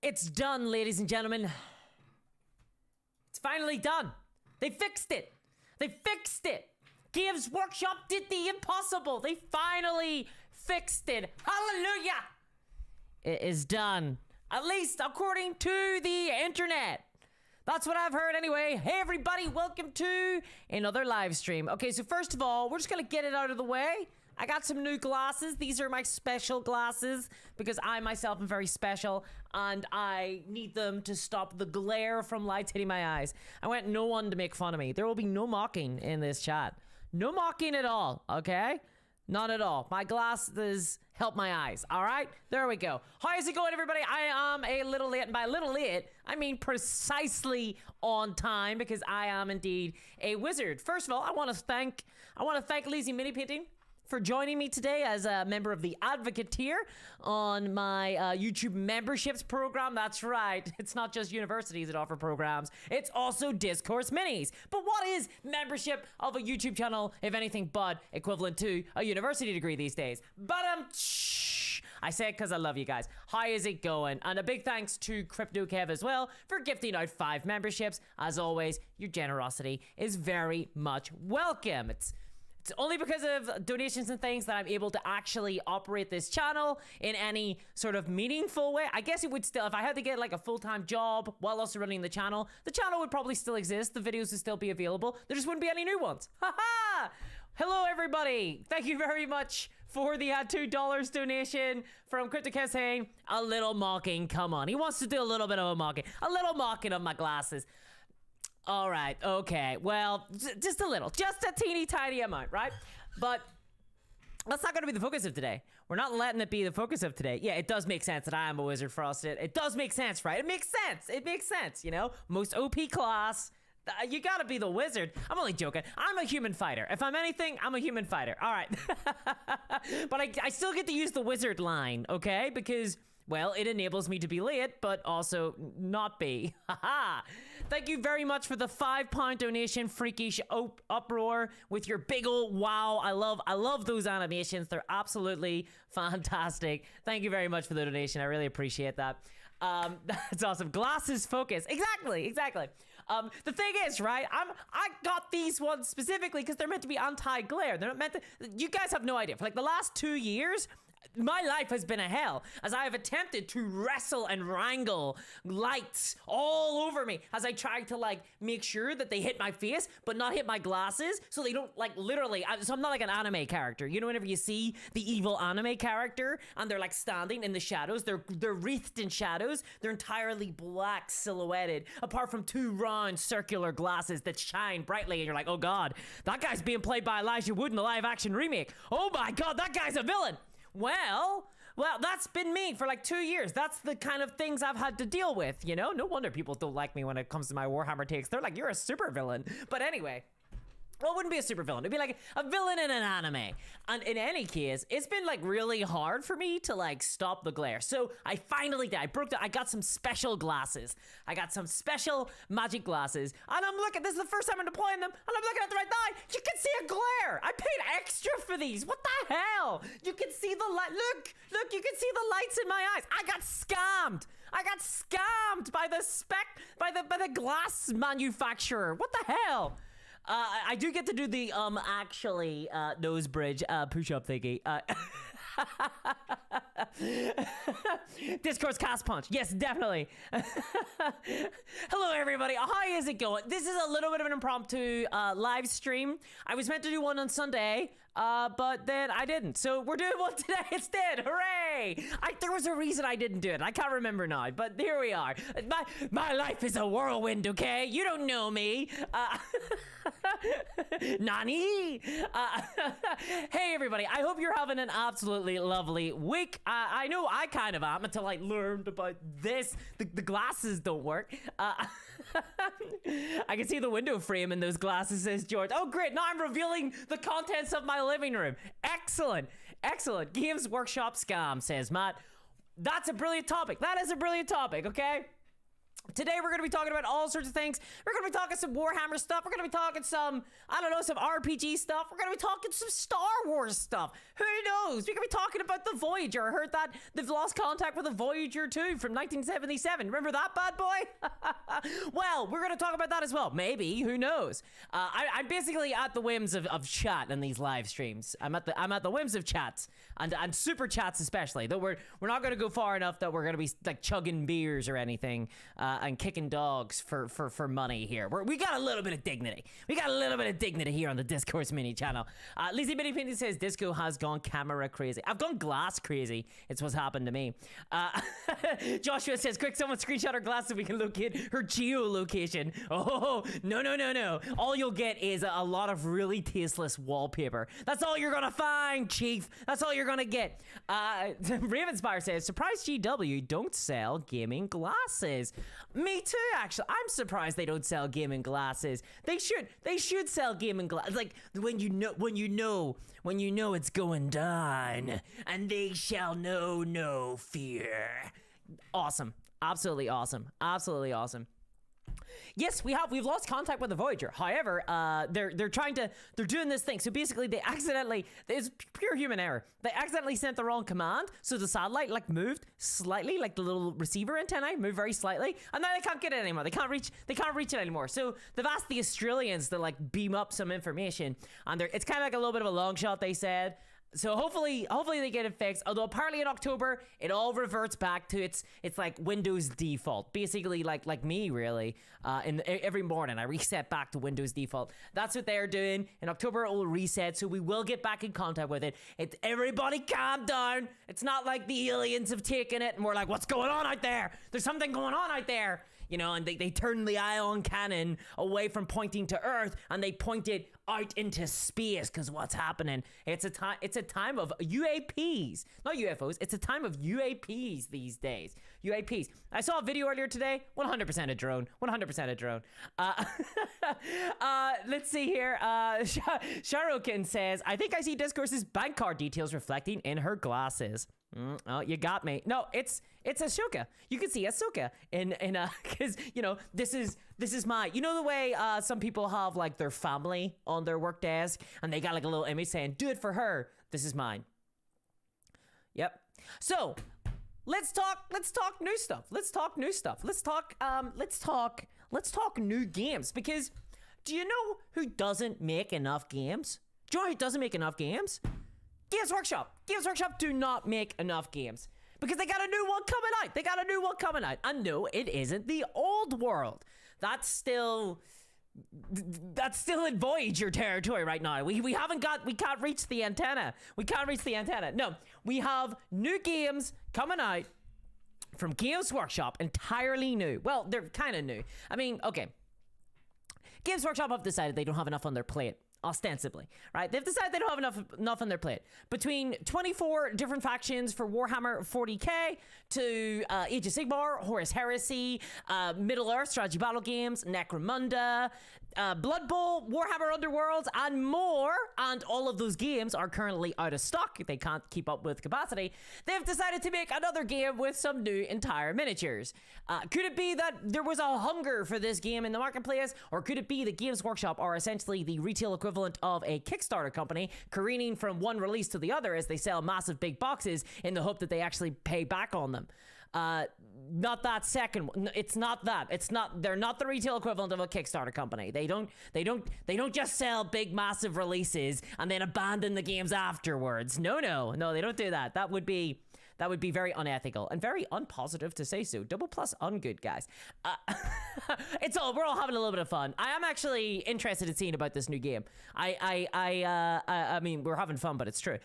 It's done, ladies and gentlemen. It's finally done. They fixed it. They fixed it. Games Workshop did the impossible. They finally fixed it. Hallelujah. It is done. At least according to the internet. That's what I've heard anyway. Hey everybody, welcome to another live stream. Okay, so first of all, we're just gonna get it out of the way. I got some new glasses. These are my special glasses because I myself am very special and I need them to stop the glare from lights hitting my eyes. I want no one to make fun of me. There will be no mocking in this chat. No mocking at all, okay? Not at all. My glasses help my eyes, all right? There we go. How is it going, everybody? I am a little late, and by a little late, I mean precisely on time because I am indeed a wizard. First of all, I want to thank Lazy Mini Painting for joining me today as a member of the Advocate tier on my YouTube memberships program. That's right. It's not just universities that offer programs. It's also Discourse Minis. But what is membership of a YouTube channel, if anything but equivalent to a university degree these days? But I say it because I love you guys. How is it going? And a big thanks to Crypto Kev as well for gifting out 5 memberships. As always, your generosity is very much welcome. It's only because of donations and things that I'm able to actually operate this channel in any sort of meaningful way. I guess it would still, if I had to get like a full-time job while also running the channel would probably still exist. The videos would still be available. There just wouldn't be any new ones. Haha! Hello, everybody. Thank you very much for the $2 donation from CryptoCast saying, a little mocking, come on. He wants to do a little bit of a little mocking of my glasses. All right, okay, well, just a little, just a teeny tiny amount, right? But that's not going to be the focus of today. We're not letting it be the focus of today. Yeah, it does make sense that I am a wizard, Frosted. It does make sense, right? It makes sense, you know? Most OP class, you gotta be the wizard. I'm only joking. I'm a human fighter. If I'm anything, I'm a human fighter. All right. But I still get to use the wizard line, okay? Because, well, it enables me to be late, but also not be. Haha. Thank you very much for the £5 donation, freakish uproar with your big old wow. I love those animations. They're absolutely fantastic. Thank you very much for the donation. I really appreciate that. That's awesome. Glasses focus. Exactly. The thing is, right, I got these ones specifically because they're meant to be anti-glare. They're not meant to, you guys have no idea. For like the last 2 years, my life has been a hell as I have attempted to wrestle and wrangle lights all over me as I try to like make sure that they hit my face but not hit my glasses so they don't like literally, so I'm not like an anime character. You know, whenever you see the evil anime character and they're like standing in the shadows, they're wreathed in shadows, they're entirely black silhouetted apart from 2 round circular glasses that shine brightly and you're like, oh god, that guy's being played by Elijah Wood in the live action remake. Oh my god, that guy's a villain. Well, that's been me for like 2 years. That's the kind of things I've had to deal with, you know? No wonder people don't like me when it comes to my Warhammer takes. They're like, you're a super villain. But anyway, well, it wouldn't be a super villain. It'd be like a villain in an anime. And in any case, it's been like really hard for me to like stop the glare. So I finally did. I got some special glasses. I got some special magic glasses. And I'm looking, this is the first time I'm deploying them. And I'm looking at the right eye. You can see a glare. I paid extra for these. What the hell? You can see the light. Look, you can see the lights in my eyes. I got scammed. By the glass manufacturer. What the hell? I do get to do the nose bridge push-up thingy. Discourse cast punch. Yes, definitely. Hello, everybody. How is it going? This is a little bit of an impromptu live stream. I was meant to do one on Sunday, but then I didn't. So we're doing one today instead. Hooray! There was a reason I didn't do it. I can't remember now, but here we are. My life is a whirlwind, okay? You don't know me. Nani? Hey, everybody. I hope you're having an absolutely lovely week. I know I kind of am until I learned about this. The glasses don't work. I can see the window frame in those glasses, says George. Oh, great. Now I'm revealing the contents of my living room. Excellent. Games Workshop scam, says Matt. That's a brilliant topic. That is a brilliant topic, okay? Today we're going to be talking about all sorts of things. We're going to be talking some Warhammer stuff. We're going to be talking some, I don't know, some RPG stuff. We're going to be talking some Star Wars stuff. Who knows? We're going to be talking about the Voyager. I heard that they've lost contact with the Voyager 2 from 1977. Remember that bad boy? Well, we're going to talk about that as well. Maybe. Who knows? I'm basically at the whims of chat in these live streams. I'm at the whims of chats and super chats especially. Though we're not going to go far enough that we're going to be like chugging beers or anything. And kicking dogs for money here. We got a little bit of dignity. We got a little bit of dignity here on the Discourse mini channel. Lizzie Bitty Pinty says Disco has gone camera crazy. I've gone glass crazy. It's what's happened to me. Joshua says, quick, someone screenshot her glass so we can locate her geolocation. Oh, no. All you'll get is a lot of really tasteless wallpaper. That's all you're gonna find, Chief. That's all you're gonna get. Ravenspire says, surprise GW don't sell gaming glasses. Me too, actually. I'm surprised they don't sell gaming glasses. They should sell gaming glasses. Like when you know it's going down, and they shall know no fear. Awesome. Absolutely awesome. Absolutely awesome. Yes, we've lost contact with the Voyager. However, they're doing this thing. So basically, it's pure human error. They accidentally sent the wrong command, so the satellite like moved slightly, like the little receiver antennae moved very slightly, and now they can't get it anymore. They can't reach it anymore. So they've asked the Australians to like beam up some information, and it's kind of like a little bit of a long shot, they said. So hopefully they get it fixed. Although apparently in October it all reverts back to it's like Windows default, basically like me really. Every morning I reset back to Windows default. That's what they're doing. In October it will reset, so we will get back in contact with it. Everybody calm down. It's not like the aliens have taken it and we're like, what's going on out there? There's something going on out there. You know, and they turn the ion cannon away from pointing to Earth and they point it out into space, because what's happening? It's a time of UAPs, not UFOs. It's a time of UAPs these days. UAPs. I saw a video earlier today. 100% a drone. 100% a drone. Let's see here. Sharokin says, I think I see Discourse's bank card details reflecting in her glasses. Oh, you got me. No, it's Ahsoka. You can see Ahsoka in because you know this is my, you know the way some people have like their family on their work desk and they got like a little image saying do it for her. This is mine. Yep. So let's talk new stuff. Let's talk new games, because do you know who doesn't make enough games? Do you know who doesn't make enough games? Games Workshop. Games Workshop do not make enough games because they got a new one coming out. And no, it isn't the old world. That's still in Voyager territory right now. We can't reach the antenna. No, we have new games coming out from Games Workshop, entirely new. Well, they're kind of new. I mean, okay. Games Workshop have decided they don't have enough on their plate. Ostensibly, right? They've decided they don't have enough on their plate. Between 24 different factions for Warhammer 40k to Age of Sigmar, Horus Heresy, Middle Earth strategy battle games, Necromunda, Blood Bowl, Warhammer Underworlds, and more, and all of those games are currently out of stock. They can't keep up with capacity. They've decided to make another game with some new entire miniatures. Could it be that there was a hunger for this game in the marketplace, or could it be that Games Workshop are essentially the retail equivalent of a Kickstarter company careening from one release to the other as they sell massive big boxes in the hope that they actually pay back on them? Not that second one. It's not that. They're not the retail equivalent of a Kickstarter company. They don't just sell big massive releases and then abandon the games afterwards. No, they don't do that. That would be very unethical and very unpositive, to say so. Double plus ungood, guys. We're all having a little bit of fun. I am actually interested in seeing about this new game. I mean, we're having fun, but it's true.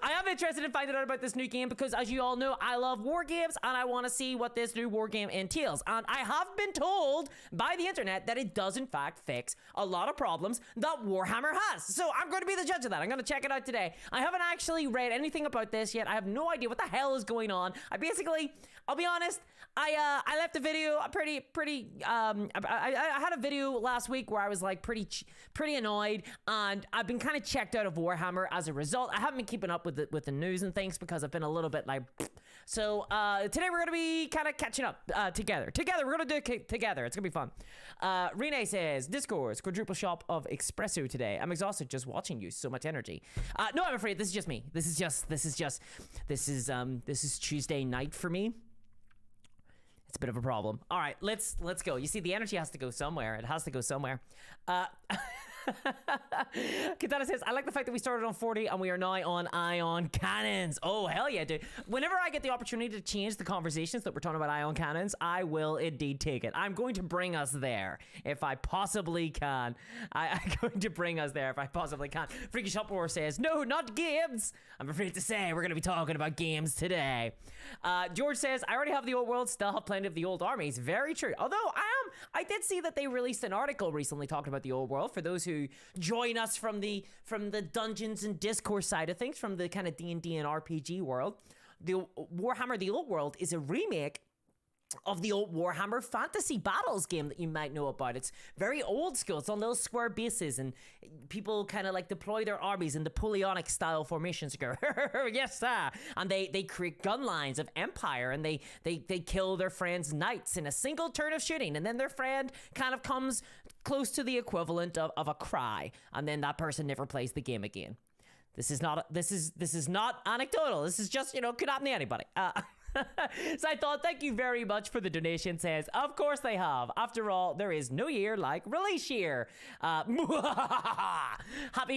I am interested in finding out about this new game because, as you all know, I love war games and I want to see what this new war game entails. And I have been told by the internet that it does in fact fix a lot of problems that Warhammer has. So I'm going to be the judge of that. I'm going to check it out today. I haven't actually read anything about this yet. I have no idea what the hell is going on. I'll be honest, I left a video I had a video last week where I was like pretty annoyed, and I've been kind of checked out of Warhammer as a result. I haven't been keeping up with the news and things because I've been a little bit like. So today we're gonna be kind of catching up together. We're gonna do it together. It's gonna be fun. Renee says, Discourse, quadruple shot of espresso today. I'm exhausted just watching you. So much energy. No, I'm afraid this is just me. This is Tuesday night for me. It's a bit of a problem. All right, let's go. You see, the energy has to go somewhere. It has to go somewhere. Katana says, I like the fact that we started on 40 and we are now on ion cannons. Oh, hell yeah, dude. Whenever I get the opportunity to change the conversations that we're talking about ion cannons, I will indeed take it. I'm going to bring us there if I possibly can. I'm going to bring us there if I possibly can. Freaky Shop War says, no, not games. I'm afraid to say we're going to be talking about games today. George says, I already have the old world, still have plenty of the old armies. Very true. Although I did see that they released an article recently talking about the old world for those who join us from the dungeons and discourse side of things, from the kind of D&D and RPG world. The Warhammer the Old World is a remake of the old Warhammer Fantasy Battles game that you might know about. It's very old school. It's on little square bases, and people kind of like deploy their armies in Napoleonic style formations. Go, yes, sir. And they create gun lines of empire, and they kill their friend's knights in a single turn of shooting, and then their friend kind of comes close to the equivalent of a cry, and then that person never plays the game again. This is not anecdotal. This is just, could happen to anybody. So I thought, thank you very much for the donation. Says, of course they have. After all, there is no year like release year. Happy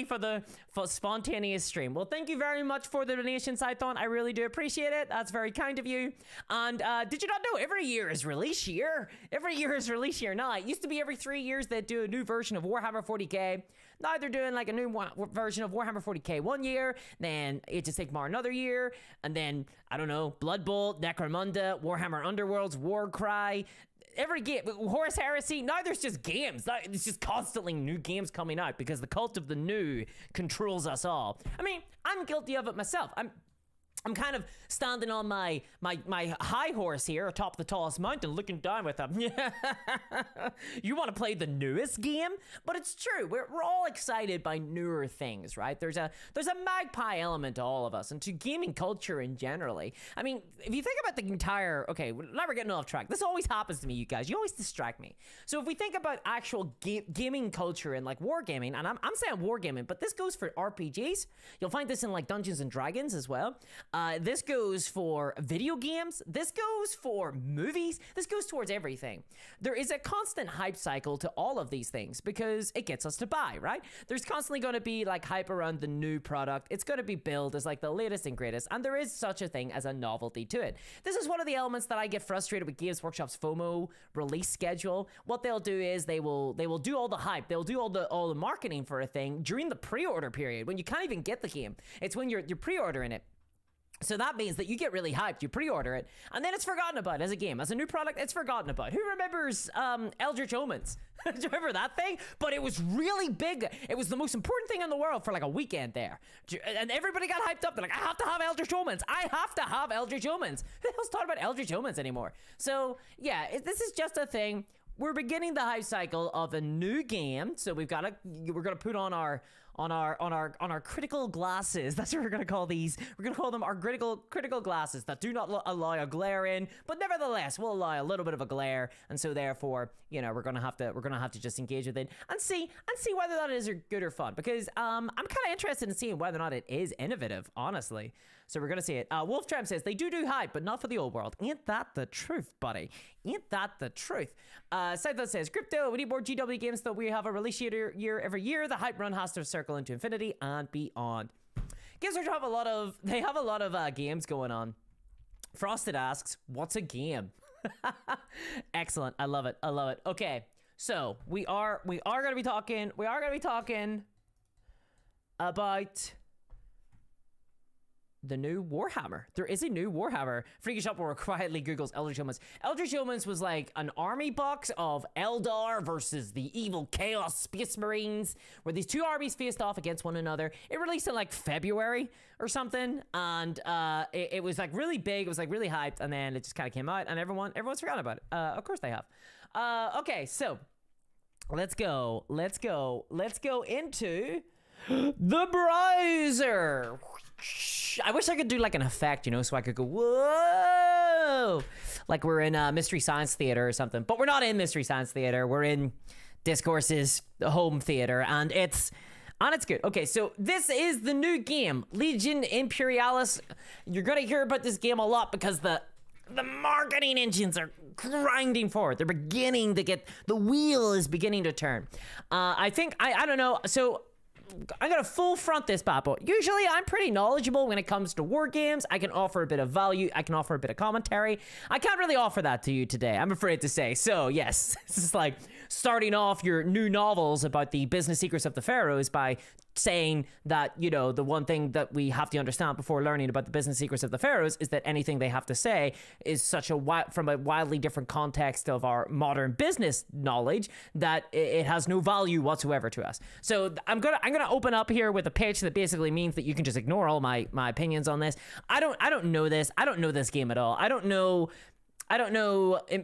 for spontaneous stream. Well, thank you very much for the donation, Scython. I really do appreciate it. That's very kind of you. And did you not know every year is release year? Every year is release year. Now, it used to be every 3 years they'd do a new version of Warhammer 40k. Now they're doing like a new version of Warhammer 40k 1 year, then Age of Sigmar another year, and then, I don't know, Blood Bolt, Necromunda, Warhammer Underworlds, Warcry, every game, Horus Heresy. Now there's just games. It's just constantly new games coming out because the cult of the new controls us all. I mean, I'm guilty of it myself. I'm kind of standing on my high horse here atop the tallest mountain looking down with them. You want to play the newest game? But it's true. We're all excited by newer things, right? There's a magpie element to all of us and to gaming culture in generally. I mean, if you think about the entire... Okay, now we're getting off track. This always happens to me, you guys. You always distract me. So if we think about actual gaming culture and like wargaming, and I'm saying wargaming, but this goes for RPGs. You'll find this in like Dungeons and Dragons as well. This goes for video games. This goes for movies. This goes towards everything. There is a constant hype cycle to all of these things because it gets us to buy, right? There's constantly going to be like hype around the new product. It's going to be billed as like the latest and greatest, and there is such a thing as a novelty to it. This is one of the elements that I get frustrated with Games Workshop's FOMO release schedule. What they'll do is they will do all the hype. They'll do all the marketing for a thing during the pre-order period when you can't even get the game. It's when you're pre-ordering it. So that means that you get really hyped, you pre-order it, and then it's forgotten about as a game. As a new product, it's forgotten about. Who remembers Eldritch Omens? Do you remember that thing? But it was really big. It was the most important thing in the world for like a weekend there. And everybody got hyped up. They're like, I have to have Eldritch Omens. I have to have Eldritch Omens. Who the hell's talking about Eldritch Omens anymore? So yeah, this is just a thing. We're beginning the hype cycle of a new game. So we're gonna put on our critical glasses. That's what we're gonna call these. We're gonna call them our critical glasses that do not allow a glare in, but nevertheless will allow a little bit of a glare. And so therefore, we're gonna have to just engage with it and see whether that is good or fun. Because I'm kind of interested in seeing whether or not it is innovative, honestly. So we're gonna see it. Wolf Tramp says they do hype, but not for the old world. Ain't that the truth, buddy? Ain't that the truth? Scytha says, Crypto, we need more GW games that we have a release year every year. The hype run has to circle into infinity and beyond. Games Workshop have a lot of games going on. Frosted asks, what's a game? Excellent. I love it. Okay. So we are gonna be talking about the new Warhammer. There is a new Warhammer. Freaky Shop War quietly Googles Eldritch Omens. Eldritch Omens was like an army box of Eldar versus the evil Chaos Space Marines, where these two armies faced off against one another. It released in like February or something, and it was like really big. It was like really hyped, and then it just kind of came out, and everyone's forgotten about it. Of course they have. Okay, so let's go into The browser. I wish I could do like an effect, you know, so I could go, whoa, like we're in Mystery Science Theater or something. But we're not in Mystery Science Theater. We're in Discourse's home theater, and it's good. Okay, so this is the new game, Legion Imperialis. You're gonna hear about this game a lot because the marketing engines are grinding forward. They're beginning to get, the wheel is beginning to turn. I think, I don't know, so I'm gonna full front this bad boy. Usually I'm pretty knowledgeable when it comes to war games. I can offer a bit of value. I can offer a bit of commentary. I can't really offer that to you today, I'm afraid to say. So yes, this is like starting off your new novels about the business secrets of the pharaohs by saying that, you know, the one thing that we have to understand before learning about the business secrets of the pharaohs is that anything they have to say is such a from a wildly different context of our modern business knowledge that it has no value whatsoever to us. So I'm gonna open up here with a pitch that basically means that you can just ignore all my opinions on this. I don't know this. I don't know this game at all. I don't know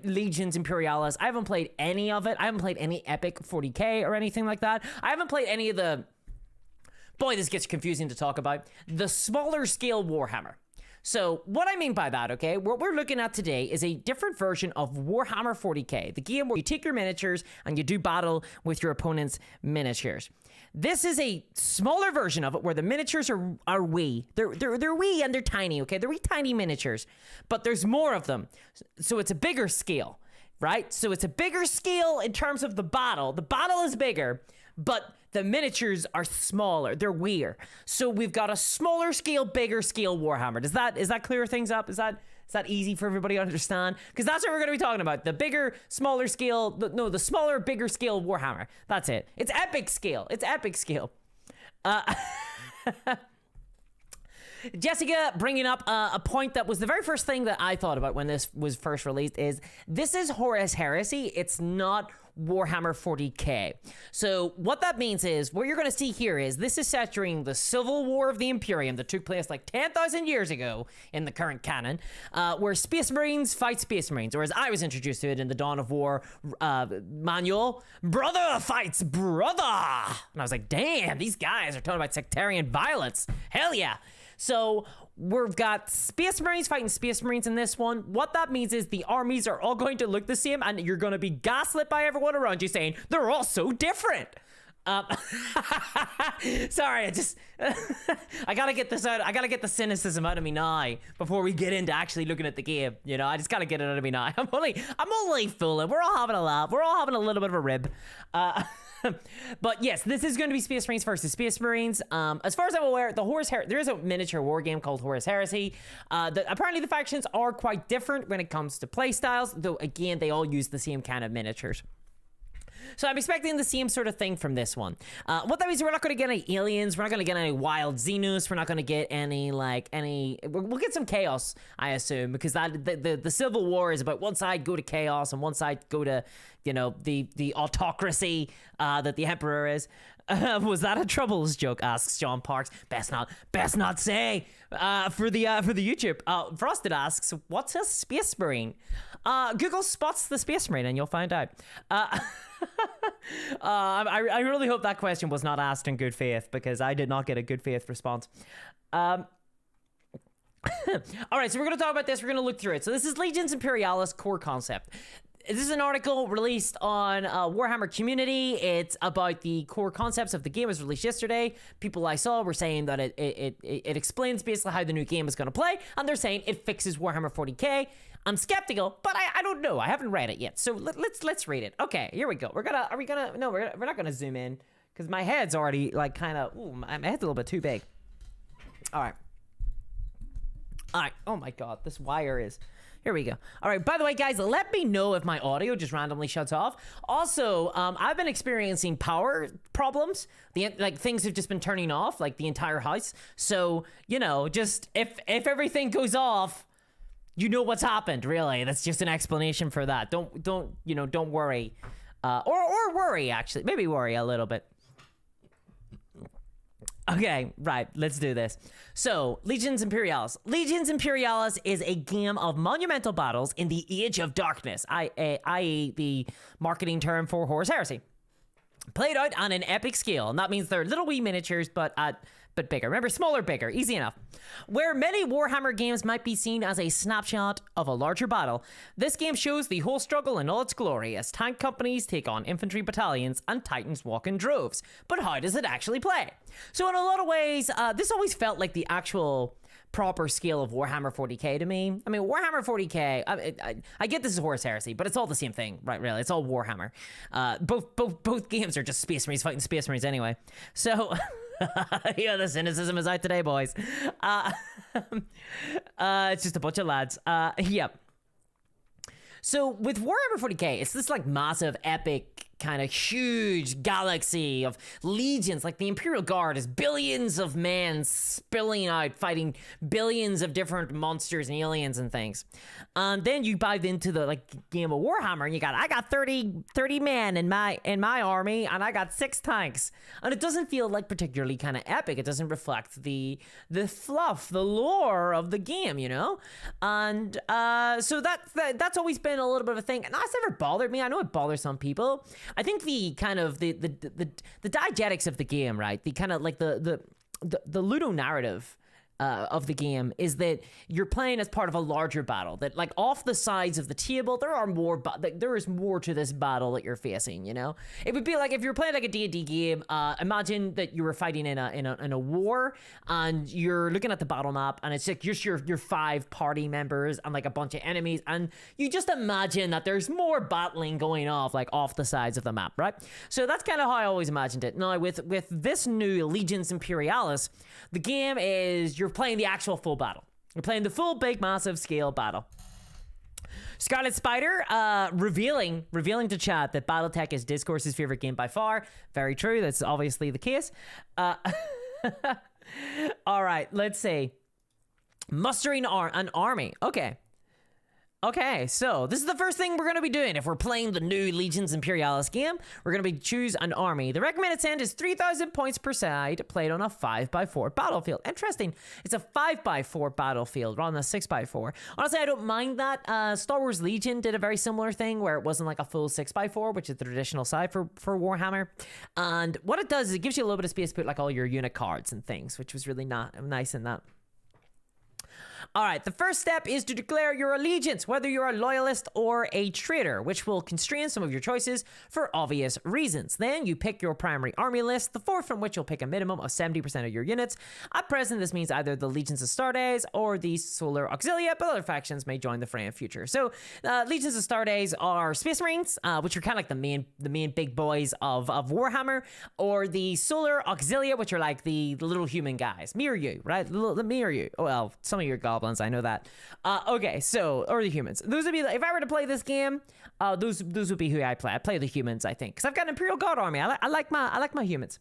Legions Imperialis. I haven't played any of it. I haven't played any Epic 40K or anything like that. I haven't played any of the... Boy, this gets confusing to talk about. The smaller scale Warhammer. So what I mean by that, okay, what we're looking at today is a different version of Warhammer 40K, the game where you take your miniatures and you do battle with your opponent's miniatures. This is a smaller version of it where the miniatures are wee. They're wee and they're tiny, okay? They're wee tiny miniatures, but there's more of them. So it's a bigger scale, right? So it's a bigger scale in terms of the battle. The battle is bigger, but the miniatures are smaller. They're weird. So we've got a smaller scale, bigger scale Warhammer. Is that clear things up? Is that easy for everybody to understand? Because that's what we're going to be talking about. The bigger, smaller scale. The smaller, bigger scale Warhammer. That's it. It's epic scale. It's epic scale. Jessica bringing up a point that was the very first thing that I thought about when this was first released is this is Horus Heresy. It's not Warhammer 40K. So what that means is, what you're going to see here is this is set during the Civil War of the Imperium that took place like 10,000 years ago in the current canon, where Space Marines fight Space Marines, or as I was introduced to it in the Dawn of War manual, brother fights brother. And I was like, damn, these guys are talking about sectarian violence. Hell yeah. So we've got Space Marines fighting Space Marines in this one. What that means is the armies are all going to look the same, and you're going to be gaslit by everyone around you saying they're all so different. Sorry, I gotta get this out. I gotta get the cynicism out of me now before we get into actually looking at the game. You know, I just gotta get it out of me now. I'm only fooling. We're all having a laugh. We're all having a little bit of a rib. But yes, this is going to be Space Marines versus Space Marines. As far as I'm aware, there is a miniature war game called Horus Heresy. Apparently the factions are quite different when it comes to play styles, though again, they all use the same kind of miniatures. So I'm expecting the same sort of thing from this one. What that means, we're not going to get any aliens. We're not going to get any wild Xenos. We're not going to get we'll get some chaos, I assume, because the Civil War is about one side go to chaos and one side go to, you know, the autocracy that the Emperor is. Was that a Troubles joke? Asks John Parks. Best not say. For the YouTube. Frosted asks, what's a Space Marine? Google spots the Space Marine and you'll find out. I really hope that question was not asked in good faith, because I did not get a good faith response. All right, so we're going to talk about this. We're going to look through it. So this is Legions Imperialis core concept. This is an article released on Warhammer Community. It's about the core concepts of the game. It was released yesterday. People I saw were saying that it explains basically how the new game is going to play, and they're saying it fixes Warhammer 40K. I'm skeptical, but I don't know. I haven't read it yet, so let's read it. Okay, here we go. We're not gonna zoom in because my head's already like kind of. Ooh, my head's a little bit too big. All right. Oh my God, this wire is. Here we go. All right, by the way, guys, let me know if my audio just randomly shuts off. Also, I've been experiencing power problems. Things have just been turning off, like the entire house. So, you know, just if everything goes off, you know what's happened, really. That's just an explanation for that. Don't worry. Or worry, actually. Maybe worry a little bit. Okay, right, let's do this. So, Legions Imperialis. Legions Imperialis is a game of monumental battles in the Age of Darkness, i.e. the marketing term for Horus Heresy. played out on an epic scale, and that means they're little wee miniatures, but bigger. Remember, smaller, bigger, easy enough. Where many Warhammer games might be seen as a snapshot of a larger battle, this game shows the whole struggle in all its glory as tank companies take on infantry battalions and titans walk in droves. But how does it actually play? So in a lot of ways, this always felt like the actual proper scale of Warhammer 40k to me. I mean, Warhammer 40k, I get this is Horus Heresy, but it's all the same thing, right? Really, it's all Warhammer. Both games are just Space Marines fighting Space Marines anyway. So... yeah, the cynicism is out today, boys. It's just a bunch of lads. Yep. So with Warhammer 40k, it's this like massive, epic, kind of huge galaxy of legions. Like the Imperial Guard is billions of men spilling out, fighting billions of different monsters and aliens and things. And then you dive into the like game of Warhammer, and I got 30 men in my army, and I got 6 tanks. And it doesn't feel like particularly kind of epic. It doesn't reflect the fluff, the lore of the game, you know. And so that's always been a little bit of a thing, and that's never bothered me. I know it bothers some people. I think the kind of the diegetics of the game, right? The kind of like the ludo narrative of the game is that you're playing as part of a larger battle. That like off the sides of the table, there is more to this battle that you're facing. You know, it would be like if you're playing like a D&D game. Imagine that you were fighting in a war, and you're looking at the battle map, and it's like just your 5 party members and like a bunch of enemies, and you just imagine that there's more battling going off like off the sides of the map, right? So that's kind of how I always imagined it. Now with this new Legions Imperialis, the game is you're playing the actual full battle. You're playing the full, big, massive scale battle. Scarlet Spider revealing to chat that BattleTech is Discourse's favorite game by far. Very true. That's obviously the case. All right, let's see. Mustering an army. Okay, so this is the first thing we're going to be doing if we're playing the new Legions Imperialis game. We're going to be choose an army. The recommended send is 3,000 points per side, played on a 5x4 battlefield. Interesting. It's a 5x4 battlefield rather than a 6x4. Honestly, I don't mind that. Star Wars Legion did a very similar thing where it wasn't like a full 6x4, which is the traditional side for Warhammer. And what it does is it gives you a little bit of space to put like all your unit cards and things, which was really nice in that. All right, the first step is to declare your allegiance, whether you're a loyalist or a traitor, which will constrain some of your choices for obvious reasons. Then you pick your primary army list, the fourth from which you'll pick a minimum of 70% of your units. At present, this means either the Legions Astartes or the Solar Auxilia, but other factions may join the fray in future. So, Legions Astartes are Space Marines, which are kind of like the main big boys of Warhammer, or the Solar Auxilia, which are like the little human guys. Me or you, right? Me or you. Well, some of your goblins, I know that. Okay, so, or the humans. Those would be, if I were to play this game, those would be who I play. I play the humans, I think, because I've got an Imperial Guard army. I like my humans.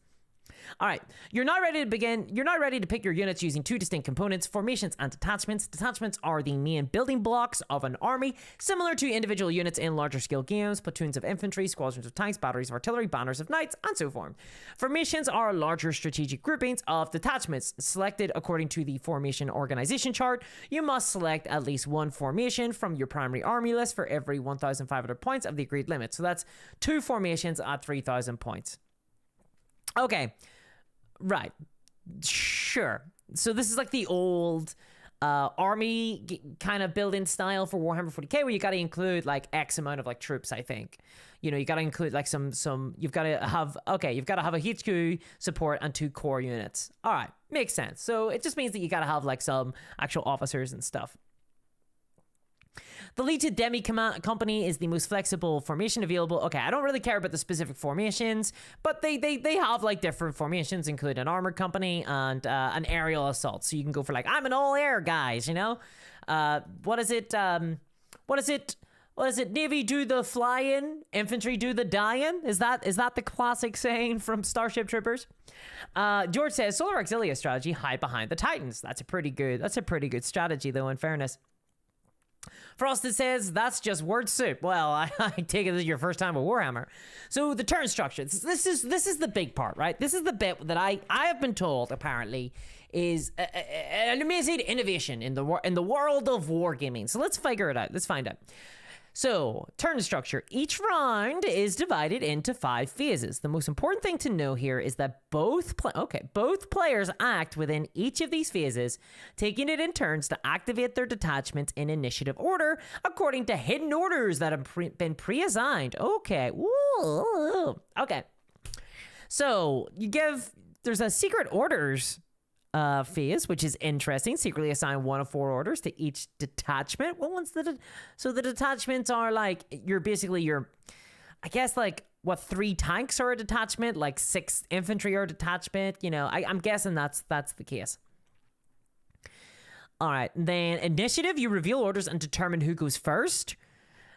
All right, you're not ready to begin. You're not ready to pick your units using 2 distinct components, formations and detachments. Detachments are the main building blocks of an army, similar to individual units in larger scale games, platoons of infantry, squadrons of tanks, batteries of artillery, banners of knights, and so forth. Formations are larger strategic groupings of detachments, selected according to the formation organization chart. You must select at least 1 formation from your primary army list for every 1,500 points of the agreed limit. So that's 2 formations at 3,000 points. Okay. Right. Sure. So this is like the old army kind of building style for Warhammer 40k, where you got to include like X amount of like troops, I think. You know, you got to include like some you've got to have a HQ support and 2 core units. All right. Makes sense. So it just means that you got to have like some actual officers and stuff. The Legion Demi Company is the most flexible formation available. Okay, I don't really care about the specific formations, but they have like different formations, including an armored company and an aerial assault. So you can go for like, I'm an all air guys, you know? What is it? Navy do the flying, infantry do the dying? Is that the classic saying from Starship Troopers? George says Solar Auxilia strategy, hide behind the Titans. That's a pretty good strategy though, in fairness. Frosted says, that's just word soup. Well, I take it this is your first time with Warhammer. So the turn structure, this is the big part, right? This is the bit that I have been told, apparently, is an amazing innovation in the world of wargaming. So let's figure it out. Let's find out. So, turn structure. Each round is divided into 5 phases. The most important thing to know here is that both players act within each of these phases, taking it in turns to activate their detachments in initiative order according to hidden orders that have been pre-assigned. Okay. Ooh. Okay. So, there's a secret orders phase, which is interesting. Secretly assign 1 of 4 orders to each detachment. Well, so the detachments are like, I guess like, what, 3 tanks are a detachment, like 6 infantry are a detachment, you know, I'm guessing that's the case. All right, then initiative, you reveal orders and determine who goes first.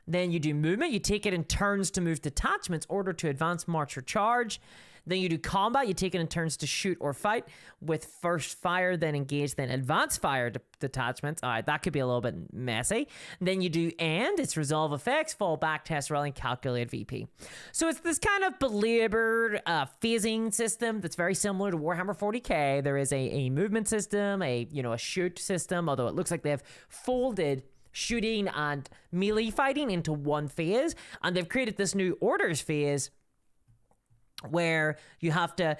Then you do movement, you take it in turns to move detachments, order to advance, march, or charge. Then you do combat, you take it in turns to shoot or fight with first fire, then engage, then advance fire detachments. All right, that could be a little bit messy. Then you do it's resolve effects, fall back, test rally, and calculate VP. So it's this kind of belabored phasing system that's very similar to Warhammer 40k. There is a movement system, a shoot system, although it looks like they've folded shooting and melee fighting into one phase, and they've created this new orders phase where you have to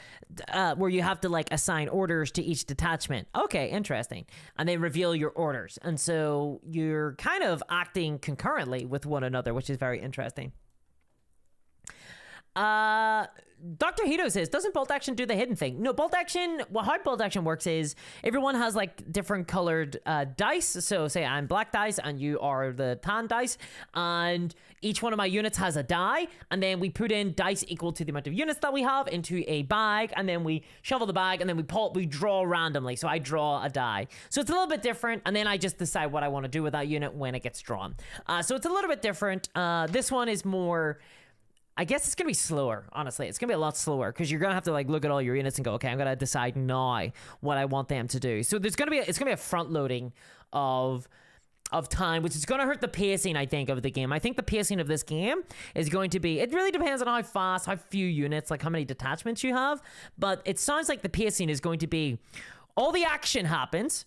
like assign orders to each detachment. Okay, interesting. And they reveal your orders, and so you're kind of acting concurrently with one another, which is very interesting. Dr. Hito says, doesn't bolt action do the hidden thing? No, bolt action, how bolt action works is everyone has like different colored dice. So say I'm black dice and you are the tan dice, and each one of my units has a die, and then we put in dice equal to the amount of units that we have into a bag, and then we shovel the bag, and then we draw randomly. So I draw a die. So it's a little bit different, and then I just decide what I want to do with that unit when it gets drawn. So it's a little bit different. This one is more, I guess it's going to be slower, honestly. It's going to be a lot slower because you're going to have to like look at all your units and go, okay, I'm going to decide now what I want them to do. So it's going to be a front loading of time, which is going to hurt the pacing, I think, of the game. I think the pacing of this game is going to be, it really depends on how fast, how few units, like how many detachments you have. But it sounds like the pacing is going to be, all the action happens,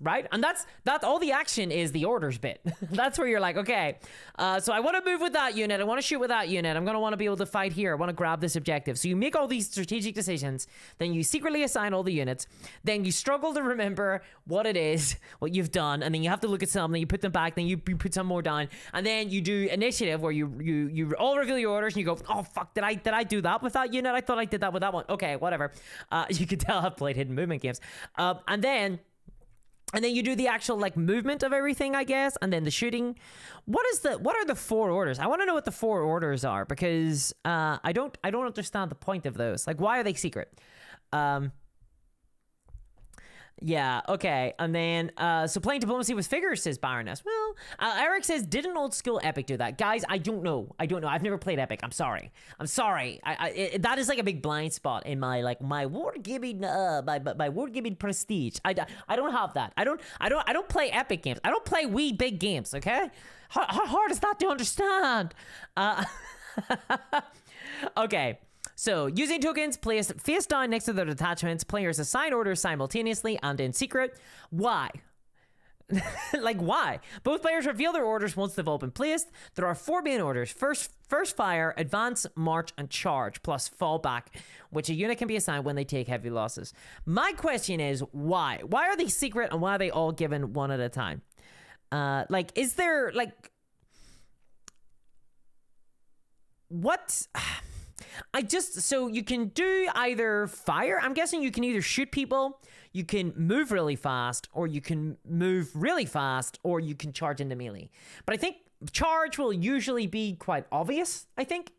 right? And that's all the action is the orders bit. That's where you're like, okay, so I want to move with that unit. I want to shoot with that unit. I'm going to want to be able to fight here. I want to grab this objective. So you make all these strategic decisions. Then you secretly assign all the units. Then you struggle to remember what it is, what you've done. And then you have to look at some. Then you put them back. Then you put some more down. And then you do initiative where you all reveal your orders and you go, oh, fuck, did I do that with that unit? I thought I did that with that one. Okay, whatever. You can tell I've played hidden movement games. And then you do the actual like movement of everything, I guess, and then the shooting. What are the 4 orders? I want to know what the 4 orders are, because I don't understand the point of those. Like, why are they secret? Yeah, okay. And then, so playing diplomacy with figures, says Baroness. Well, Eric says, did an old school Epic do that? Guys, I don't know. I've never played Epic. I'm sorry. That is like a big blind spot in my, like, my wargaming, my wargaming prestige. I don't have that. I don't play Epic games. I don't play wee big games, okay? How hard is that to understand? Okay. So, using tokens placed face down next to their detachments, players assign orders simultaneously and in secret. Why? Like, why? Both players reveal their orders once they've all been placed. There are 4 main orders. First fire, advance, march, and charge, plus fallback, which a unit can be assigned when they take heavy losses. My question is, why? Why are they secret, and why are they all given one at a time? Like, is there, like... What... so you can do either fire. I'm guessing you can either shoot people, you can move really fast, or you can move really fast, or you can charge into melee. But I think charge will usually be quite obvious, I think.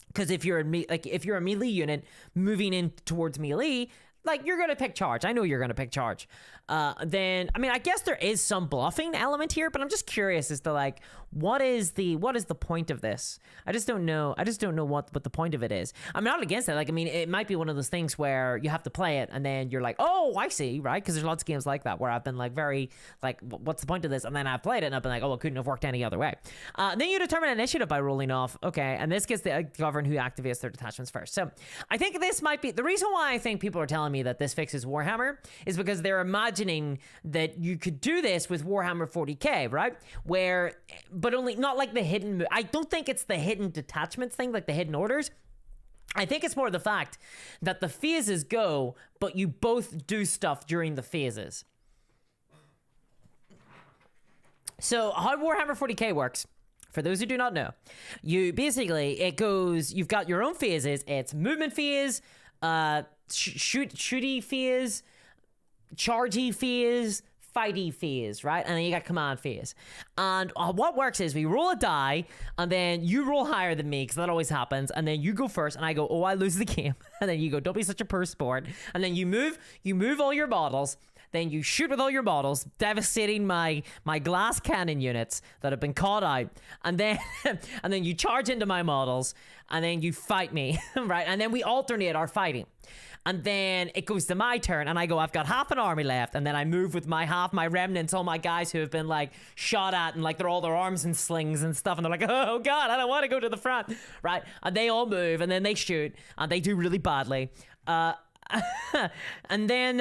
Because if you're a melee unit moving in towards melee, like, you're going to pick charge. I know you're going to pick charge. Then, I mean, I guess there is some bluffing element here, but I'm just curious as to, like, what is the point of this? I just don't know. I just don't know what the point of it is. I'm not against it. Like, I mean, it might be one of those things where you have to play it and then you're like, oh, I see, right? Because there's lots of games like that where I've been like very, like, what's the point of this? And then I've played it and I've been like, oh, it couldn't have worked any other way. Then you determine initiative by rolling off. Okay, and this gets to govern who activates their detachments first. So I think this might be, the reason why I think people are telling me me that this fixes Warhammer is because they're imagining that you could do this with Warhammer 40k, right? But only not like the hidden. I don't think it's the hidden detachments thing, like the hidden orders. I think it's more the fact that the phases go, but you both do stuff during the phases. So how Warhammer 40k works, for those who do not know, you've got your own phases. It's movement phase, shooty phase, chargey phase, fighty phase, right? And then you got command phase. And what works is we roll a die, and then you roll higher than me, because that always happens, and then you go first, and I go, oh, I lose the game. And then you go, don't be such a purse sport. And then you move all your models. Then you shoot with all your models, devastating my glass cannon units that have been caught out. And then and then you charge into my models, and then you fight me, right? And then we alternate our fighting. And then it goes to my turn, and I go, I've got half an army left, and then I move with my remnants, all my guys who have been like shot at, and like they're all their arms and slings and stuff, and they're like, oh god, I don't want to go to the front, right? And they all move, and then they shoot, and they do really badly. And then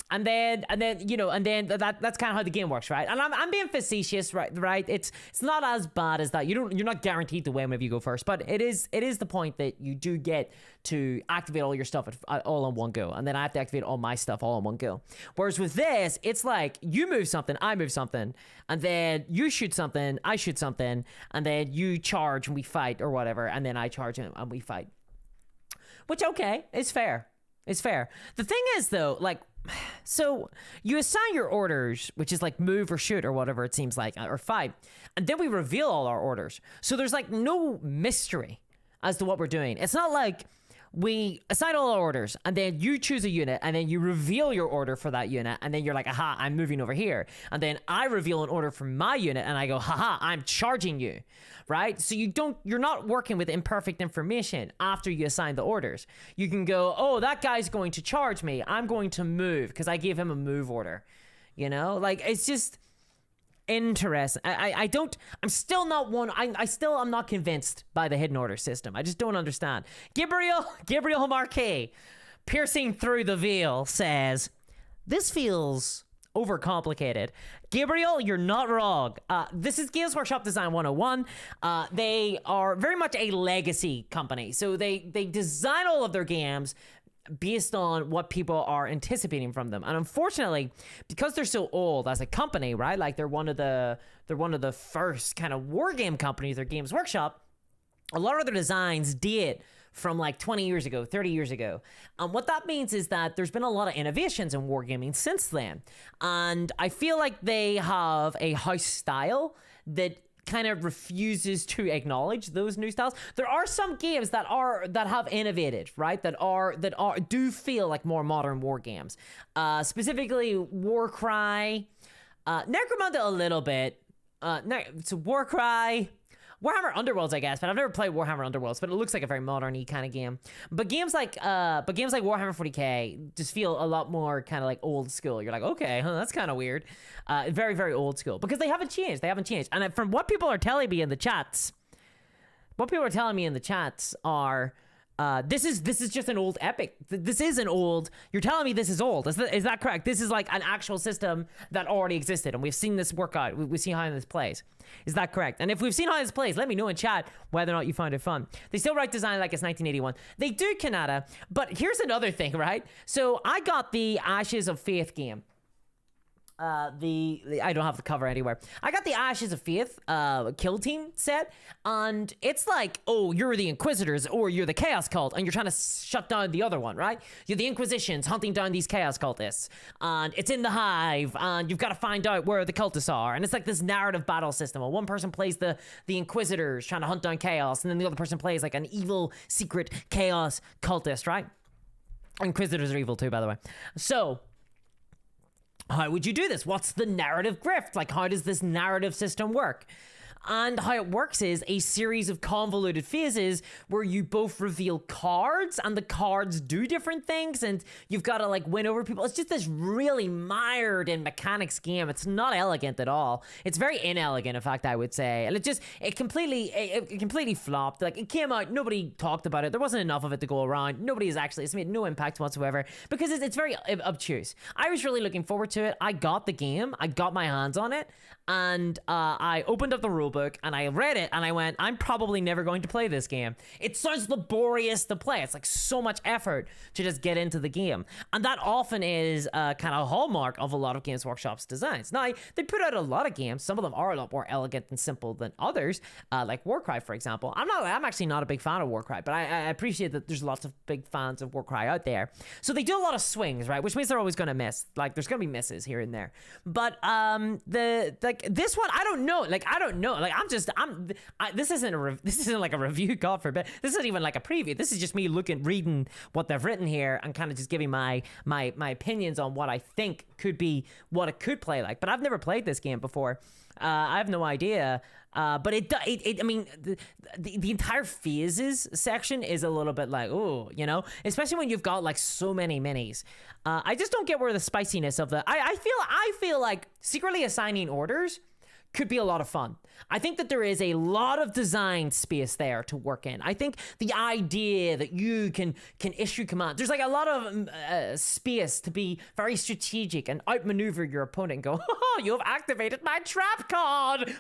that's kind of how the game works, right? And I'm being facetious, right? It's not as bad as that. You're not guaranteed to win whenever you go first, but it is the point that you do get to activate all your stuff all in one go, and then I have to activate all my stuff all in one go. Whereas with this, it's like you move something, I move something, and then you shoot something, I shoot something, and then you charge and we fight or whatever, and then I charge and we fight. Which, okay, is fair. It's fair. The thing is, though, like, so you assign your orders, which is like move or shoot or whatever it seems like, or fight, and then we reveal all our orders. So there's like no mystery as to what we're doing. It's not like we assign all our orders, and then you choose a unit, and then you reveal your order for that unit, and then you're like, aha, I'm moving over here. And then I reveal an order for my unit, and I go, haha, I'm charging you, right? So you're not working with imperfect information after you assign the orders. You can go, oh, that guy's going to charge me. I'm going to move, because I gave him a move order. You know? Like, it's just interesting. I'm still not convinced by the hidden order system. I just don't understand. Gabriel Marquet, piercing through the veil, says, this feels overcomplicated. Gabriel, you're not wrong. This is Games Workshop Design 101. They are very much a legacy company. So they design all of their games based on what people are anticipating from them. And unfortunately, because they're so old as a company, right? Like they're one of the first kind of war game companies, their Games Workshop. A lot of their designs date from like 20 years ago, 30 years ago. What that means is that there's been a lot of innovations in wargaming since then. And I feel like they have a house style that kind of refuses to acknowledge those new styles. There are some games that have innovated, right? That do feel like more modern war games. Specifically Warcry, Necromunda a little bit. So Warcry, Warhammer Underworlds, I guess, but I've never played Warhammer Underworlds, but it looks like a very modern-y kind of game. But games like Warhammer 40k just feel a lot more kind of like old school. You're like, okay, that's kind of weird. Very, very old school, because they haven't changed. And from what people are telling me in the chats, are this is just an old epic. This is an old. You're telling me this is old. Is that correct? This is like an actual system that already existed, and we've seen this work out. We've seen how this plays. Is that correct? And if we've seen how this plays, let me know in chat whether or not you find it fun. They still write design like it's 1981. They do, Kanata. But here's another thing, right? So I got the Ashes of Faith game. I don't have the cover anywhere. I got the Ashes of Faith kill team set, and it's like, oh, you're the Inquisitors or you're the Chaos Cult, and you're trying to shut down the other one, right? You're the Inquisitions hunting down these Chaos Cultists, and it's in the Hive, and you've got to find out where the cultists are, and it's like this narrative battle system. Well, one person plays the Inquisitors trying to hunt down Chaos, and then the other person plays like an evil secret Chaos Cultist, right? Inquisitors are evil too, by the way. So how would you do this? What's the narrative grift? Like, how does this narrative system work? And how it works is a series of convoluted phases where you both reveal cards and the cards do different things and you've got to like win over people. It's just this really mired in mechanics game. It's not elegant at all. It's very inelegant, in fact, I would say. And it completely flopped. Like, it came out, nobody talked about it. There wasn't enough of it to go around. It's made no impact whatsoever because it's very obtuse. I was really looking forward to it. I got the game. I got my hands on it. And I opened up the rulebook and I read it and I went, I'm probably never going to play this game. It sounds laborious to play. It's like so much effort to just get into the game. And that often is kind of a hallmark of a lot of Games Workshop's designs. Now, they put out a lot of games. Some of them are a lot more elegant and simple than others, like Warcry, for example. I'm actually not a big fan of Warcry, but I appreciate that there's lots of big fans of Warcry out there. So they do a lot of swings, right? Which means they're always going to miss. Like, there's going to be misses here and there. But this one, I don't know. Like, this isn't like a review, God forbid. This isn't even like a preview. This is just me reading what they've written here and kind of just giving my opinions on what I think could be what it could play like. But I've never played this game before. I have no idea. But I mean, the entire phases section is a little bit like, oh, you know, especially when you've got like so many minis. I just don't get where the spiciness of the, I feel like secretly assigning orders could be a lot of fun. I think that there is a lot of design space there to work in. I think the idea that you can issue commands, there's like a lot of space to be very strategic and outmaneuver your opponent and go, oh, you have activated my trap card.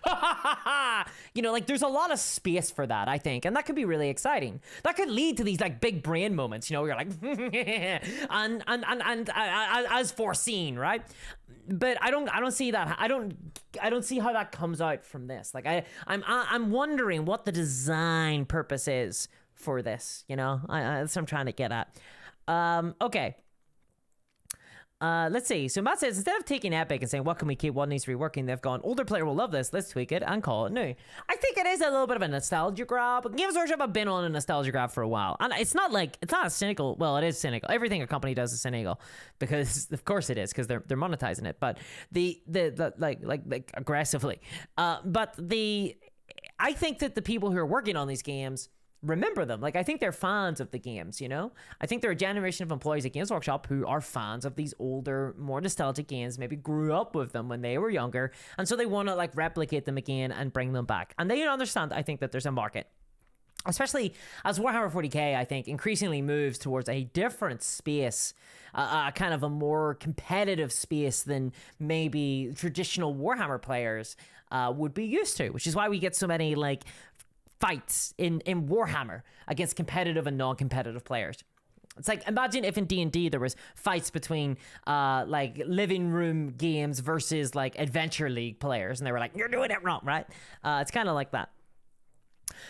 You know, like there's a lot of space for that, I think, and that could be really exciting. That could lead to these like big brain moments, you know, where you're like, and as foreseen, right? But I don't see that. I don't see how that comes out from this. Like I'm wondering what the design purpose is for this. You know, that's what I'm trying to get at. Okay. Let's see. So Matt says, instead of taking Epic and saying, what can we keep, what needs reworking, they've gone, older player will love this, let's tweak it and call it new. I think it is a little bit of a nostalgia grab. Games Workshop have been on a nostalgia grab for a while. And it's not a cynical, well, it is cynical. Everything a company does is cynical. Because, of course it is, because they're monetizing it. But like aggressively. But I think that the people who are working on these games remember them. Like, I think they're fans of the games, you know? I think they're a generation of employees at Games Workshop who are fans of these older, more nostalgic games, maybe grew up with them when they were younger, and so they want to, like, replicate them again and bring them back. And they understand, I think, that there's a market. Especially as Warhammer 40k, I think, increasingly moves towards a different space, kind of a more competitive space than maybe traditional Warhammer players would be used to, which is why we get so many, like, fights in Warhammer against competitive and non-competitive players. It's like, imagine if in D&D there was fights between like living room games versus like Adventure League players, and they were like, you're doing it wrong, right? It's kind of like that.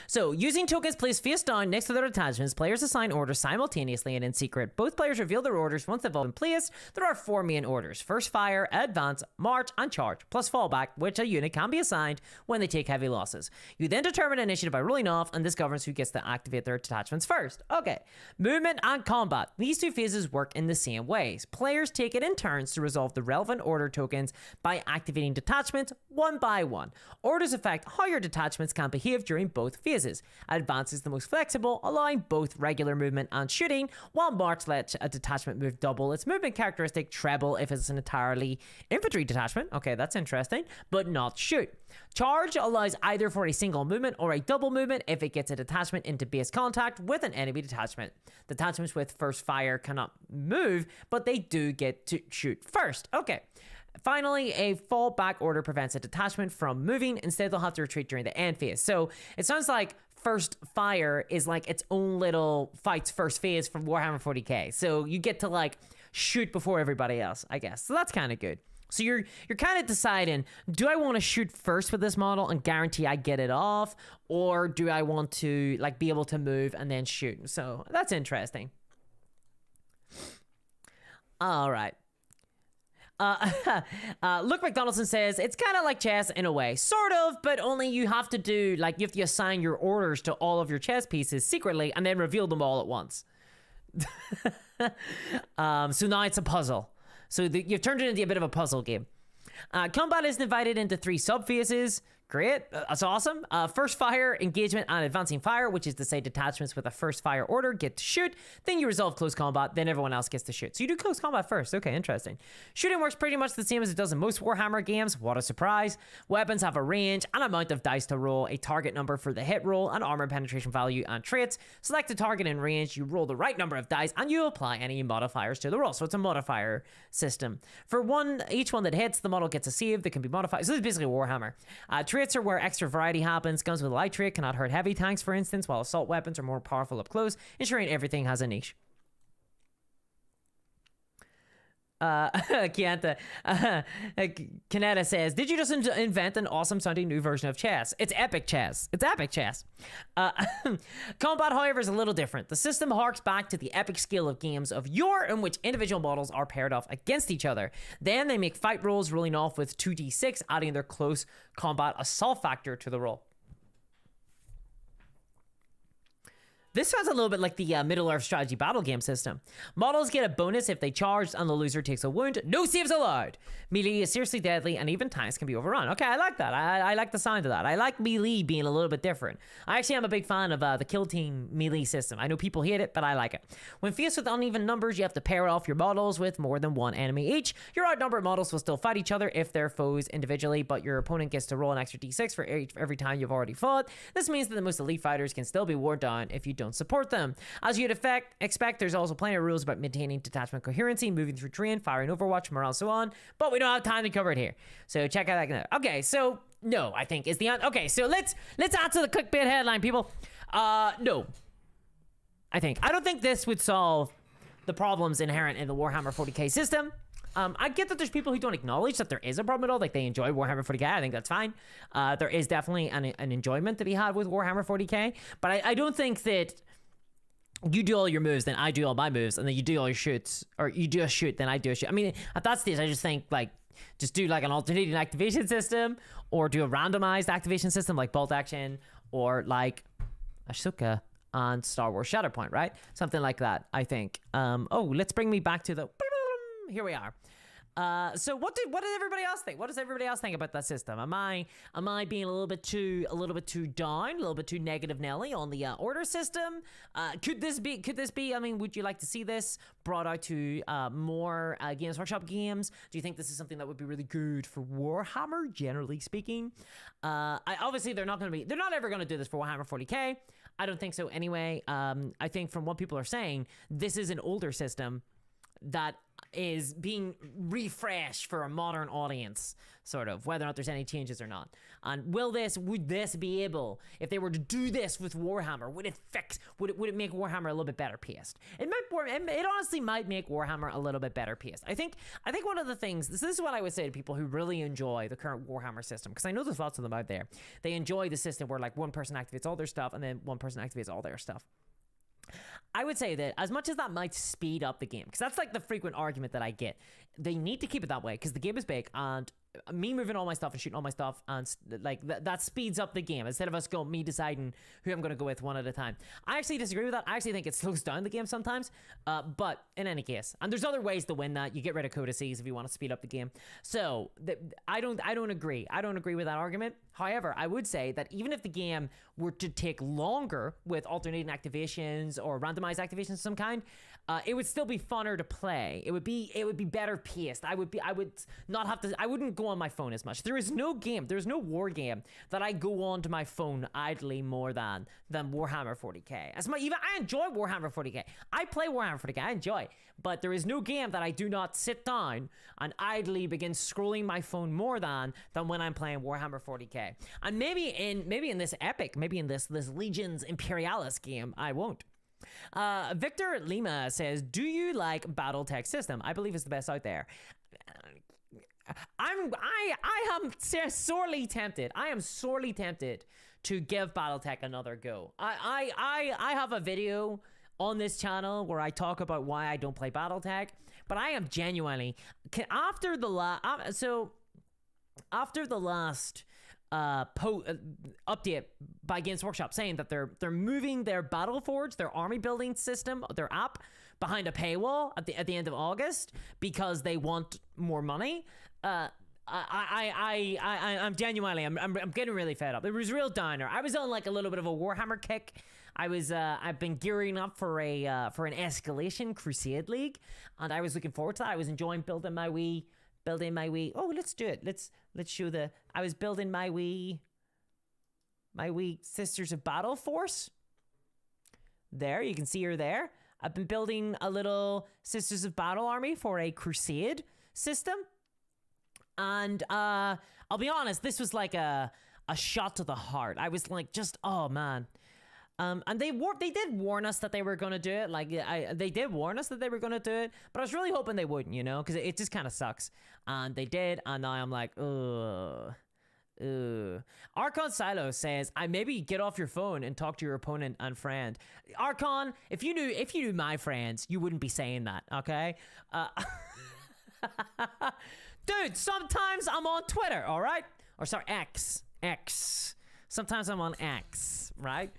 So, using tokens placed face down next to their attachments, players assign orders simultaneously and in secret. Both players reveal their orders once they've all been placed. There are 4 main orders: First Fire, Advance, March, and Charge, plus Fallback, which a unit can be assigned when they take heavy losses. You then determine initiative by rolling off, and this governs who gets to activate their detachments first. Okay, movement and combat. These two phases work in the same ways. Players take it in turns to resolve the relevant order tokens by activating detachments one by one. Orders affect how your detachments can behave during both phases. Advance is the most flexible, allowing both regular movement and shooting, while March lets a detachment move double its movement characteristic, treble if it's an entirely infantry detachment. Okay, that's interesting, but not shoot. Charge allows either for a single movement or a double movement if it gets a detachment into base contact with an enemy detachment. Detachments with First Fire cannot move, but they do get to shoot first. Okay. Finally, a fallback order prevents a detachment from moving. Instead, they'll have to retreat during the end phase. So it sounds like First Fire is like its own little fights first phase from Warhammer 40k. So you get to like shoot before everybody else, I guess. So that's kind of good. So you're kind of deciding, do I want to shoot first with this model and guarantee I get it off, or do I want to like be able to move and then shoot? So that's interesting. All right. Luke McDonaldson says, it's kind of like chess in a way. Sort of, but only you have to assign your orders to all of your chess pieces secretly and then reveal them all at once. So now it's a puzzle. So you've turned it into a bit of a puzzle game. Combat is divided into 3 sub-phases: Great. That's awesome. First fire, engagement, and advancing fire, which is to say detachments with a first fire order get to shoot. Then you resolve close combat. Then everyone else gets to shoot. So you do close combat first. Okay, interesting. Shooting works pretty much the same as it does in most Warhammer games. What a surprise. Weapons have a range, an amount of dice to roll, a target number for the hit roll, an armor penetration value, and traits. Select a target in range. You roll the right number of dice, and you apply any modifiers to the roll. So it's a modifier system. For each one that hits, the model gets a save that can be modified. So this is basically Warhammer. Traits are where extra variety happens. Guns with a light trait cannot hurt heavy tanks, for instance, while assault weapons are more powerful up close, ensuring everything has a niche. Kianta, Kaneda says, did you just invent an awesome sounding new version of chess? It's epic chess. It's epic chess. Combat, however, is a little different. The system harks back to the epic scale of games of yore in which individual models are paired off against each other. Then they make fight rolls, rolling off with 2d6, adding their close combat assault factor to the roll. This sounds a little bit like the Middle-earth strategy battle game system. Models get a bonus if they charge and the loser takes a wound. No saves allowed. Melee is seriously deadly and even tanks can be overrun. Okay, I like that. I like the sound of that. I like melee being a little bit different. I actually am a big fan of the kill team melee system. I know people hate it, but I like it. When faced with uneven numbers, you have to pair off your models with more than one enemy each. Your outnumbered models will still fight each other if they're foes individually, but your opponent gets to roll an extra d6 for every time you've already fought. This means that the most elite fighters can still be worn down if you don't support them. As you'd expect, there's also plenty of rules about maintaining detachment coherency, moving through terrain, firing Overwatch, morale, and so on, but we don't have time to cover it here. So check out that. Okay, so no, I think is the answer. Okay, so let's answer the clickbait headline, people. No. I don't think this would solve the problems inherent in the Warhammer 40k system. I get that there's people who don't acknowledge that there is a problem at all. Like, they enjoy Warhammer 40k. I think that's fine. There is definitely an enjoyment to be had with Warhammer 40k. But I don't think that you do all your moves, then I do all my moves, and then you do all your shoots, or you do a shoot, then I do a shoot. I mean, at that stage, I just think, like, just do, like, an alternating activation system, or do a randomized activation system, like Bolt Action, or, like, Ahsoka on Star Wars Shadowpoint, right? Something like that, I think. Oh, let's bring me back to the... Here we are. So what did everybody else think? What does everybody else think about that system? Am I being a little bit too down, a little bit too negative Nelly on the order system? Could this be? I mean, would you like to see this brought out to more Games Workshop games? Do you think this is something that would be really good for Warhammer, generally speaking? Obviously they're not ever going to do this for Warhammer 40k. I don't think so anyway. I think from what people are saying, this is an older system that is being refreshed for a modern audience, sort of, whether or not there's any changes or not. And would this be able, if they were to do this with Warhammer, would it make Warhammer a little bit better paced? It honestly might make Warhammer a little bit better paced. I think one of the things, this is what I would say to people who really enjoy the current Warhammer system, because I know there's lots of them out there. They enjoy the system where, like, one person activates all their stuff and then one person activates all their stuff. I would say that as much as that might speed up the game, because that's like the frequent argument that I get, they need to keep it that way because the game is big, and me moving all my stuff and shooting all my stuff, and like that speeds up the game instead of me deciding who I'm going to go with one at a time. I actually disagree with that. I actually think it slows down the game sometimes, but in any case, and there's other ways to win that. You get rid of codices if you want to speed up the game. So I don't agree. I don't agree with that argument. However, I would say that even if the game were to take longer with alternating activations or randomized activations of some kind, it would still be funner to play. It would be better paced. I wouldn't go on my phone as much. There's no war game that I go on to my phone idly more than Warhammer 40k. I enjoy Warhammer 40k. I play Warhammer 40k. I enjoy, but there is no game that I do not sit down and idly begin scrolling my phone more than when I'm playing Warhammer 40k. And maybe in this epic, maybe in this Legions Imperialis game, I won't. Victor Lima says, do you like BattleTech system? I believe it's the best out there. I am sorely tempted. I am sorely tempted to give BattleTech another go. I have a video on this channel where I talk about why I don't play BattleTech, but I am genuinely after the last update by Games Workshop saying that they're moving their Battleforge, their army building system, their app behind a paywall at the end of August because they want more money. I'm genuinely, I'm getting really fed up. It was a real downer. I was on like a little bit of a Warhammer kick. I've been gearing up for an escalation crusade league, and I was looking forward to that. I was enjoying building my wee. Oh, let's do it. Let's show the. I was building my wee Sisters of Battle force. There, you can see her there. I've been building a little Sisters of Battle army for a crusade system. And I'll be honest, this was like a shot to the heart. I was like, just, oh man. And they did warn us that they were going to do it. Like, they did warn us that they were going to do it. But I was really hoping they wouldn't, you know, because it just kind of sucks. And they did. And now I'm like, ugh. Archon Silo says, I maybe get off your phone and talk to your opponent and friend. Archon, if you knew my friends, you wouldn't be saying that, okay? Dude, sometimes I'm on Twitter, all right? Or sorry, X. Sometimes I'm on X, right?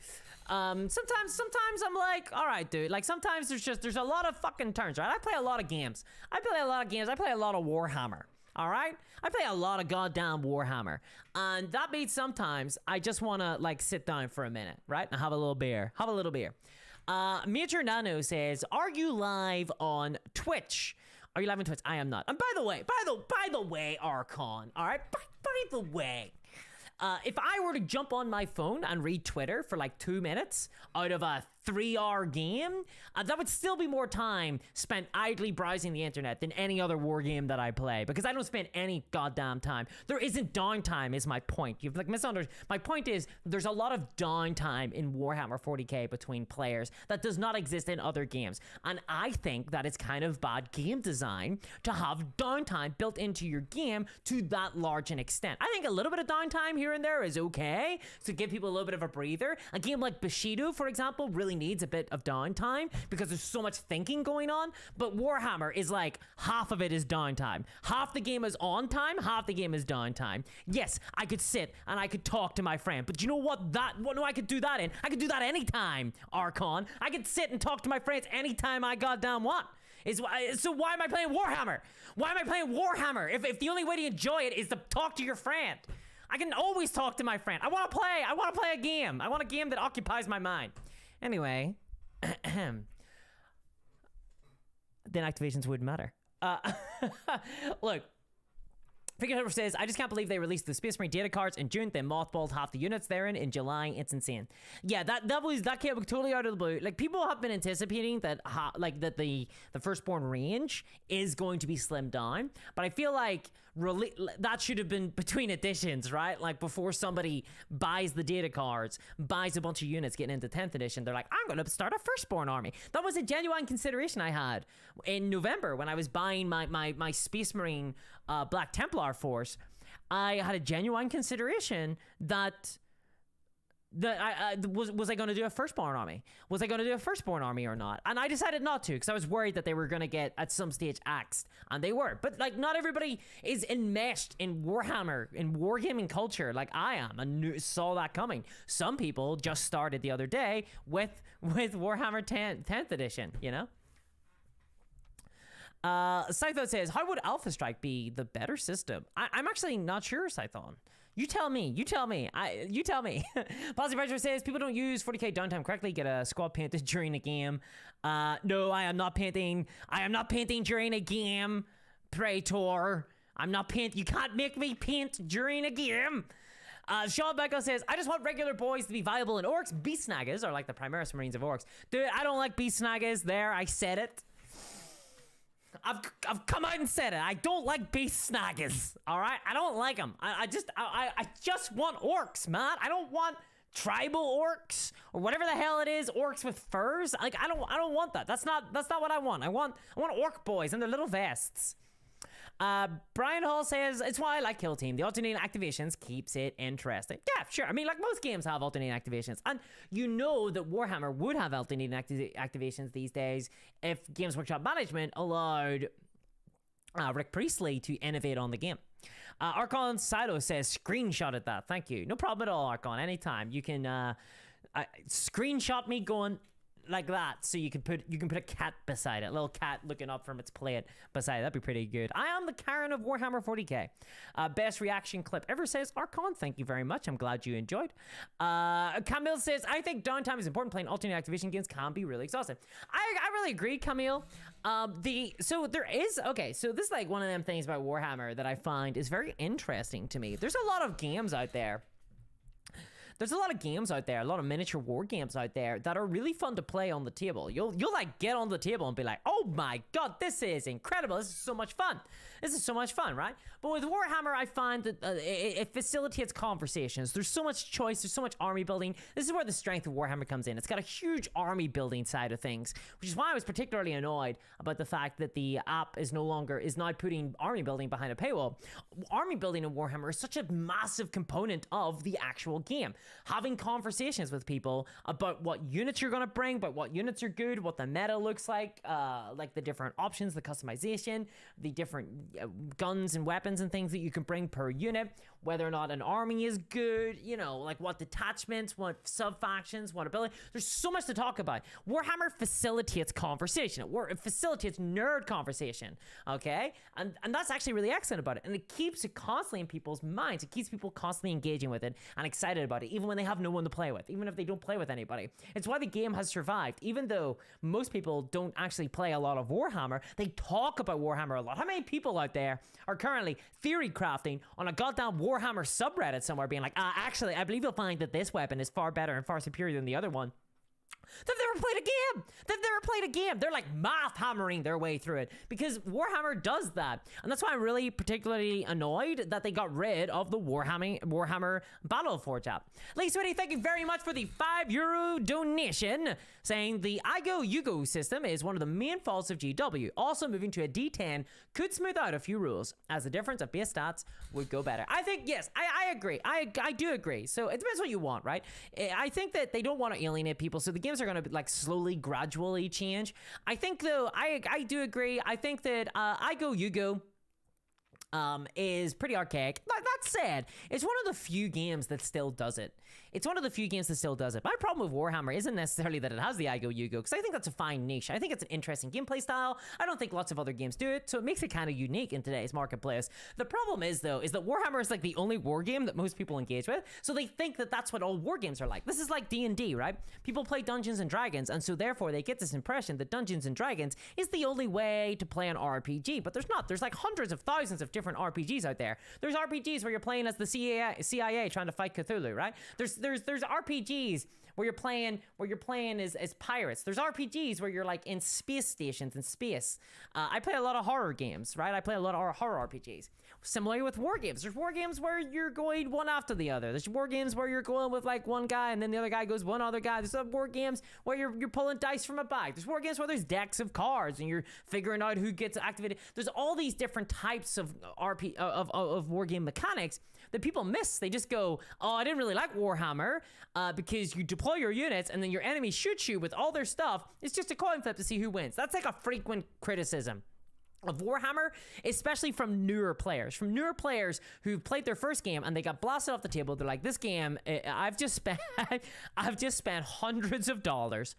Sometimes I'm like, all right, dude. Like sometimes there's a lot of fucking turns, right? I play a lot of games. I play a lot of Warhammer. All right, I play a lot of goddamn Warhammer, and that means sometimes I just want to like sit down for a minute, right, and have a little beer. Major Nano says, "Are you live on Twitch? Are you live on Twitch? I am not. And by the way, Archon. All right, by the way." If I were to jump on my phone and read Twitter for like 2 minutes out of a 3-hour game, that would still be more time spent idly browsing the internet than any other war game that I play, because I don't spend any goddamn time. There isn't downtime is my point. You've like misunderstood. My point is there's a lot of downtime in Warhammer 40k between players that does not exist in other games. And I think that it's kind of bad game design to have downtime built into your game to that large an extent. I think a little bit of downtime here and there is okay to give people a little bit of a breather. A game like Bushido, for example, really needs a bit of downtime because there's so much thinking going on. But Warhammer is like half of it is downtime. Half the game is on time, half the game is downtime. Yes, I could sit and I could talk to my friend, but you know what? I could do that in. I could do that anytime, Archon. I could sit and talk to my friends anytime I goddamn want. So why am I playing Warhammer? Why am I playing Warhammer if the only way to enjoy it is to talk to your friend? I can always talk to my friend. I want to play a game. I want a game that occupies my mind. Anyway, then activations wouldn't matter. Look, Figure says, I just can't believe they released the Space Marine data cards in June, then mothballed half the units therein in July. It's insane. Yeah, that came totally out of the blue. Like, people have been anticipating that the Firstborn Range is going to be slimmed down, but I feel like that should have been between editions, right? Like, before somebody buys the data cards, buys a bunch of units getting into 10th edition, they're like, I'm going to start a Firstborn army. That was a genuine consideration I had in November when I was buying my Space Marine Black Templar force. I had a genuine consideration that was I going to do a Firstborn army? Was I going to do a Firstborn army or not? And I decided not to, because I was worried that they were going to get at some stage axed, and they were. But like, not everybody is enmeshed in Warhammer, in wargaming culture like I am, and saw that coming. Some people just started the other day with Warhammer 10th edition, you know. Scython says, how would Alpha Strike be the better system? I'm actually not sure, Scython. You tell me. You tell me. Positive Pressure says, people don't use 40k downtime correctly, get a squad painted during a game. No, I am not painting. I am not painting during a game, Praetor. I'm not paint. You can't make me paint during a game. Sean Beckel says, I just want regular boys to be viable in orcs. Beast Snaggers are like the Primaris Marines of orcs. Dude, I don't like Beast Snaggers. There, I said it. I've come out and said it. I don't like beast snaggers. All right, I don't like them. I just want orcs, man. I don't want tribal orcs or whatever the hell it is. Orcs with furs. Like, I don't want that. That's not what I want. I want orc boys in their little vests. Brian Hall says, it's why I like Kill Team. The alternating activations keeps it interesting. Yeah, sure. I mean, like, most games have alternating activations. And you know that Warhammer would have alternating activations these days if Games Workshop Management allowed Rick Priestley to innovate on the game. Archon Silo says, screenshotted that. Thank you. No problem at all, Archon. Anytime. You can screenshot me going like that, so you can put a cat beside it, a little cat looking up from its plate beside it. That'd be pretty good. I am the Karen of Warhammer 40k. Best reaction clip ever, says Archon. Thank you very much. I'm glad you enjoyed. Camille says, I think downtime is important. Playing alternate activation games can be really exhausting. I really agree, Camille. So this is like one of them things about Warhammer that I find is very interesting to me. There's a lot of games out there. There's a lot of games out there, a lot of miniature war games out there that are really fun to play on the table. You'll like get on the table and be like, oh my god, this is incredible. This is so much fun. This is so much fun, right? But with Warhammer, I find that it facilitates conversations. There's so much choice. There's so much army building. This is where the strength of Warhammer comes in. It's got a huge army building side of things, which is why I was particularly annoyed about the fact that the app is now putting army building behind a paywall. Army building in Warhammer is such a massive component of the actual game. Having conversations with people about what units you're going to bring, about what units are good, what the meta looks like the different options, the customization, the different guns and weapons and things that you can bring per unit, whether or not an army is good, you know, like what detachments, what sub-factions, what ability. There's so much to talk about. Warhammer facilitates conversation. It facilitates nerd conversation, okay? And that's actually really excellent about it. And it keeps it constantly in people's minds. It keeps people constantly engaging with it and excited about it, even when they have no one to play with, even if they don't play with anybody. It's why the game has survived. Even though most people don't actually play a lot of Warhammer, they talk about Warhammer a lot. How many people out there are currently theory crafting on a goddamn Warhammer subreddit somewhere being like, actually, I believe you'll find that this weapon is far better and far superior than the other one? They've never played a game. They're like math hammering their way through it because Warhammer does that. And that's why I'm really particularly annoyed that they got rid of the Warhammer Battleforge app. Lee Sweetie, thank you very much for the €5 donation, saying the IGO-UGO system is one of the main faults of GW. Also, moving to a D10 could smooth out a few rules, as the difference of base stats would go better. I think, yes, I agree. I do agree. So it depends what you want, right? I think that they don't want to alienate people, so the games are going to like slowly, gradually change. I think though, I do agree. I think that IGO-UGO is pretty archaic. That said, it's one of the few games that still does it. My problem with Warhammer isn't necessarily that it has the IGO-UGO, because I think that's a fine niche. I think it's an interesting gameplay style. I don't think lots of other games do it, so it makes it kind of unique in today's marketplace. The problem is, though, is that Warhammer is like the only war game that most people engage with, so they think that that's what all war games are like. This is like D&D, right? People play Dungeons and Dragons, and so therefore they get this impression that Dungeons and Dragons is the only way to play an RPG, but there's not. There's like hundreds of thousands of different RPGs out there. There's RPGs where you're playing as the CIA trying to fight Cthulhu, right? There's RPGs where you're playing as pirates. There's RPGs where you're like in space stations in space. I play a lot of horror games, right? I play a lot of horror RPGs. Similarly with war games. There's war games where you're going one after the other. There's war games where you're going with like one guy and then the other guy goes one other guy. There's some war games where you're pulling dice from a bag. There's war games where there's decks of cards and you're figuring out who gets activated. There's all these different types of war game mechanics that people miss. They just go, oh, I didn't really like Warhammer because you deploy your units and then your enemy shoots you with all their stuff. It's just a coin flip to see who wins. That's like a frequent criticism of Warhammer, especially from newer players who played their first game and they got blasted off the table. They're like, this game, I've just spent hundreds of dollars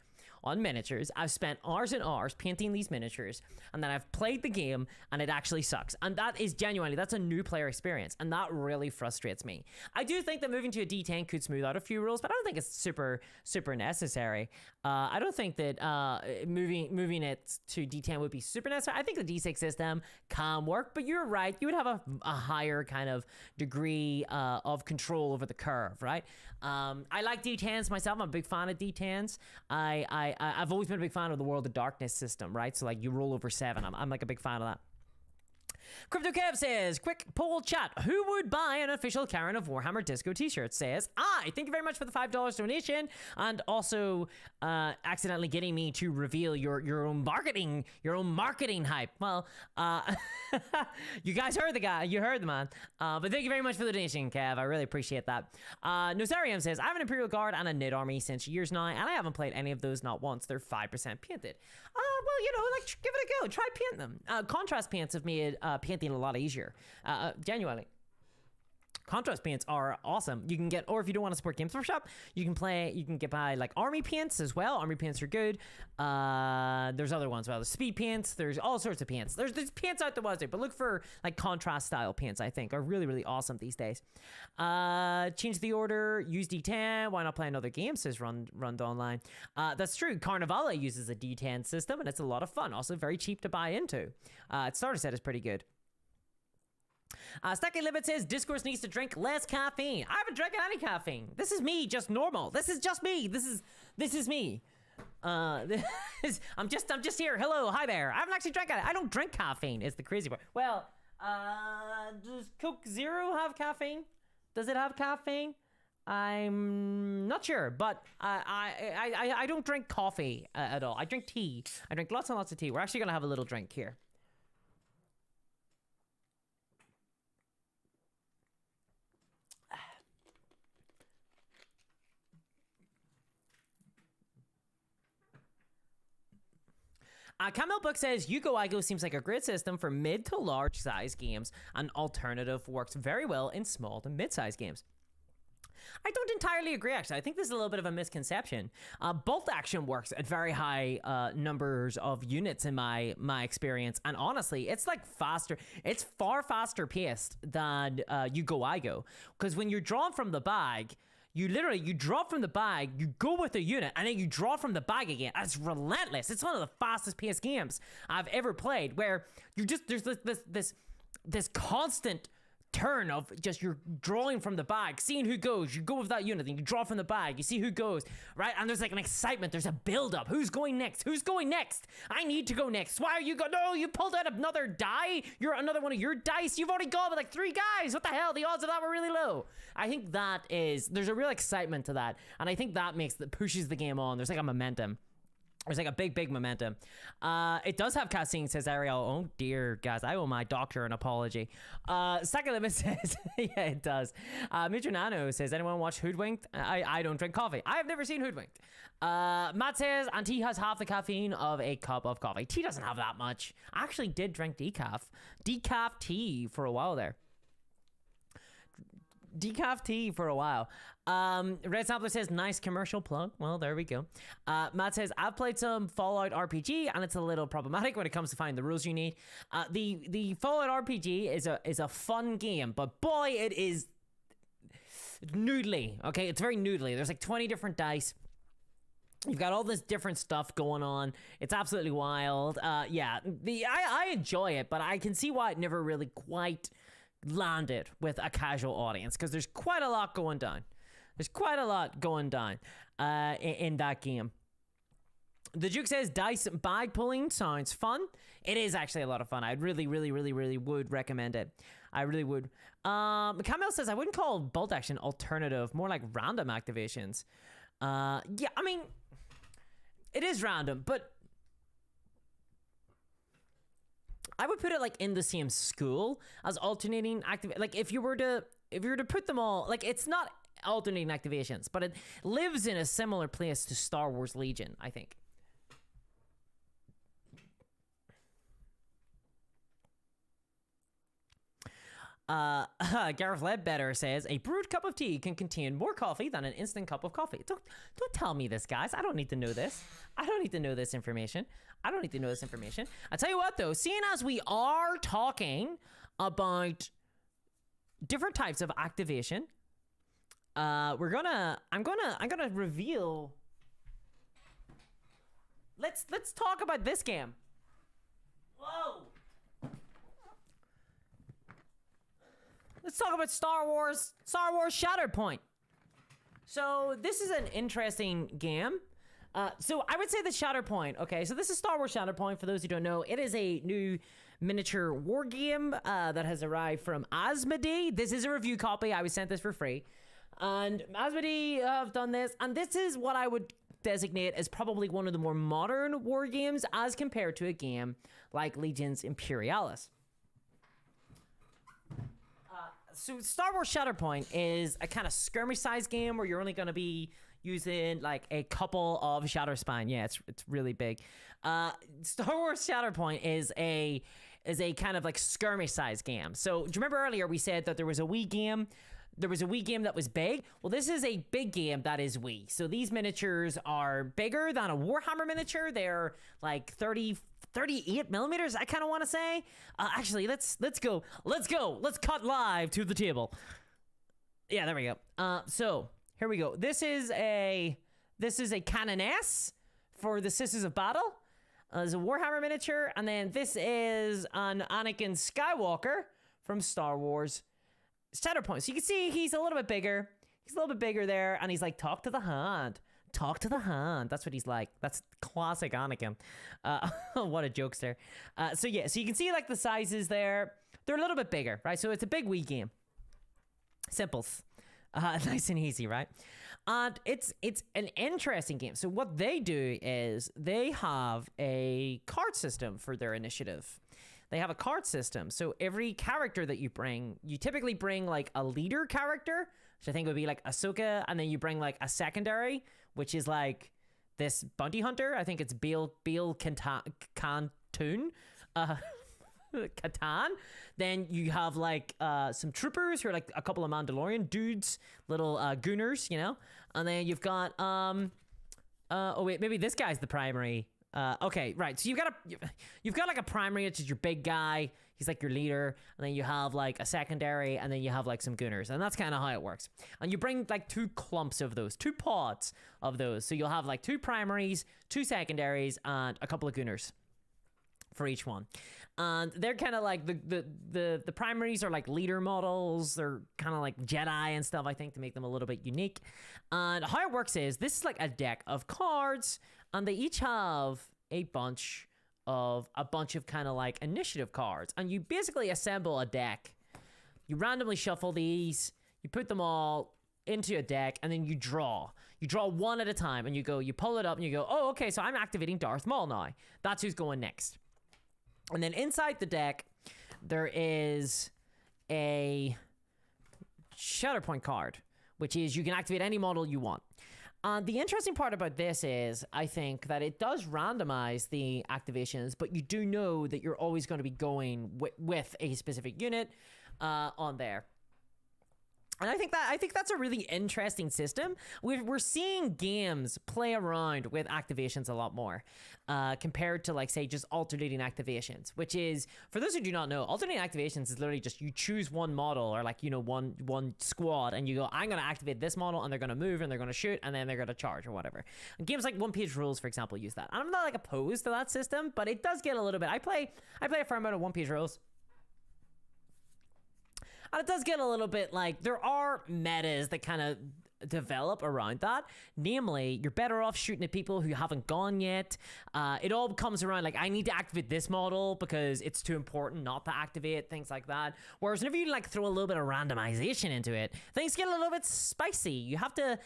on miniatures. I've spent hours and hours painting these miniatures, and then I've played the game and it actually sucks. And that is genuinely, that's a new player experience, and that really frustrates me. I do think that moving to a D10 could smooth out a few rules, but I don't think it's super necessary. I don't think that moving it to D10 would be super necessary. I think the D6 system can work, but you're right, you would have a higher kind of degree of control over the curve, right? I like D10s myself. I'm a big fan of D10s. I've always been a big fan of the World of Darkness system, right? So like you roll over 7. I'm like a big fan of that. Crypto Kev says, quick poll chat. Who would buy an official Karen of Warhammer Disco t-shirt? Says, thank you very much for the $5 donation. And also accidentally getting me to reveal your own marketing hype. Well, you guys heard the guy. You heard the man. But thank you very much for the donation, Kev. I really appreciate that. Nosarium says, I have an Imperial Guard and a Nid Army since years now, and I haven't played any of those, not once. They're 5% painted. Well, you know, like, give it a go. Try paint them. Contrast paints have made painting a lot easier. Genuinely. Contrast paints are awesome. You can get, or if you don't want to support Games Workshop, you can get by like army paints as well. Army paints are good. There's other ones. Well, there's speed paints. There's all sorts of paints. There's paints out the wazoo, but look for like contrast style paints. I think are really, really awesome these days. Change the order. Use D10. Why not play another game? Says Run Online. That's true. Carnivale uses a D10 system, and it's a lot of fun. Also very cheap to buy into. Its starter set is pretty good. Stacky Limit says Discourse needs to drink less caffeine. I haven't drank any caffeine. This is me, just normal. This is just me. This is me. I'm just here. Hello, hi there. I haven't actually drank it. I don't drink caffeine. Is the crazy part. Well, does Coke Zero have caffeine? Does it have caffeine? I'm not sure, but I don't drink coffee at all. I drink tea. I drink lots and lots of tea. We're actually gonna have a little drink here. Camel Book says Yugo seems like a great system for mid to large size games. An alternative works very well in small to mid size games. I don't entirely agree, actually. I think this is a little bit of a misconception. Bolt action works at very high numbers of units in my experience, and honestly, it's like faster. It's far faster paced than Yugo, because when you're drawn from the bag, you draw from the bag, you go with a unit, and then you draw from the bag again. It's relentless. It's one of the fastest paced games I've ever played, where there's this constant turn of just you're drawing from the bag, seeing who goes. You go with that unit, then you draw from the bag, you see who goes, right? And there's like an excitement, there's a build-up. Who's going next? Who's going next? I need to go next. Why are you going? No, you pulled out another die? You're another one of your dice? You've already gone with like 3 guys. What the hell? The odds of that were really low. I think there's a real excitement to that, and I think that pushes the game on. There's like a momentum. There's like a big momentum. It does have caffeine, says Ariel. Oh dear, guys, I owe my doctor an apology. Second Limit says, yeah, it does. Mitra Nano says, anyone watch Hoodwinked? I don't drink coffee. I have never seen Hoodwinked. Matt says, and tea has half the caffeine of a cup of coffee. Tea doesn't have that much. I actually did drink decaf tea for a while there. Decaf tea for a while. Red Sampler says, nice commercial plug. Well, there we go. Matt says, I've played some Fallout RPG, and it's a little problematic when it comes to finding the rules you need. The Fallout RPG is a fun game, but boy, it is noodly. Okay, it's very noodly. There's like 20 different dice. You've got all this different stuff going on. It's absolutely wild. Yeah, I enjoy it, but I can see why it never really quite landed with a casual audience, because there's quite a lot going down. There's quite a lot going down in that game. The Duke says dice bag pulling sounds fun. It is actually a lot of fun. I'd really would recommend it. I really would. Camille says, I wouldn't call bolt action alternative, more like random activations. Yeah, I mean, it is random, but I would put it like in the same school as alternating like if you were to put them all, like, it's not alternating activations, but it lives in a similar place to Star Wars Legion, I think. Gareth Ledbetter says, a brewed cup of tea can contain more coffee than an instant cup of coffee. Don't tell me this, guys. I don't need to know this. I don't need to know this information. I tell you what, though, seeing as we are talking about different types of activation, I'm gonna reveal. Let's talk about this game. Whoa. Let's talk about Star Wars Shadowpoint. So this is an interesting game. So I would say the Shadowpoint. Okay, so this is Star Wars Shadowpoint. For those who don't know, it is a new miniature war game that has arrived from Asmodee. This is a review copy. I was sent this for free. And Asmodee have done this. And this is what I would designate as probably one of the more modern war games as compared to a game like Legion's Imperialis. So Star Wars Shadowpoint is a kind of skirmish-sized game where you're only going to be using like a couple of Shadow Spine. Yeah, it's really big. Star Wars Shadowpoint is a kind of like skirmish-sized game. So do you remember earlier we said that there was a Wii game there was a Wii game that was big. Well, this is a big game that is Wii. So these miniatures are bigger than a Warhammer miniature. They're like 38 millimeters, I kind of want to say. Actually, let's go. Let's cut live to the table. Yeah, there we go. So here we go. This is a Canoness for the Sisters of Battle. There's a Warhammer miniature, and then this is an Anakin Skywalker from Star Wars Shadowpoint. So you can see he's a little bit bigger. He's a little bit bigger there, and he's like, talk to the hand. Talk to the hand. That's what he's like. That's classic Anakin. What a jokester. So yeah, so you can see like the sizes there. They're a little bit bigger, right? So it's a big Wii game. Simples. Nice and easy, right? And it's an interesting game. So what they do is they have a card system for their initiative. They have a card system. So every character that you bring, you typically bring like a leader character, which I think would be like Ahsoka, and then you bring like a secondary, which is like this bounty hunter. I think it's Bail Cantoon. Catan. Then you have like some troopers who are like a couple of Mandalorian dudes, little gooners, you know. And then you've got oh wait, maybe this guy's the primary. Okay, right. So you've got like a primary, which is your big guy. He's like your leader, and then you have like a secondary, and then you have like some gooners, and that's kind of how it works. And you bring like two clumps of those, two pods of those. So you'll have like two primaries, two secondaries, and a couple of gooners for each one. And they're kind of like the primaries are like leader models. They're kind of like Jedi and stuff, I think, to make them a little bit unique. And how it works is this is like a deck of cards, and they each have a bunch of kind of like initiative cards. And you basically assemble a deck. You randomly shuffle these, you put them all into a deck, and then you draw. You draw one at a time, and you pull it up, and you go, oh, okay, so I'm activating Darth Maul now. That's who's going next. And then inside the deck, there is a Shadowpoint card, which is you can activate any model you want. And the interesting part about this is, I think, that it does randomize the activations, but you do know that you're always going to be going with a specific unit on there. And I think that's a really interesting system. We're seeing games play around with activations a lot more compared to, like, say, just alternating activations, which is, for those who do not know, alternating activations is literally just you choose one model or, like, you know, one squad, and you go, I'm going to activate this model, and they're going to move, and they're going to shoot, and then they're going to charge or whatever. And games like One Page Rules, for example, use that. And I'm not, like, opposed to that system, but it does get a little bit. I play a fair amount of One Page Rules. And it does get a little bit like, there are metas that kind of develop around that. Namely, you're better off shooting at people who haven't gone yet. It all comes around like, I need to activate this model because it's too important not to activate, things like that. Whereas whenever you like throw a little bit of randomization into it, things get a little bit spicy. You have to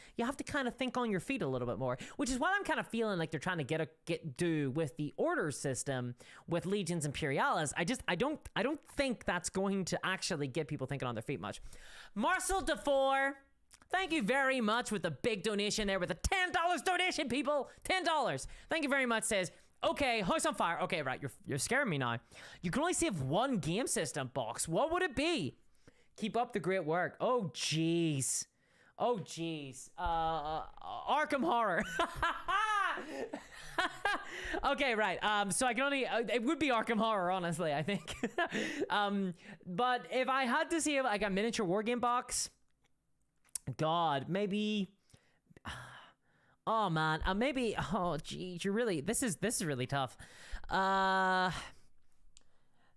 kind of think on your feet a little bit more, which is what I'm kind of feeling like they're trying to do with the order system with Legions Imperialis. I don't think that's going to actually get people thinking on their feet much. Marcel DeFore, thank you very much with the big donation there, with a $10 donation, people. $10. Thank you very much. Says, okay, House on Fire. Okay, right, you're scaring me now. You can only save one game system box. What would it be? Keep up the great work. Oh, jeez. Oh, jeez. Arkham Horror. Okay, right. So I can only... it would be Arkham Horror, honestly, I think. But if I had to see like a miniature wargame box... God, maybe... Oh, man. Maybe... Oh, geez. You're really... This is really tough.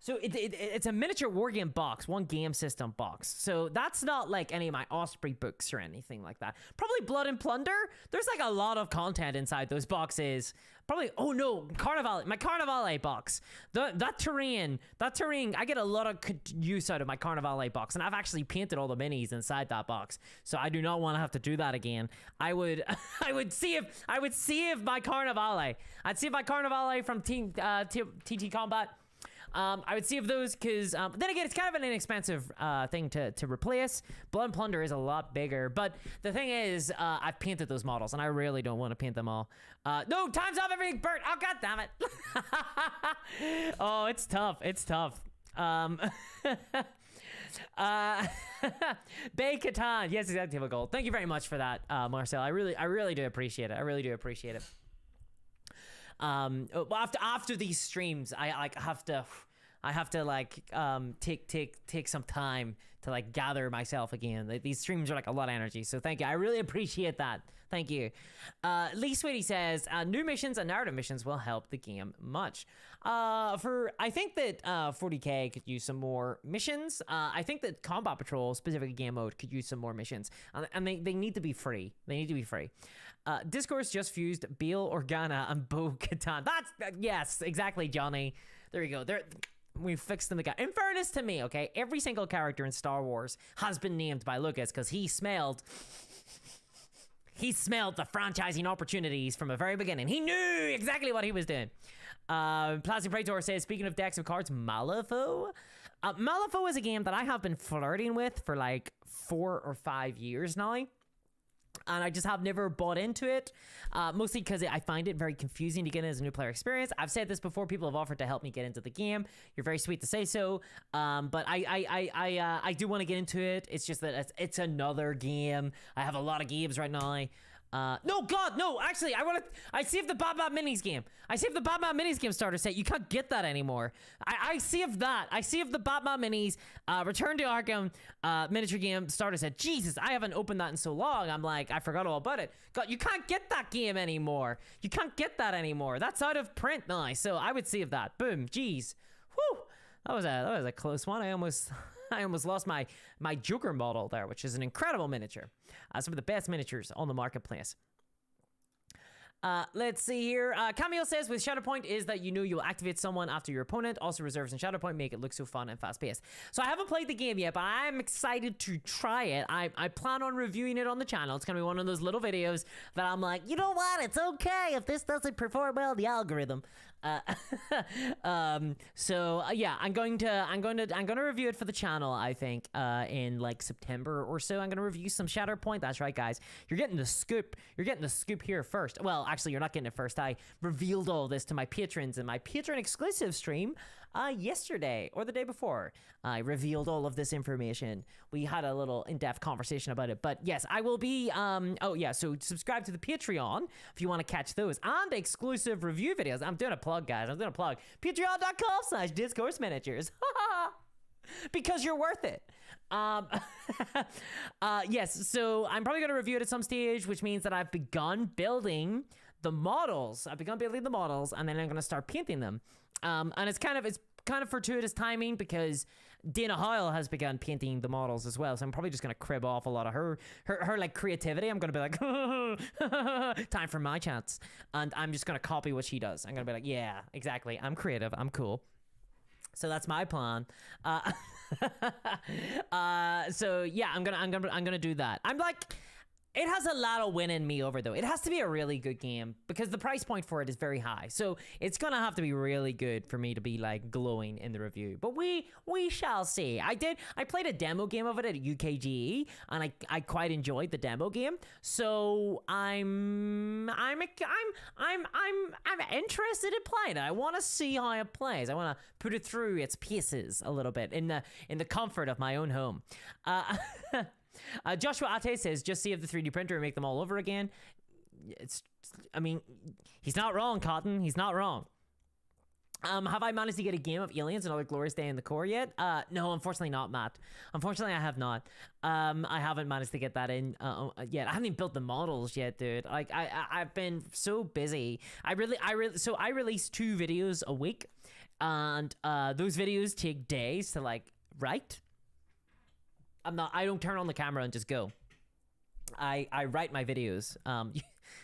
So it's a miniature wargame box, one game system box. So that's not like any of my Osprey books or anything like that. Probably Blood and Plunder. There's like a lot of content inside those boxes. Probably, oh no, Carnivale, my Carnivale box. That terrain, I get a lot of use out of my Carnivale box, and I've actually painted all the minis inside that box. So I do not want to have to do that again. I would see if my Carnivale, I'd see if my Carnivale from TT Combat. I would see if those, because then again, it's kind of an inexpensive thing to replace. Blood and Plunder is a lot bigger, but the thing is, I've painted those models, and I really don't want to paint them all. No, time's up, everything burnt. Oh, god damn it. Oh, it's tough. It's tough. Bay Catan. Yes, exactly. Have a goal. Thank you very much for that, Marcel. I really do appreciate it. I really do appreciate it. After these streams, I have to like take some time to like gather myself again. Like, these streams are like a lot of energy, so thank you. I really appreciate that. Thank you. Lee Sweetie says new missions and narrative missions will help the game much. I think that 40k could use some more missions. I think that Combat Patrol, specifically game mode, could use some more missions, and they need to be free. They need to be free. Discourse just fused Bail Organa and Bo Katan. Yes, exactly, Johnny. There you go. We fixed them again. In fairness to me, okay, every single character in Star Wars has been named by Lucas because he smelled the franchising opportunities from the very beginning. He knew exactly what he was doing. Plastic Praetor says, speaking of decks of cards, Malifaux. Malifaux is a game that I have been flirting with for like 4 or 5 years now. And I just have never bought into it, mostly because I find it very confusing to get in as a new player experience. I've said this before. People have offered to help me get into the game. You're very sweet to say so, but I do want to get into it. It's just that it's another game. I have a lot of games right now. No, God, no, actually, I saved the Batman Minis game. I saved the Batman Minis game starter set. You can't get that anymore. I saved that. I saved the Batman Minis, Return to Arkham, miniature game starter set. Jesus, I haven't opened that in so long. I'm like, I forgot all about it. God, you can't get that game anymore. You can't get that anymore. That's out of print now, so I would save that. Boom, jeez. Whew, that was a close one. I almost lost my Joker model there, which is an incredible miniature. Some of the best miniatures on the marketplace. Let's see here. Camille says, with Shadowpoint is that you know you'll activate someone after your opponent. Also, reserves in Shadowpoint make it look so fun and fast-paced. So I haven't played the game yet, but I'm excited to try it. I plan on reviewing it on the channel. It's gonna be one of those little videos that I'm like, you know what? It's okay if this doesn't perform well in the algorithm. Yeah, I'm gonna review it for the channel. I think in like September or so. I'm gonna review some Shadowpoint. That's right, guys. You're getting the scoop. You're getting the scoop here first. Well, actually, you're not getting it first. I revealed all this to my patrons in my patron exclusive stream yesterday or the day before. I revealed all of this information. We had a little in-depth conversation about it. But yes, I will be oh yeah, so subscribe to the Patreon if you want to catch those and exclusive review videos. I'm doing a plug, guys. I'm doing a plug. Patreon.com/Discourse Miniatures. Because you're worth it. Yes, so I'm probably going to review it at some stage, which means that I've begun building the models. And then I'm going to start painting them. And it's kind of fortuitous timing because Dana Hoyle has begun painting the models as well. So I'm probably just going to crib off a lot of her like creativity. I'm going to be like, time for my chance. And I'm just going to copy what she does. I'm going to be like, yeah, exactly. I'm creative. I'm cool. So that's my plan. So yeah, I'm gonna do that. I'm like, it has a lot of win in me over though. It has to be a really good game because the price point for it is very high. So it's gonna have to be really good for me to be like glowing in the review. But we shall see. I played a demo game of it at UKGE and I quite enjoyed the demo game. So I'm interested in playing it. I want to see how it plays. I want to put it through its paces a little bit in the comfort of my own home. Joshua Ate says, just save the 3D printer and make them all over again. I mean, he's not wrong, Cotton. He's not wrong. Have I managed to get a game of Aliens Another Glorious Day in the Core yet? No, unfortunately not, Matt. Unfortunately, I have not. I haven't managed to get that in yet. I haven't even built the models yet, dude. Like, I've been so busy. So I release 2 videos a week, and those videos take days to like write. I don't turn on the camera and just go. I write my videos.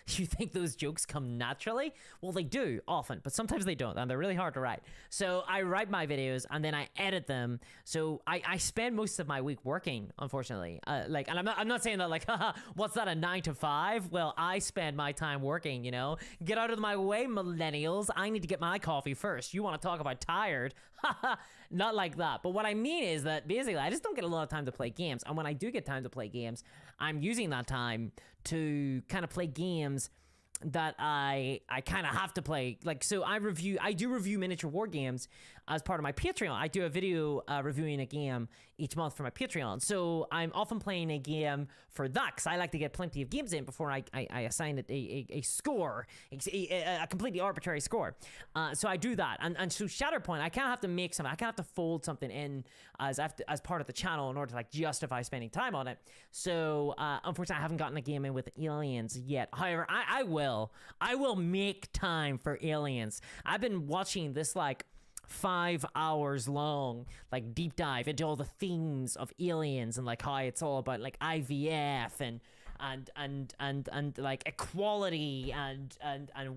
You think those jokes come naturally? Well, they do often, but sometimes they don't, and they're really hard to write. So I write my videos and then I edit them. So I spend most of my week working, unfortunately. And I'm not saying that like, haha, what's that, a 9 to 5? Well, I spend my time working, you know? Get out of my way, millennials. I need to get my coffee first. You want to talk about tired? Haha, not like that. But what I mean is that basically I just don't get a lot of time to play games. And when I do get time to play games, I'm using that time to kind of play games that I kind of have to play. Like, so I do review miniature war games as part of my Patreon. I do a video reviewing a game each month for my Patreon. So I'm often playing a game for that because I like to get plenty of games in before I assign it a score, a completely arbitrary score. So I do that. And so Shadowpoint, I kind of have to make something. I kind of have to fold something in as part of the channel in order to like justify spending time on it. So unfortunately, I haven't gotten a game in with aliens yet. However, I will make time for aliens. I've been watching this like 5 hours long like deep dive into all the themes of aliens and like how it's all about like IVF and like equality and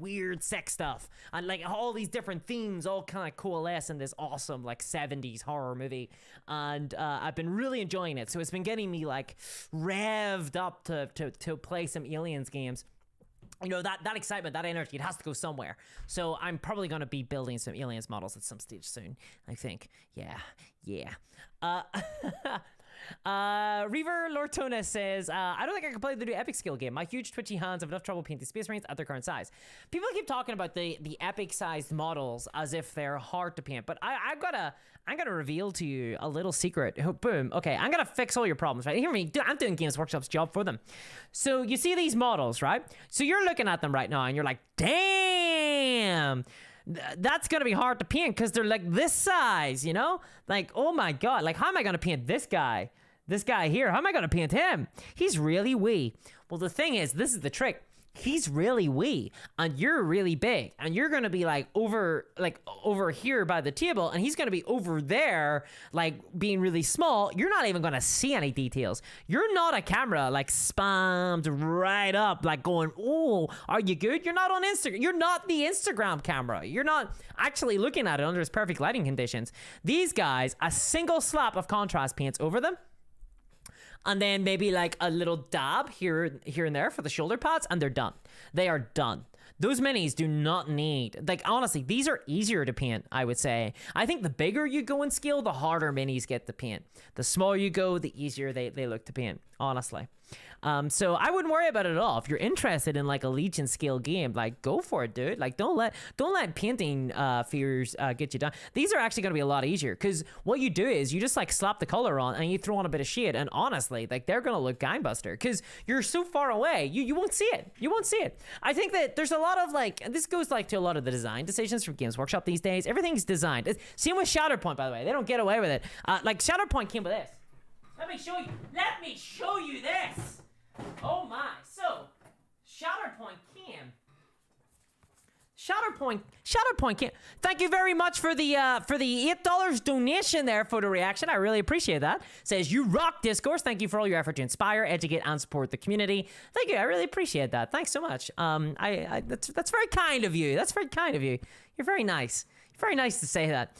weird sex stuff and like all these different themes all kind of coalesce in this awesome like 70s horror movie. And I've been really enjoying it, so it's been getting me like revved up to play some aliens games. You know, that excitement, that energy, it has to go somewhere. So I'm probably going to be building some aliens models at some stage soon, I think. Yeah. Reaver Lortona says, I don't think I can play the new epic skill game. My huge twitchy hands have enough trouble painting space marines at their current size. People keep talking about the epic sized models as if they're hard to paint, but I'm gonna reveal to you a little secret. Oh, boom. Okay, I'm gonna fix all your problems, right? Hear me. I'm doing Games Workshop's job for them. So you see these models, right? So you're looking at them right now and you're like, damn, that's gonna be hard to paint because they're like this size, you know? Like, oh my God, like how am I gonna paint this guy? This guy here, how am I gonna paint him? He's really wee. Well, the thing is, this is the trick. He's really wee and you're really big and you're gonna be like over here by the table and he's gonna be over there like being really small. You're not even gonna see any details. You're not a camera like spammed right up like going, oh, are you good? You're not on Instagram. You're not the Instagram camera. You're not actually looking at it under its perfect lighting conditions. These guys, a single slap of contrast paints over them, and then maybe like a little dab here and there for the shoulder pads, and they're done. They are done. Those minis do not need, like, honestly, these are easier to paint, I would say. I think the bigger you go in scale, the harder minis get to paint. The smaller you go, the easier they look to paint, honestly. So I wouldn't worry about it at all. If you're interested in like a Legion scale game, like go for it, dude. Like don't let painting fears get you down. These are actually going to be a lot easier because what you do is you just like slap the color on and you throw on a bit of shade, and honestly, like they're going to look gangbusters because you're so far away. You won't see it. You won't see it. I think that there's a lot of like, and this goes like to a lot of the design decisions from Games Workshop these days. Everything's designed. Same with Shadowpoint, by the way. They don't get away with it. Like Shadowpoint came with this. Let me show you this. Oh my. So, Shadowpoint cam. Thank you very much for the $8 donation there, Photo Reaction. I really appreciate that. Says, you rock Discourse. Thank you for all your effort to inspire, educate, and support the community. Thank you. I really appreciate that. Thanks so much. That's very kind of you. That's very kind of you. You're very nice. Very nice to say that.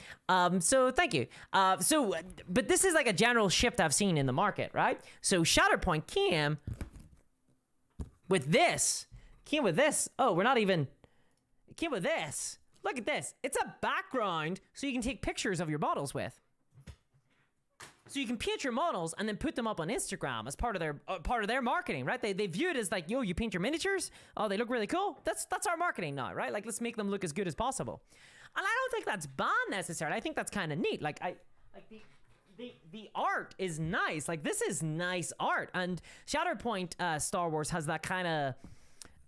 So thank you. But this is like a general shift I've seen in the market, right? So Shadowpoint came with this. Oh, it came with this. Look at this. It's a background so you can take pictures of your models with. So you can paint your models and then put them up on Instagram as part of their marketing, right? They view it as like, yo, you paint your miniatures? Oh, they look really cool. That's our marketing now, right? Like, let's make them look as good as possible. And I don't think that's bad necessarily. I think that's kind of neat. Like the art is nice. Like this is nice art. And Shadowpoint Star Wars has that kind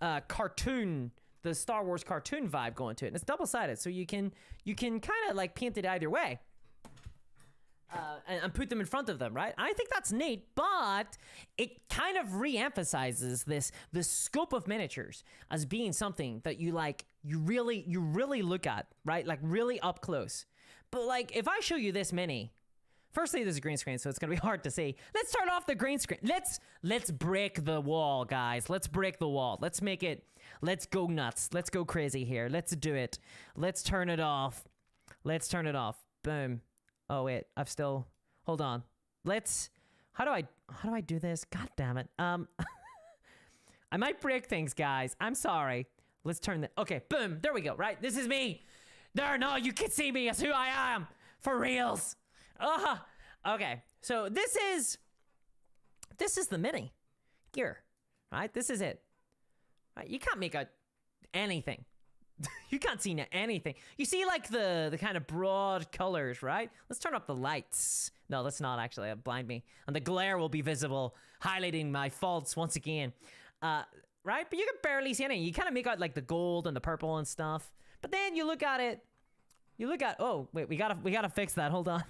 of cartoon, the Star Wars cartoon vibe going to it. And it's double-sided, so you can kind of like paint it either way. And put them in front of them, right? I think that's neat, but it kind of re-emphasizes the scope of miniatures as being something that you really look at, right? Like really up close. But like if I show you this mini, firstly there's a green screen, so it's gonna be hard to see. Let's turn off the green screen. Let's break the wall, guys. Let's break the wall. Let's go nuts. Let's go crazy here. Let's do it. Let's turn it off. Boom. Oh wait, hold on. How do I do this? God damn it. I might break things, guys. I'm sorry. Let's turn okay, boom, there we go, right? This is me. No, you can see me as who I am. For reals. Okay, so this is the mini here, right? This is it. Right? You can't make anything You can't see anything. You see like the kind of broad colors, right? Let's turn up the lights. No, let's not actually. It'll blind me. And the glare will be visible, highlighting my faults once again. Right? But you can barely see anything. You kind of make out like the gold and the purple and stuff. But then you look at it. Oh, wait, we gotta fix that. Hold on.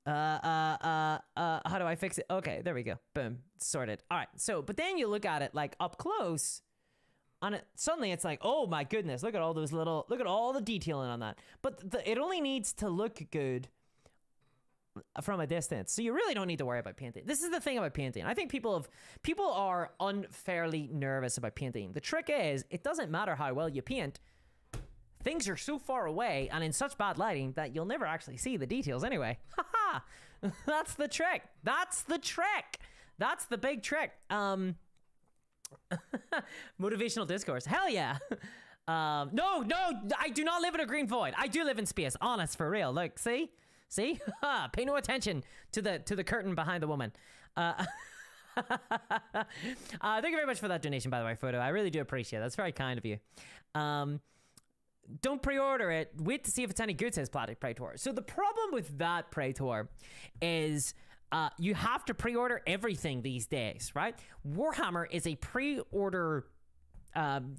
How do I fix it? Okay, there we go. Boom. Sorted. All right. So, but then you look at it like up close. On it, suddenly it's like, oh my goodness, look at all those little, look at all the detailing on that. But it only needs to look good from a distance, so you really don't need to worry about painting. This is the thing about painting. I think people are unfairly nervous about painting. The trick is, it doesn't matter how well you paint. Things are so far away and in such bad lighting that you'll never actually see the details anyway. Haha! That's the trick. That's the trick. That's the big trick. Motivational discourse. Hell yeah. No, I do not live in a green void. I do live in space. Honest, for real. Look, see? Pay no attention to the curtain behind the woman. Thank you very much for that donation, by the way, Photo. I really do appreciate it. That's very kind of you. Don't pre-order it. Wait to see if it's any good, says Praetor. So the problem with that, Praetor, is you have to pre-order everything these days, right? Warhammer is a pre-order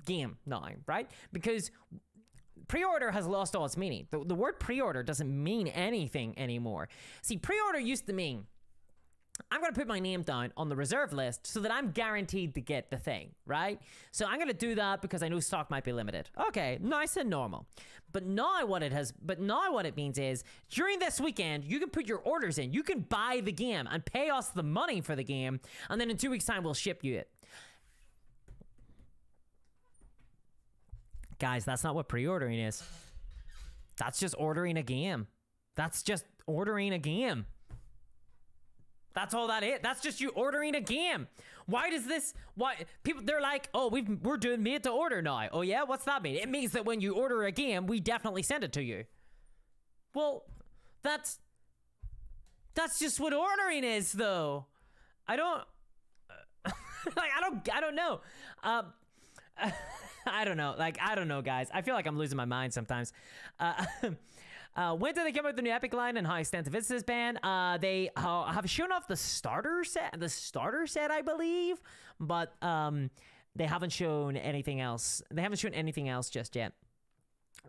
game now, right? Because pre-order has lost all its meaning. The word pre-order doesn't mean anything anymore. See, pre-order used to mean, I'm going to put my name down on the reserve list so that I'm guaranteed to get the thing, right? So I'm going to do that because I know stock might be limited. Okay, nice and normal. But now what it means is, during this weekend, you can put your orders in. You can buy the game and pay us the money for the game, and then in 2 weeks' time, we'll ship you it. Guys, that's not what pre-ordering is. That's just ordering a game. That's just ordering a game. That's all that is. That's just you ordering a game. Why people, they're like, oh, we're doing made to order now. Oh yeah, what's that mean? It means that when you order a game, we definitely send it to you. Well, that's just what ordering is, though. I don't know. I don't know. Like, I don't know, guys. I feel like I'm losing my mind sometimes. When did they come out with the new Epic line and how extensive is this band? They have shown off the starter set, I believe, but they haven't shown anything else. They haven't shown anything else just yet.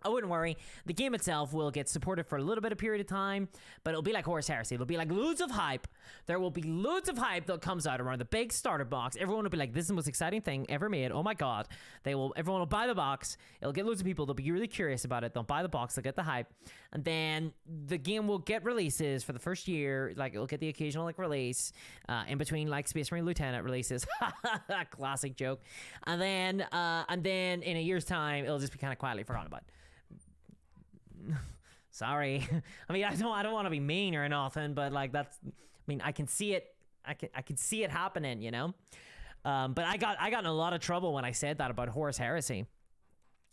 I wouldn't worry. The game itself will get supported for a little bit of period of time, but it'll be like Horus Heresy. It'll be like loads of hype. There will be loads of hype that comes out around the big starter box. Everyone will be like, this is the most exciting thing ever made. Oh my God. Everyone will buy the box. It'll get loads of people. They'll be really curious about it. They'll buy the box. They'll get the hype. And then the game will get releases for the first year. Like, it'll get the occasional like release in between like Space Marine Lieutenant releases. Classic joke. And then in a year's time, it'll just be kind of quietly forgotten about. Sorry. I mean, I don't want to be mean or nothing, but like I can see it. I can see it happening, you know. But I got in a lot of trouble when I said that about Horus Heresy.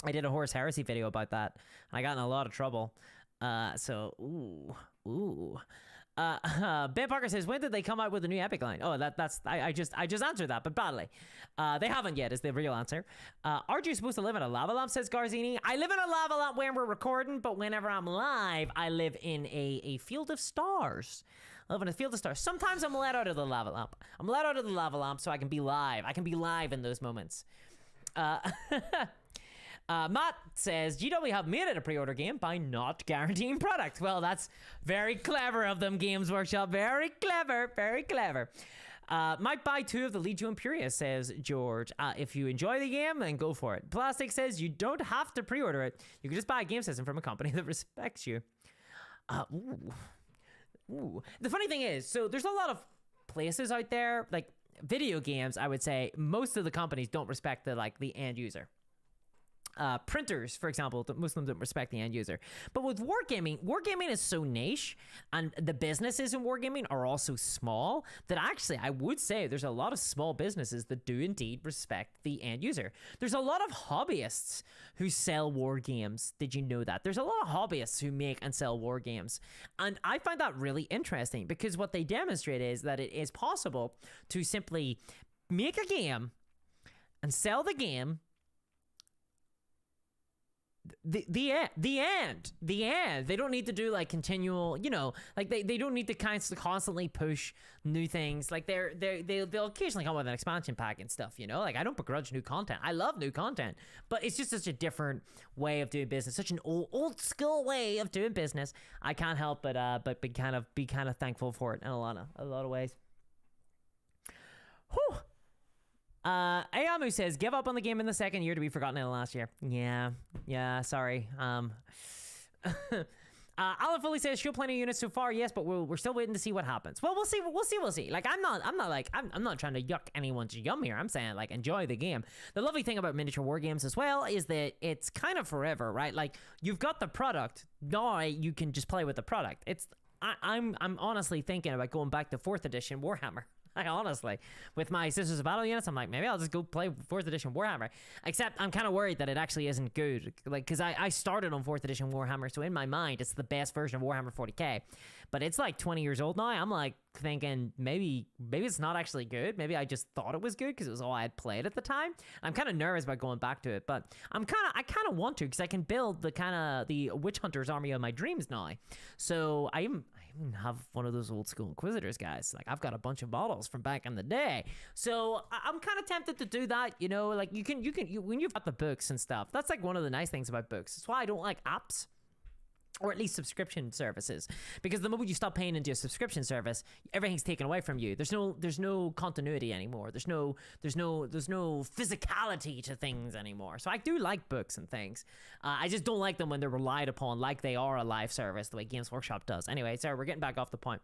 I did a Horus Heresy video about that, and I got in a lot of trouble. So ooh. Ben Parker says, when did they come out with a new Epic line? Oh, I just answered that, but badly. They haven't yet, is the real answer. Aren't you supposed to live in a lava lamp, says Garzini? I live in a lava lamp when we're recording, but whenever I'm live, I live in a field of stars. I live in a field of stars. Sometimes I'm let out of the lava lamp. I'm let out of the lava lamp so I can be live. I can be live in those moments. Matt says, GW have made it a pre-order game by not guaranteeing product. Well, that's very clever of them, Games Workshop. Very clever, very clever. Might buy 2 of the Legio Imperia, says George. If you enjoy the game, then go for it. Plastic says you don't have to pre-order it. You can just buy a game system from a company that respects you. Ooh. The funny thing is, so there's a lot of places out there, like video games, I would say, most of the companies don't respect the end user. Printers, for example, most of them don't respect the end user. But with wargaming is so niche, and the businesses in wargaming are also small, that actually I would say there's a lot of small businesses that do indeed respect the end user. There's a lot of hobbyists who sell war games. Did you know that? There's a lot of hobbyists who make and sell war games. And I find that really interesting, because what they demonstrate is that it is possible to simply make a game and sell the game the end. They don't need to do like continual, you know, like they don't need to constantly push new things. Like they'll occasionally come with an expansion pack and stuff, you know. Like I don't begrudge new content. I love new content, but it's just such a different way of doing business, such an old school way of doing business. I can't help but be kind of thankful for it in a lot of ways. Whew. Ayamu says, give up on the game in the second year to be forgotten in the last year. Yeah, sorry. Alan Foley says, show plenty of units so far, yes, but we're still waiting to see what happens. Well, we'll see. Like, I'm not trying to yuck anyone's yum here. I'm saying, like, enjoy the game. The lovely thing about miniature war games as well is that it's kind of forever, right? Like, you've got the product, now you can just play with the product. I'm honestly thinking about going back to 4th edition Warhammer. I honestly, with my Sisters of Battle units, I'm like, maybe I'll just go play 4th edition Warhammer. Except I'm kind of worried that it actually isn't good. Like, because I started on 4th edition Warhammer, so in my mind, it's the best version of Warhammer 40k. But it's like 20 years old now. I'm like thinking maybe it's not actually good. Maybe I just thought it was good because it was all I had played at the time. I'm kind of nervous about going back to it, but I kind of want to because I can build the Witch Hunter's army of my dreams now. So I even have one of those old school Inquisitors guys. Like I've got a bunch of models from back in the day. So I'm kind of tempted to do that, you know, like you can when you've got the books and stuff. That's like one of the nice things about books. That's why I don't like apps. Or at least subscription services, because the moment you stop paying into a subscription service, everything's taken away from you. There's no continuity anymore. There's no physicality to things anymore. So I do like books and things. I just don't like them when they're relied upon like they are a live service, the way Games Workshop does. Anyway, sorry, we're getting back off the point.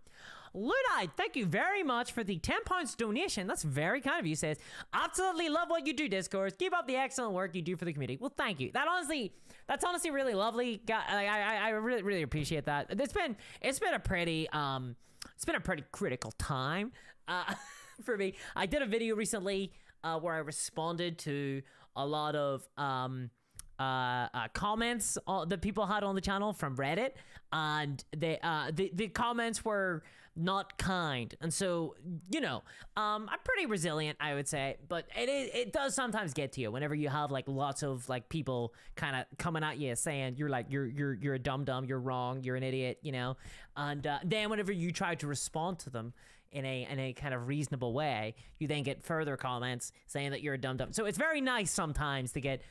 Ludite, thank you very much for the £10 donation. That's very kind of you. Says, absolutely love what you do, Discourse. Keep up the excellent work you do for the community. Well, thank you. That's honestly really lovely. I really appreciate that. It's been a pretty critical time for me. I did a video recently where I responded to a lot of comments that people had on the channel from Reddit, and the comments were not kind, and so you know, I'm pretty resilient, I would say, but it does sometimes get to you whenever you have like lots of like people kind of coming at you saying you're a dum-dum, you're wrong, you're an idiot, you know, and then whenever you try to respond to them in a kind of reasonable way, you then get further comments saying that you're a dum-dum. So it's very nice sometimes to get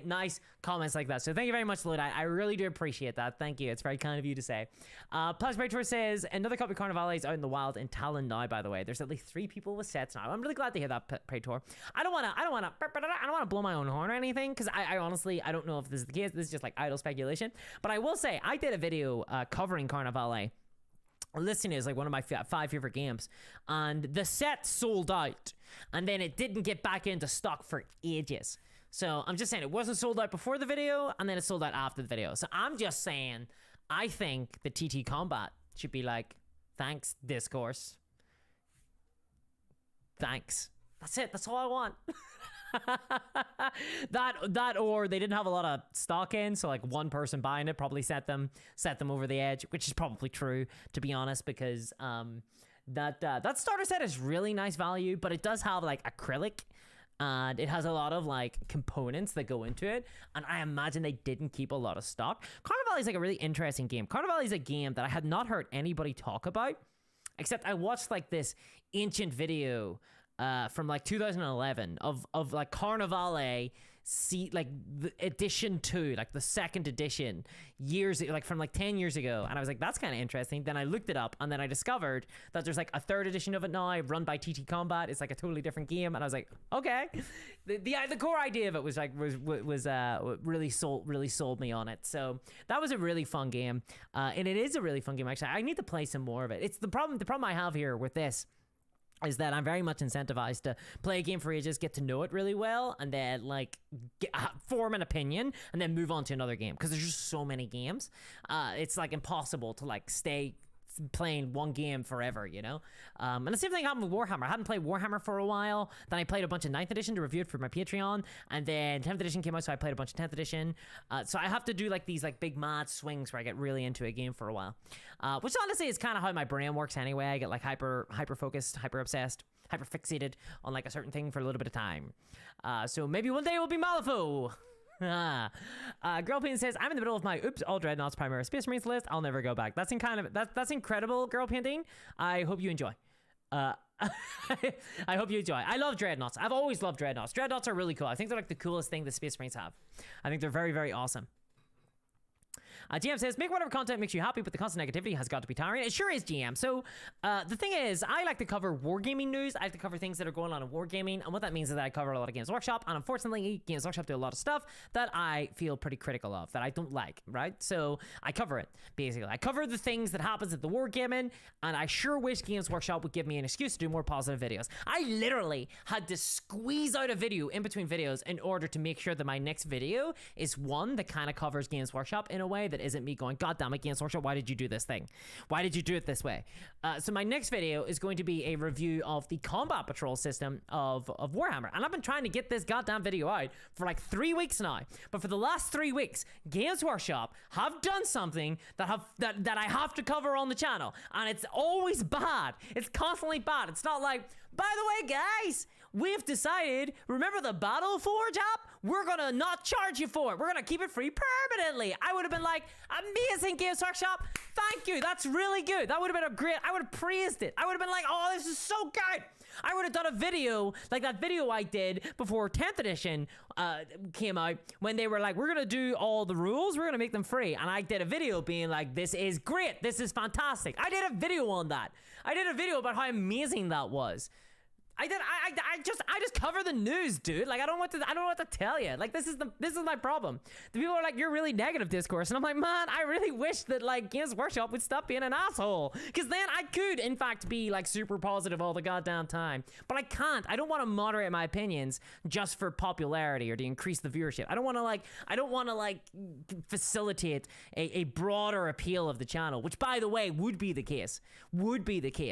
nice comments like that. So thank you very much, Lloyd. I really do appreciate that. Thank you. It's very kind of you to say. Plasma Tour says, another copy of Carnivale is out in the wild in Talon now, by the way. There's at least 3 people with sets now. I'm really glad to hear that, Praetor. I don't want to blow my own horn or anything, because I honestly, I don't know if this is the case. This is just like idle speculation. But I will say, I did a video covering Carnivale. Listing is like one of my 5 favorite games, and the set sold out, and then it didn't get back into stock for ages. So I'm just saying it wasn't sold out before the video, and then it sold out after the video. So I'm just saying, I think the TT Combat should be like, thanks, Discourse. Thanks. That's it. That's all I want. that or they didn't have a lot of stock in, so like one person buying it probably set them over the edge, which is probably true, to be honest, because that starter set is really nice value, but it does have like acrylic, and it has a lot of like components that go into it, and I imagine they didn't keep a lot of stock. Carnivale is like a really interesting game. Carnivale is a game that I had not heard anybody talk about, except I watched like this ancient video from like 2011 of like Carnivale, like the edition 2, like the second edition, like from like 10 years ago, and I was like, that's kind of interesting. Then I looked it up, and then I discovered that there's like a 3rd edition of it now, run by TT Combat. It's like a totally different game, and I was like, okay. The core idea of it was really sold me on it. So that was a really fun game, and it is a really fun game actually. I need to play some more of it. It's the problem I have here with this is that I'm very much incentivized to play a game for ages, get to know it really well, and then like form an opinion, and then move on to another game, because there's just so many games. It's like impossible to like stay playing one game forever, you know? And the same thing happened with Warhammer. I hadn't played Warhammer for a while. Then I played a bunch of 9th edition to review it for my Patreon, and then 10th edition came out, so I played a bunch of 10th edition. So I have to do like these like big mad swings where I get really into a game for a while, which honestly is kind of how my brain works anyway. I get like hyper focused, hyper obsessed, hyper fixated on like a certain thing for a little bit of time. So maybe one day it will be Malifaux. Girl Painting says, I'm in the middle of my oops all dreadnoughts primary Space Marines list. I'll never go back. That's that's incredible, Girl Painting. I hope you enjoy. I hope you enjoy. I love dreadnoughts. I've always loved dreadnoughts. Dreadnoughts are really cool. I think they're like the coolest thing the Space Marines have. I think they're very, very awesome. GM says, make whatever content makes you happy, but the constant negativity has got to be tiring. It sure is, GM. So the thing is, I like to cover wargaming news. I like to cover things that are going on in wargaming. And what that means is that I cover a lot of Games Workshop. And unfortunately, Games Workshop do a lot of stuff that I feel pretty critical of, that I don't like, right? So I cover it, basically. I cover the things that happens at the wargaming, and I sure wish Games Workshop would give me an excuse to do more positive videos. I literally had to squeeze out a video in between videos in order to make sure that my next video is one that kind of covers Games Workshop in a way that isn't me going, God damn it, Games Workshop, why did you do this thing? Why did you do it this way? So my next video is going to be a review of the combat patrol system of Warhammer. And I've been trying to get this goddamn video out for like 3 weeks now. But for the last 3 weeks, Games Workshop have done something that I have to cover on the channel. And it's always bad. It's constantly bad. It's not like, by the way, guys, we've decided, remember the Battle Forge app? We're gonna not charge you for it. We're gonna keep it free permanently. I would have been like, amazing, Games Workshop. Thank you. That's really good. That would have been a great, I would have praised it. I would have been like, oh, this is so good. I would have done a video like that video I did before 10th edition came out, when they were like, we're gonna do all the rules, we're gonna make them free. And I did a video being like, this is great. This is fantastic. I did a video on that. I did a video about how amazing that was. I just cover the news, dude. Like I don't know what to tell you. Like this is my problem. The people are like, you're really negative discourse, and I'm like, man, I really wish that like Games Workshop would stop being an asshole, because then I could in fact be like super positive all the goddamn time. But I can't. I don't want to moderate my opinions just for popularity or to increase the viewership. I don't want to like facilitate a broader appeal of the channel, which by the way would be the case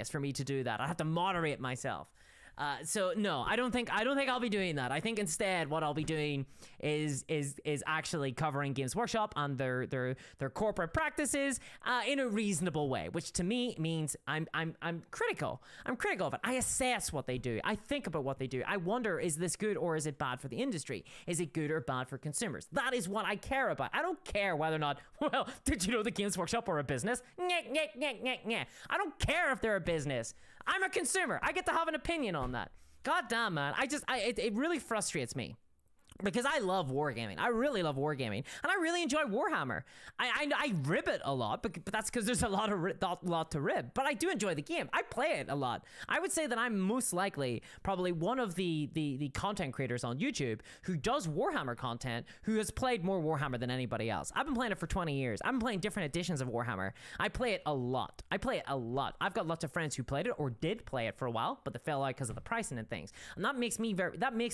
for me to do that. I have to moderate myself. So no, I don't think I'll be doing that. I think instead what I'll be doing is actually covering Games Workshop and their corporate practices in a reasonable way, which to me means I'm critical. I'm critical of it. I assess what they do. I think about what they do. I wonder, is this good or is it bad for the industry? Is it good or bad for consumers? That is what I care about. I don't care whether or not, well, did you know the Games Workshop are a business? I don't care if they're a business. I'm a consumer. I get to have an opinion on that. God damn, man. It really frustrates me. Because I love wargaming. I really love wargaming. And I really enjoy Warhammer. I rib it a lot, but that's because there's a lot to rib. But I do enjoy the game. I play it a lot. I would say that I'm most likely probably one of the content creators on YouTube who does Warhammer content, who has played more Warhammer than anybody else. I've been playing it for 20 years. I've been playing different editions of Warhammer. I play it a lot. I've got lots of friends who played it or did play it for a while, but they fell out because of the pricing and things. And that makes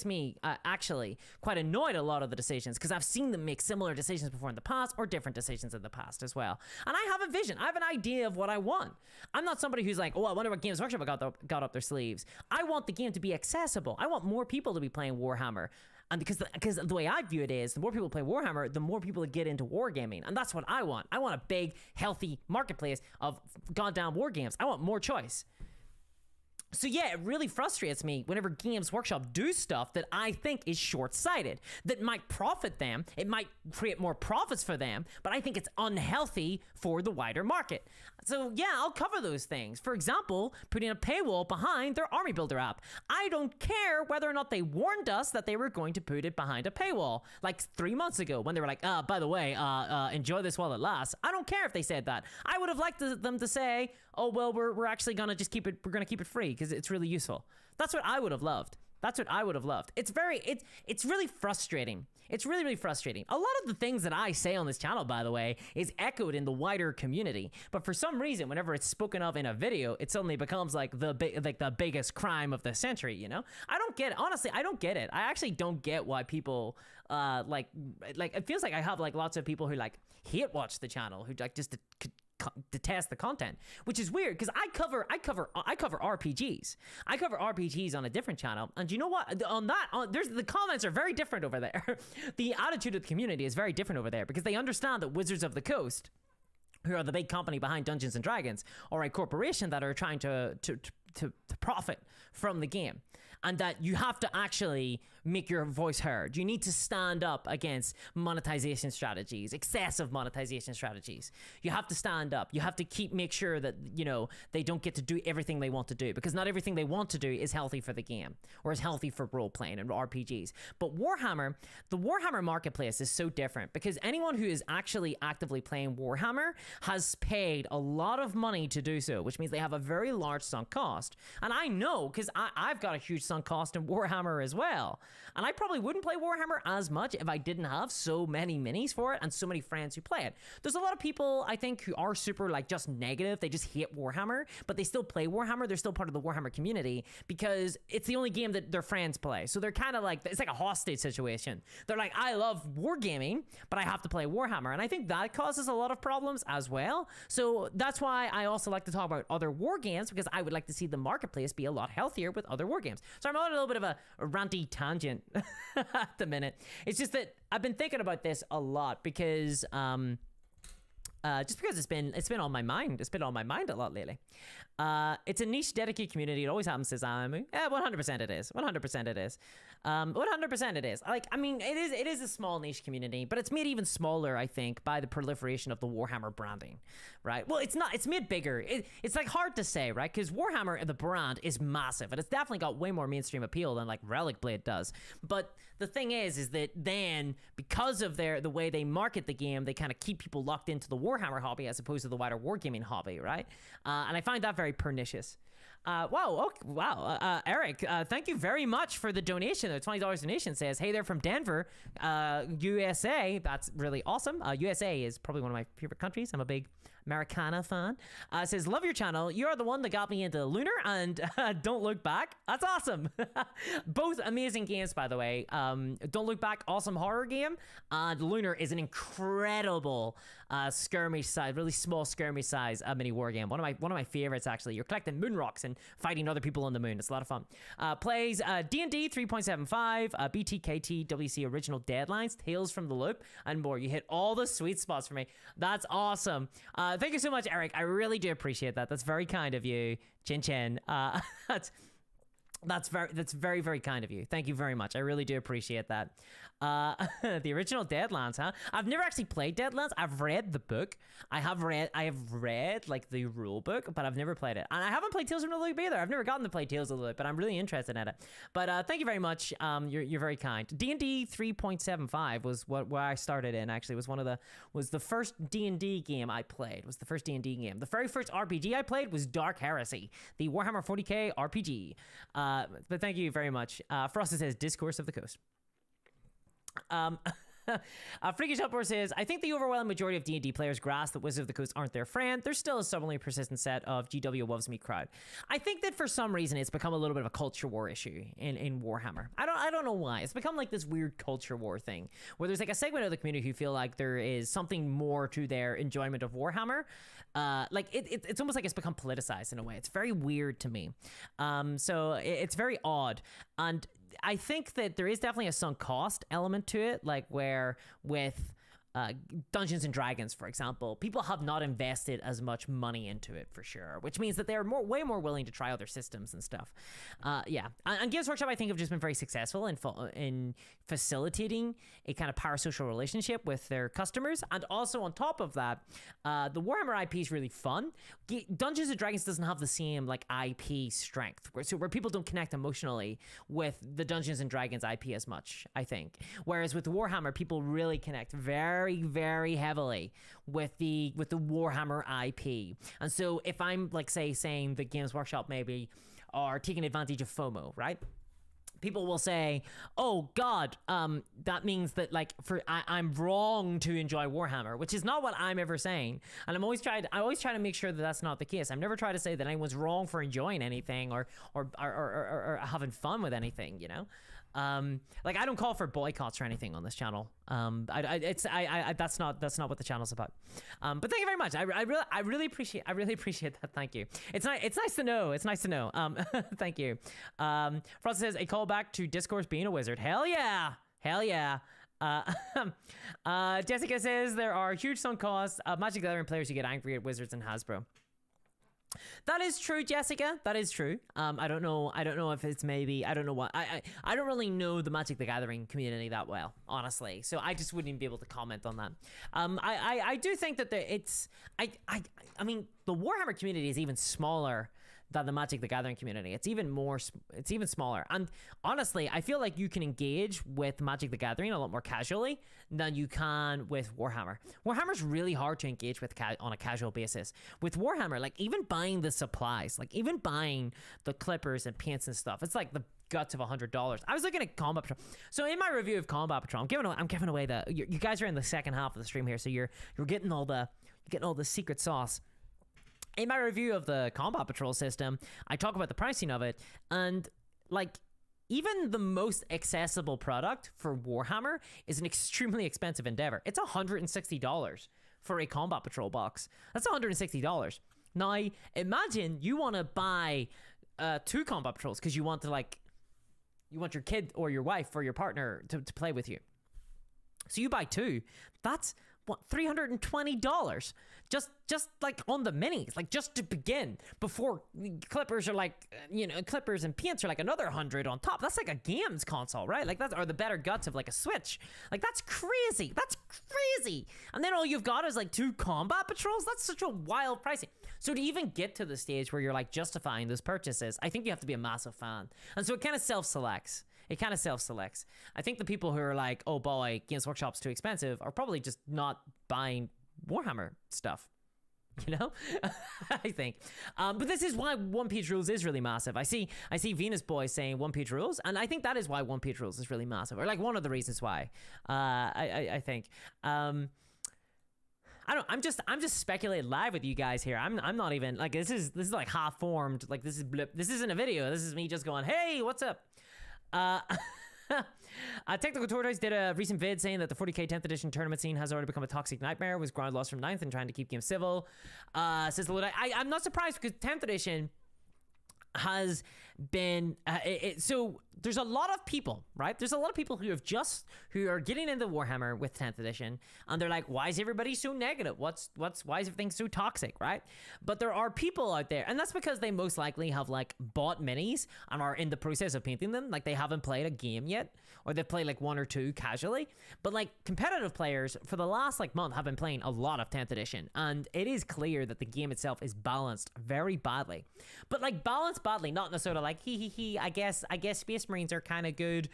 me actually quite annoyed at a lot of the decisions, because I've seen them make similar decisions before in the past, or different decisions in the past as well. And I have a vision. I have an idea of what I want. I'm not somebody who's like, oh, I wonder what Games Workshop got up their sleeves. I want the game to be accessible. I want more people to be playing Warhammer. And because the way I view it is, the more people play Warhammer, the more people get into wargaming. And that's what I want. I want a big, healthy marketplace of goddamn war games. I want more choice. So yeah, it really frustrates me whenever Games Workshop do stuff that I think is short-sighted, that might profit them, it might create more profits for them, but I think it's unhealthy for the wider market. So yeah, I'll cover those things. For example, putting a paywall behind their Army Builder app. I don't care whether or not they warned us that they were going to put it behind a paywall, like 3 months ago when they were like, by the way, enjoy this while it lasts. I don't care if they said that. I would have liked them to say, oh, well, we're actually gonna just keep it free because it's really useful. That's what I would have loved. It's really frustrating. It's really, really frustrating. A lot of the things that I say on this channel, by the way, is echoed in the wider community. But for some reason, whenever it's spoken of in a video, it suddenly becomes like the biggest crime of the century, you know? I don't get it. Honestly, I don't get it. I actually don't get why people like it feels like I have like lots of people who like hate watch the channel, who like just detest the content, which is weird because I cover RPGs. I cover RPGs on a different channel, and you know what? There's the comments are very different over there. The attitude of the community is very different over there because they understand that Wizards of the Coast, who are the big company behind Dungeons and Dragons, are a corporation that are trying to profit from the game. and that you have to actually make your voice heard. You need to stand up against monetization strategies, excessive monetization strategies. You have to stand up. You have to make sure that, you know, they don't get to do everything they want to do, because not everything they want to do is healthy for the game or is healthy for role playing and RPGs. But Warhammer, the Warhammer marketplace is so different, because anyone who is actually actively playing Warhammer has paid a lot of money to do so, which means they have a very large sunk cost. And I know, because I've got a huge sunk cost in Warhammer as well. And I probably wouldn't play Warhammer as much if I didn't have so many minis for it and so many friends who play it. There's a lot of people, I think, who are super like just negative. They just hate Warhammer, but they still play Warhammer. They're still part of the Warhammer community because it's the only game that their friends play. So they're kind of like, it's like a hostage situation. They're like, I love wargaming, but I have to play Warhammer. And I think that causes a lot of problems as well. So that's why I also like to talk about other war games, because I would like to see the marketplace be a lot healthier with other war games. So I'm on a little bit of a ranty tangent at the minute. It's just that I've been thinking about this a lot because just because it's been on my mind. It's been on my mind a lot lately. It's a niche dedicated community. It always happens, says Amu. Yeah, 100% it is. 100% it is. 100% it is. Like, I mean, it is a small niche community, but it's made even smaller, I think, by the proliferation of the Warhammer branding, right? Well, it's not. It's made bigger. It's like hard to say, right? Because Warhammer, the brand, is massive, and it's definitely got way more mainstream appeal than like Relic Blade does. But the thing is that then because of the way they market the game, they kind of keep people locked into the Warhammer hobby as opposed to the wider wargaming hobby, right? And I find that very pernicious. Eric, thank you very much for the donation. The $20 donation says, hey there from Denver, USA. That's really awesome. USA is probably one of my favorite countries. I'm a big Americana fan. Says, love your channel. You're the one that got me into Lunar and Don't Look Back. That's awesome. Both amazing games, by the way. Don't Look Back, awesome horror game. And Lunar is an incredible skirmish size, really small skirmish size mini war game. One of my favorites, actually. You're collecting moon rocks and fighting other people on the moon. It's a lot of fun. Plays D&D 3.75, BTKT, WC Original Deadlines, Tales from the Loop, and more. You hit all the sweet spots for me. That's awesome. Thank you so much, Eric. I really do appreciate that. That's very kind of you. Chin chin. That's very, very kind of you. Thank you very much. I really do appreciate that. The original Deadlands, huh? I've never actually played Deadlands. I've read the book. I have read like the rule book, but I've never played it. And I haven't played Tales from the Loop either. I've never gotten to play Tales of the Loop, but I'm really interested in it. But thank you very much. You're very kind. D&D 3.75 was where I started in. Actually, was the first D&D game I played. Was the first D&D game. The very first RPG I played was Dark Heresy, the Warhammer 40k RPG. But thank you very much. Frost says Discourse of the Coast. Freakish Uproar says, I think the overwhelming majority of D&D players grasp that Wizards of the Coast aren't their friend. There's still a stubbornly persistent set of GW loves me crowd. I think that for some reason it's become a little bit of a culture war issue in Warhammer. I don't know why. It's become like this weird culture war thing where there's like a segment of the community who feel like there is something more to their enjoyment of Warhammer. Like it's almost like it's become politicized in a way. It's very weird to me. So it's very odd. And I think that there is definitely a sunk cost element to it, like where with Dungeons and Dragons, for example, people have not invested as much money into it for sure, which means that they're way more willing to try other systems and stuff. Yeah, and Games Workshop, I think, have just been very successful in facilitating a kind of parasocial relationship with their customers, and also on top of that, the Warhammer IP is really fun. Dungeons and Dragons doesn't have the same like IP strength, where people don't connect emotionally with the Dungeons and Dragons IP as much, I think. Whereas with Warhammer, people really connect very, very heavily with the Warhammer IP. And so if I'm like saying the Games Workshop maybe are taking advantage of FOMO, right? People will say, oh God, that means that like I'm wrong to enjoy Warhammer, which is not what I'm ever saying. And I always try to make sure that that's not the case. I'm never trying to say that anyone's wrong for enjoying anything or having fun with anything, you know? Like I don't call for boycotts or anything on this channel. That's not what the channel's about. But thank you very much. I really appreciate that. Thank you. It's nice to know. It's nice to know. Thank you. Frost says a callback to Discourse being a wizard. Hell yeah. Jessica says there are huge sunk costs of Magic the Gathering players who get angry at Wizards and Hasbro. That is true, Jessica. That is true. I don't know. I don't know if it's maybe. I don't know what. I don't really know the Magic the Gathering community that well, honestly. So I just wouldn't even be able to comment on that. I do think that it's. I mean, the Warhammer community is even smaller than the Magic the Gathering community. It's even more. It's even smaller. And honestly, I feel like you can engage with Magic the Gathering a lot more casually than you can with Warhammer. Warhammer's really hard to engage with on a casual basis. With Warhammer, like even buying the supplies, like even buying the clippers and paints and stuff, it's like the guts of $100. I was looking at Combat Patrol. So in my review of Combat Patrol, I'm giving away the. You guys are in the second half of the stream here, so you're getting all the secret sauce. In my review of the Combat Patrol system, I talk about the pricing of it, and like even the most accessible product for Warhammer is an extremely expensive endeavor. It's $160 for a Combat Patrol box. That's $160. Now, imagine you want to buy 2 Combat Patrols because you want your kid or your wife or your partner to play with you. So you buy 2. That's what, $320 just like on the minis, like just to begin, before clippers are like, clippers and paints are like another 100 on top. That's like a games console, right? Like that's, or the better guts of like a Switch. Like that's crazy. And then all you've got is like 2 Combat Patrols. That's such a wild pricing. So to even get to the stage where you're like justifying those purchases, I think you have to be a massive fan. And so it kind of self-selects. I think the people who are like, oh boy, Games Workshop's too expensive, are probably just not buying Warhammer stuff. I think. But this is why One Page Rules is really massive. I see Venus Boy saying One Page Rules, and I think that is why One Page Rules is really massive, or like one of the reasons why. I think. I'm just speculating live with you guys here. I'm not even like this is like half formed. Like this isn't a video. This is me just going, hey, what's up? Technical Tortoise did a recent vid saying that the 40k 10th edition tournament scene has already become a toxic nightmare, with ground loss from 9th and trying to keep games civil. Says the I'm not surprised, because 10th edition has been so there's a lot of people, right? There's a lot of people who are getting into Warhammer with 10th edition, and they're like, why is everybody so negative? Why is everything so toxic, right? But there are people out there, and that's because they most likely have like bought minis and are in the process of painting them. Like they haven't played a game yet, or they've played like 1 or 2 casually. But like competitive players for the last like month have been playing a lot of 10th edition, and it is clear that the game itself is balanced very badly. But like balanced badly, not necessarily like I guess Space Marines are kind of good,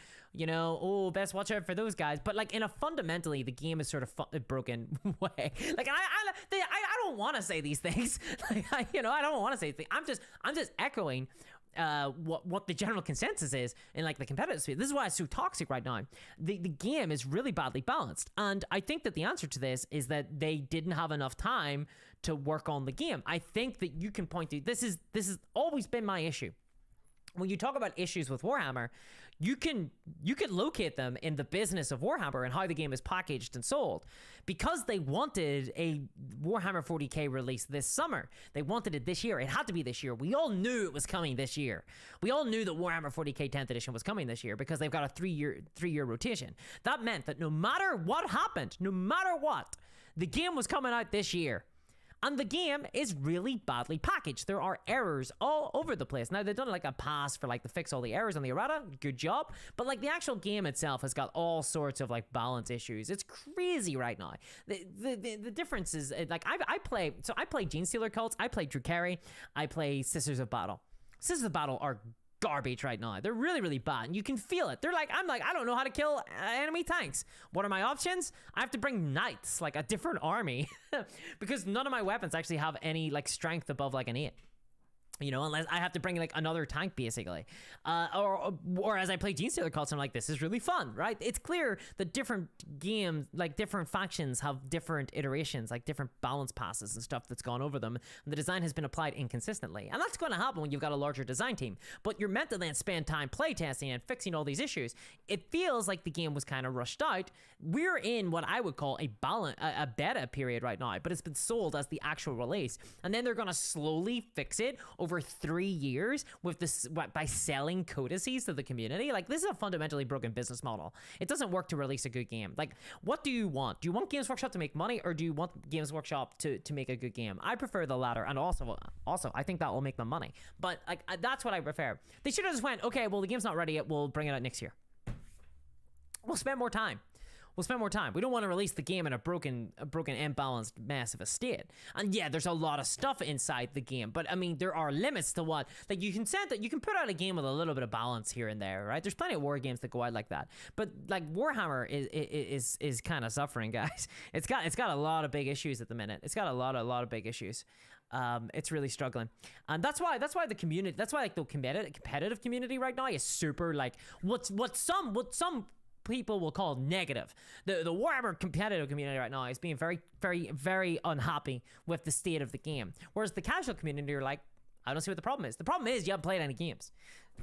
best watch out for those guys. But like in a fundamentally, the game is sort of broken way. Like I don't want to say these things. Like I don't want to say things. I'm just echoing what the general consensus is in like the competitive space. This is why it's so toxic right now. The game is really badly balanced, and I think that the answer to this is that they didn't have enough time to work on the game. I think that you can point to this has always been my issue. When you talk about issues with Warhammer, you can locate them in the business of Warhammer and how the game is packaged and sold. Because they wanted a Warhammer 40k release this summer. They wanted it this year. It had to be this year. We all knew it was coming this year. We all knew that Warhammer 40k 10th edition was coming this year because they've got a 3-year rotation. That meant that no matter what happened, no matter what, the game was coming out this year. And the game is really badly packaged. There are errors all over the place. Now, they've done like a pass for like to fix all the errors on the errata. Good job. But like the actual game itself has got all sorts of like balance issues. It's crazy right now. The difference is like I play Genestealer Cults. I play Drukhari. I play Sisters of Battle. Sisters of Battle are garbage right now. They're really, really bad, and you can feel it. I'm like, I don't know how to kill enemy tanks. What are my options? I have to bring knights, like a different army, because none of my weapons actually have any like strength above like an 8. Unless I have to bring like another tank basically. Or as I play Genestealer Cults, I'm like, this is really fun, right? It's clear that different games, like different factions have different iterations, like different balance passes and stuff that's gone over them. And the design has been applied inconsistently. And that's going to happen when you've got a larger design team. But you're meant to then spend time playtesting and fixing all these issues. It feels like the game was kind of rushed out. We're in what I would call a beta period right now, but it's been sold as the actual release. And then they're going to slowly fix it over over 3 years with this by selling codices to the community. Like, this is a fundamentally broken business model. It doesn't work to release a good game. Like, what do you want? Do you want Games Workshop to make money, or do you want Games Workshop to make a good game? I prefer the latter, and also I think that will make them money. But like, that's what I prefer. They should have just went, okay, well, the game's not ready yet, we'll bring it out next year. We'll spend more time. We don't want to release the game in a broken, imbalanced mess of a state. And yeah, there's a lot of stuff inside the game, but I mean, there are limits to what, like, you can put out a game with a little bit of balance here and there, right? There's plenty of war games that go out like that, but like Warhammer is kind of suffering, guys. It's got a lot of big issues at the minute. It's got a lot of big issues. It's really struggling, and that's why the community, like the competitive community right now is super, like, what some people will call negative. The Warhammer competitive community right now is being very, very, very unhappy with the state of the game. Whereas the casual community are like, I don't see what the problem is. The problem is you haven't played any games.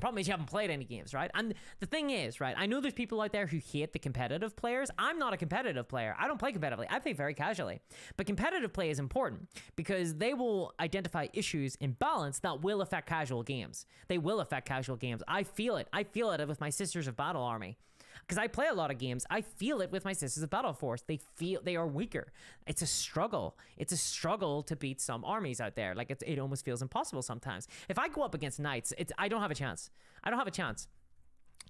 Right? And the thing is, right, I know there's people out there who hate the competitive players. I'm not a competitive player. I don't play competitively. I play very casually. But competitive play is important because they will identify issues in balance that will affect casual games. They will affect casual games. I feel it. With my Sisters of Battle army. Because I play a lot of games, I feel it with my Sisters of Battle Force. They are weaker. It's a struggle. It's a struggle to beat some armies out there. Like, it almost feels impossible sometimes. If I go up against Knights, I don't have a chance.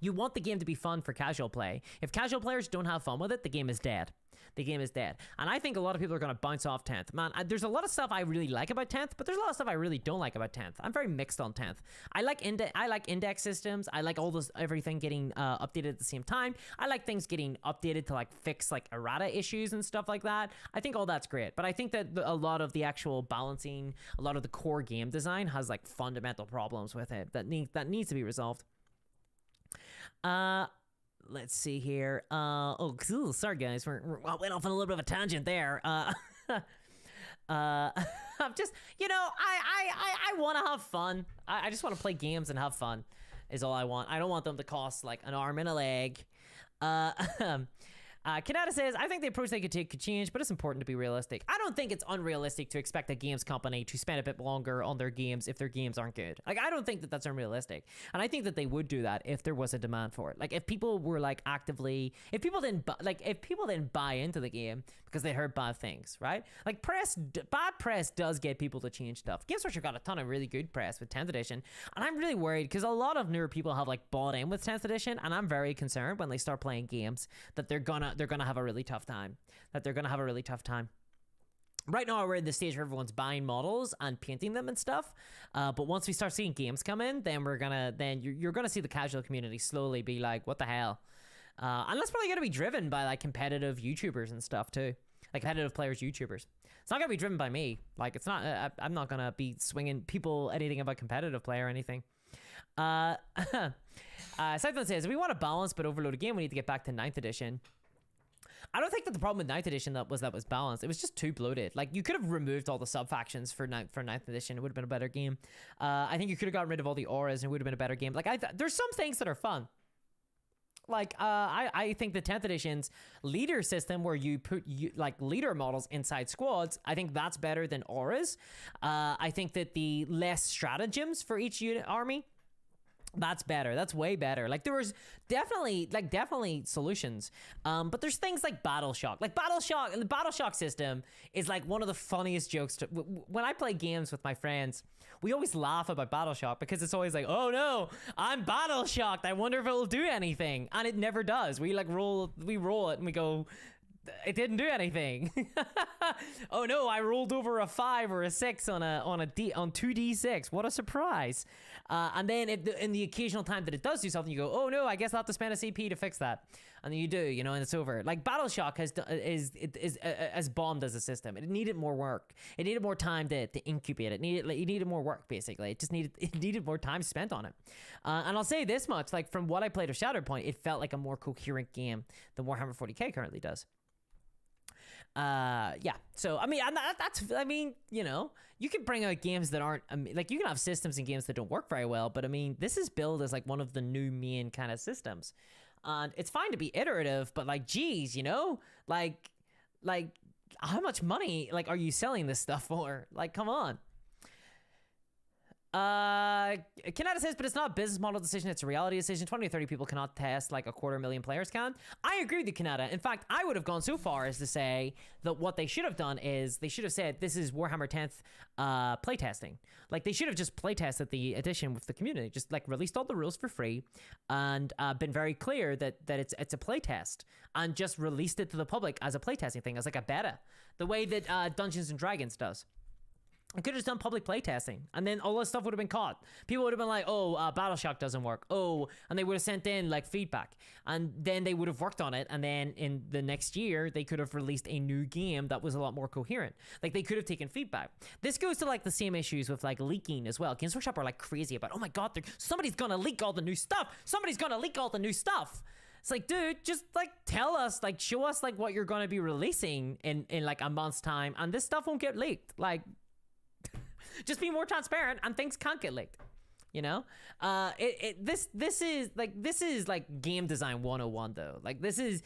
You want the game to be fun for casual play. If casual players don't have fun with it, the game is dead. And I think a lot of people are going to bounce off 10th. Man, there's a lot of stuff I really like about 10th, but there's a lot of stuff I really don't like about 10th. I'm very mixed on 10th. I like index systems. I like everything getting updated at the same time. I like things getting updated to like fix like errata issues and stuff like that. I think all that's great. But I think that a lot of the actual balancing, a lot of the core game design has like fundamental problems with it that needs to be resolved. Let's see here. Oh, sorry guys, we went off on a little bit of a tangent there. I'm just, I want to have fun. I just want to play games and have fun is all I want. I don't want them to cost like an arm and a leg. Kanata says, I think the approach they could take could change, but it's important to be realistic. I don't think it's unrealistic to expect a games company to spend a bit longer on their games if their games aren't good. Like, I don't think that that's unrealistic. And I think that they would do that if there was a demand for it. Like, if people were like actively, if people didn't buy into the game because they heard bad things, right? Like, bad press does get people to change stuff. Games Workshop got a ton of really good press with 10th edition. And I'm really worried because a lot of newer people have like bought in with 10th edition. And I'm very concerned when they start playing games that they're gonna have a really tough time. Right now, we're in the stage where everyone's buying models and painting them and stuff. But once we start seeing games come in, then you're gonna see the casual community slowly be like, what the hell? And that's probably gonna be driven by like competitive YouTubers and stuff too, like competitive players YouTubers. It's not gonna be driven by me. Like, it's not. I'm not gonna be swinging people anything about competitive play or anything. Siphon says, if we want to balance but overload a game, we need to get back to 9th edition. I don't think that the problem with 9th edition that was balanced. It was just too bloated. Like, you could have removed all the sub-factions for 9th edition. It would have been a better game. I think you could have gotten rid of all the auras and it would have been a better game. Like, there's some things that are fun. Like, I think the 10th edition's leader system where you put like leader models inside squads, I think that's better than auras. I think that the less stratagems for each unit army, that's better. That's way better. Like, there was definitely solutions. But there's things like Battle Shock. Like, the Battle Shock system is like one of the funniest jokes. When I play games with my friends, we always laugh about Battle Shock because it's always like, oh no, I'm Battle Shocked. I wonder if it'll do anything. And it never does. We roll it and we go, it didn't do anything. Oh no, I rolled over a 5 or a 6 on 2d6. What a surprise. And then in the occasional time that it does do something, you go, oh no, I guess I'll have to spend a CP to fix that. And then you do, and it's over. Like, Battle Shock is as bombed as a system. It needed more work. It needed more time to incubate it. It needed more work, basically. It needed more time spent on it. And I'll say this much, like, from what I played of Shadowpoint, it felt like a more coherent game than Warhammer 40k currently does. Yeah, so I mean, you can bring out games that aren't, like, you can have systems and games that don't work very well, but I mean, this is billed as like one of the new main kind of systems, and it's fine to be iterative, but like, geez, like how much money like are you selling this stuff for? Like, come on. Canada says, but it's not a business model decision, it's a reality decision. 20 or 30 people cannot test like 250,000 players can. I agree with you, Canada. In fact, I would have gone so far as to say that what they should have done is they should have said this is Warhammer 10th playtesting. Like they should have just playtested the edition with the community, just like released all the rules for free and been very clear that it's a playtest and just released it to the public as a playtesting thing, as like a beta, the way that Dungeons and Dragons does. I could have just done public playtesting, and then all this stuff would have been caught. People would have been like, oh, Battleshock doesn't work. Oh, and they would have sent in like feedback, and then they would have worked on it, and then in the next year, they could have released a new game that was a lot more coherent. Like they could have taken feedback. This goes to like the same issues with like leaking as well. Games Workshop are like crazy about, oh my God, somebody's gonna leak all the new stuff. Somebody's gonna leak all the new stuff. It's like, dude, just like tell us, like show us like what you're gonna be releasing in like a month's time, and this stuff won't get leaked. Like, just be more transparent and things can't get leaked, you know? This is like game design 101 though. Like this is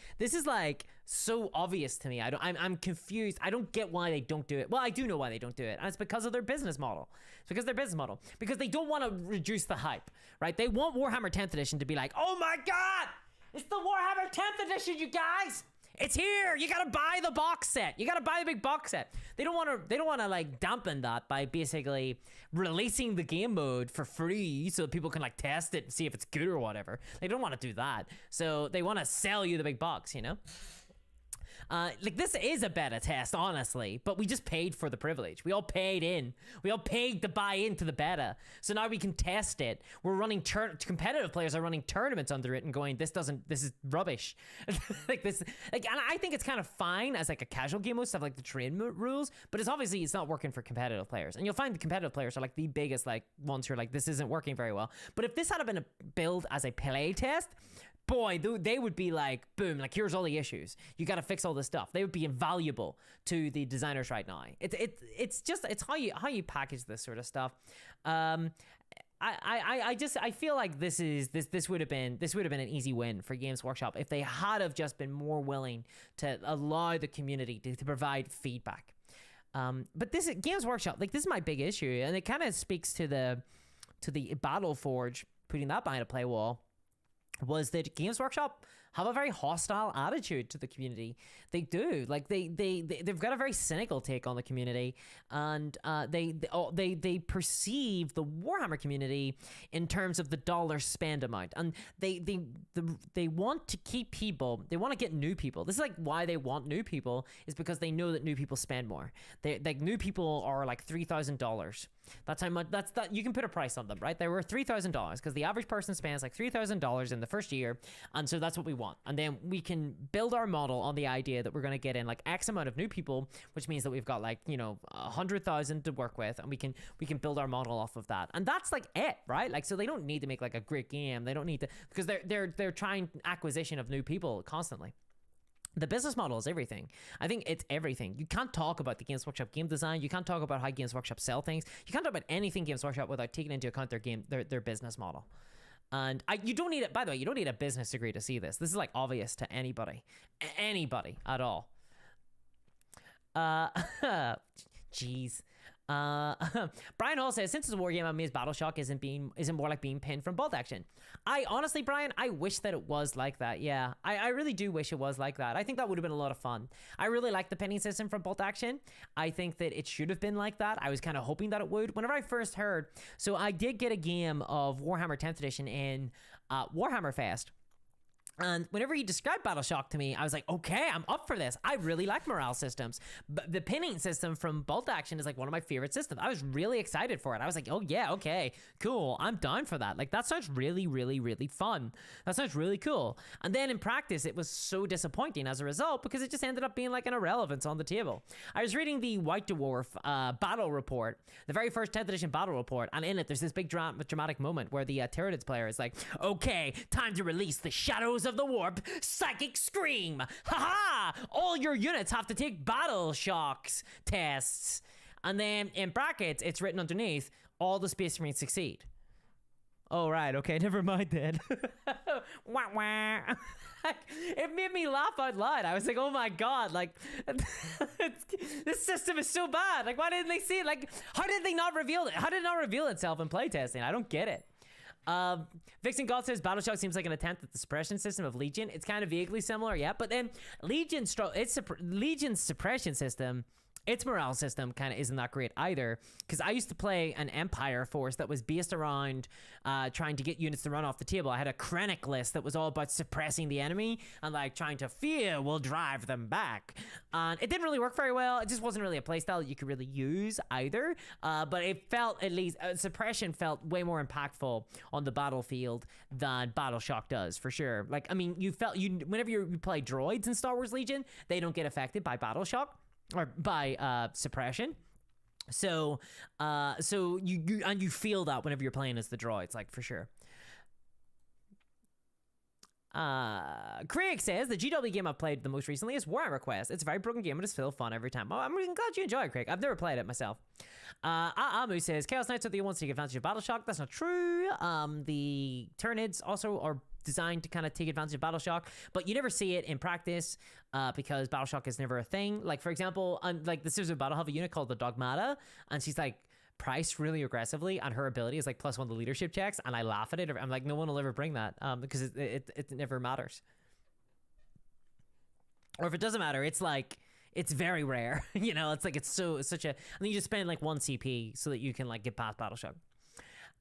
like so obvious to me. I'm confused. I don't get why they don't do it. Well, I do know why they don't do it. And it's because of their business model. It's because of their business model. Because they don't want to reduce the hype, right? They want Warhammer 10th edition to be like, oh my God, it's the Warhammer 10th edition, you guys. It's here. You gotta buy the box set. You gotta buy the big box set. They don't want to like dampen that by basically releasing the game mode for free so that people can like test it and see if it's good or whatever. They don't want to do that. So they want to sell you the big box, you know? Like this is a beta test, honestly, but we just paid for the privilege. We all paid in. We all paid to buy into the beta. So now we can test it. We're running competitive players are running tournaments under it and going, this is rubbish. Like this, like, and I think it's kind of fine as like a casual game mode stuff like the terrain rules, but it's not working for competitive players. And you'll find the competitive players are like the biggest like ones who are like, this isn't working very well. But if this had been a build as a play test, boy, they would be like, boom, like here's all the issues. You got to fix all this stuff. They would be invaluable to the designers right now. It's how you package this sort of stuff. I feel like this would have been an easy win for Games Workshop if they had have just been more willing to allow the community to provide feedback. But this Games Workshop, like this is my big issue, and it kind of speaks to the Battle Forge, putting that behind a play wall. Was that Games Workshop have a very hostile attitude to the community. They do. Like they've got a very cynical take on the community, and they perceive the Warhammer community in terms of the dollar spend amount, and they want to keep people. They want to get new people. This is like why they want new people, is because they know that new people spend more. They like new people are like $3,000. That's how much. That you can put a price on them, right? They were $3,000 because the average person spends like $3,000 in the first year, and so that's what we want. And then we can build our model on the idea that we're going to get in like X amount of new people, which means that we've got like 100,000 to work with, and we can build our model off of that. And that's like it, right? Like so they don't need to make like a great game. They don't need to, because they're trying acquisition of new people constantly. The business model is everything. I think it's everything. You can't talk about the Games Workshop game design. You can't talk about how Games Workshop sell things. You can't talk about anything Games Workshop without taking into account their business model. And you don't need it. By the way, you don't need a business degree to see this. This is like obvious to anybody at all. Jeez. Brian Hall says, since it's a war game, Amaze Battleshock isn't more like being pinned from bolt action. I honestly, Brian, I wish that it was like that. Yeah, I really do wish it was like that. I think that would have been a lot of fun. I really like the pinning system from bolt action. I think that it should have been like that. I was kind of hoping that it would. Whenever I first heard, so I did get a game of Warhammer 10th edition in Warhammer Fest. And whenever he described Battleshock to me, I was like, okay, I'm up for this. I really like morale systems. But the pinning system from Bolt Action is like one of my favorite systems. I was really excited for it. I was like, oh yeah, okay, cool. I'm down for that. Like that sounds really, really, really fun. That sounds really cool. And then in practice, it was so disappointing as a result because it just ended up being like an irrelevance on the table. I was reading the White Dwarf battle report, the very first 10th edition battle report. And in it, there's this big dramatic moment where the Tyranids player is like, okay, time to release the Shadows of the Warp Psychic Scream. Haha! All your units have to take battle shocks tests. And then in brackets, it's written underneath, all the Space Marines succeed. Oh, right. Okay. Never mind then. Wah, wah. Like, it made me laugh out loud. I was like, oh my god, like this system is so bad. Like, why didn't they see it? Like, how did they not reveal it? How did it not reveal itself in playtesting? I don't get it. Vixen God says Battleshock seems like an attempt at the suppression system of Legion. It's kind of vaguely similar, yeah, but then Legion's suppression system, its morale system kind of isn't that great either, because I used to play an Empire force that was based around trying to get units to run off the table. I had a Krennic list that was all about suppressing the enemy and like trying to fear will drive them back. And it didn't really work very well. It just wasn't really a playstyle that you could really use either. But it felt, at least, suppression felt way more impactful on the battlefield than Battleshock does, for sure. Like, I mean, whenever you play droids in Star Wars Legion, they don't get affected by Battleshock or by suppression. So you feel that whenever you're playing as the droids, like, for sure. Craig says the GW game I've played the most recently is Warhammer Quest. It's a very broken game, but it's still fun every time. Oh, I'm really glad you enjoy it, Craig. I've never played it myself. Amu says Chaos Knights are the ones to take advantage of Battleshock. That's not true. The Tyranids also are designed to kind of take advantage of Battleshock, but you never see it in practice because Battleshock is never a thing. Like, for example, like the Citizen Battle have a unit called the Dogmata, and she's like priced really aggressively, and her ability is like +1 to leadership checks, and I laugh at it. I'm like, no one will ever bring that because it never matters. Or if it doesn't matter, it's like, it's very rare. You know, it's like, it's such a, and then you just spend like 1 CP so that you can like get past Battleshock.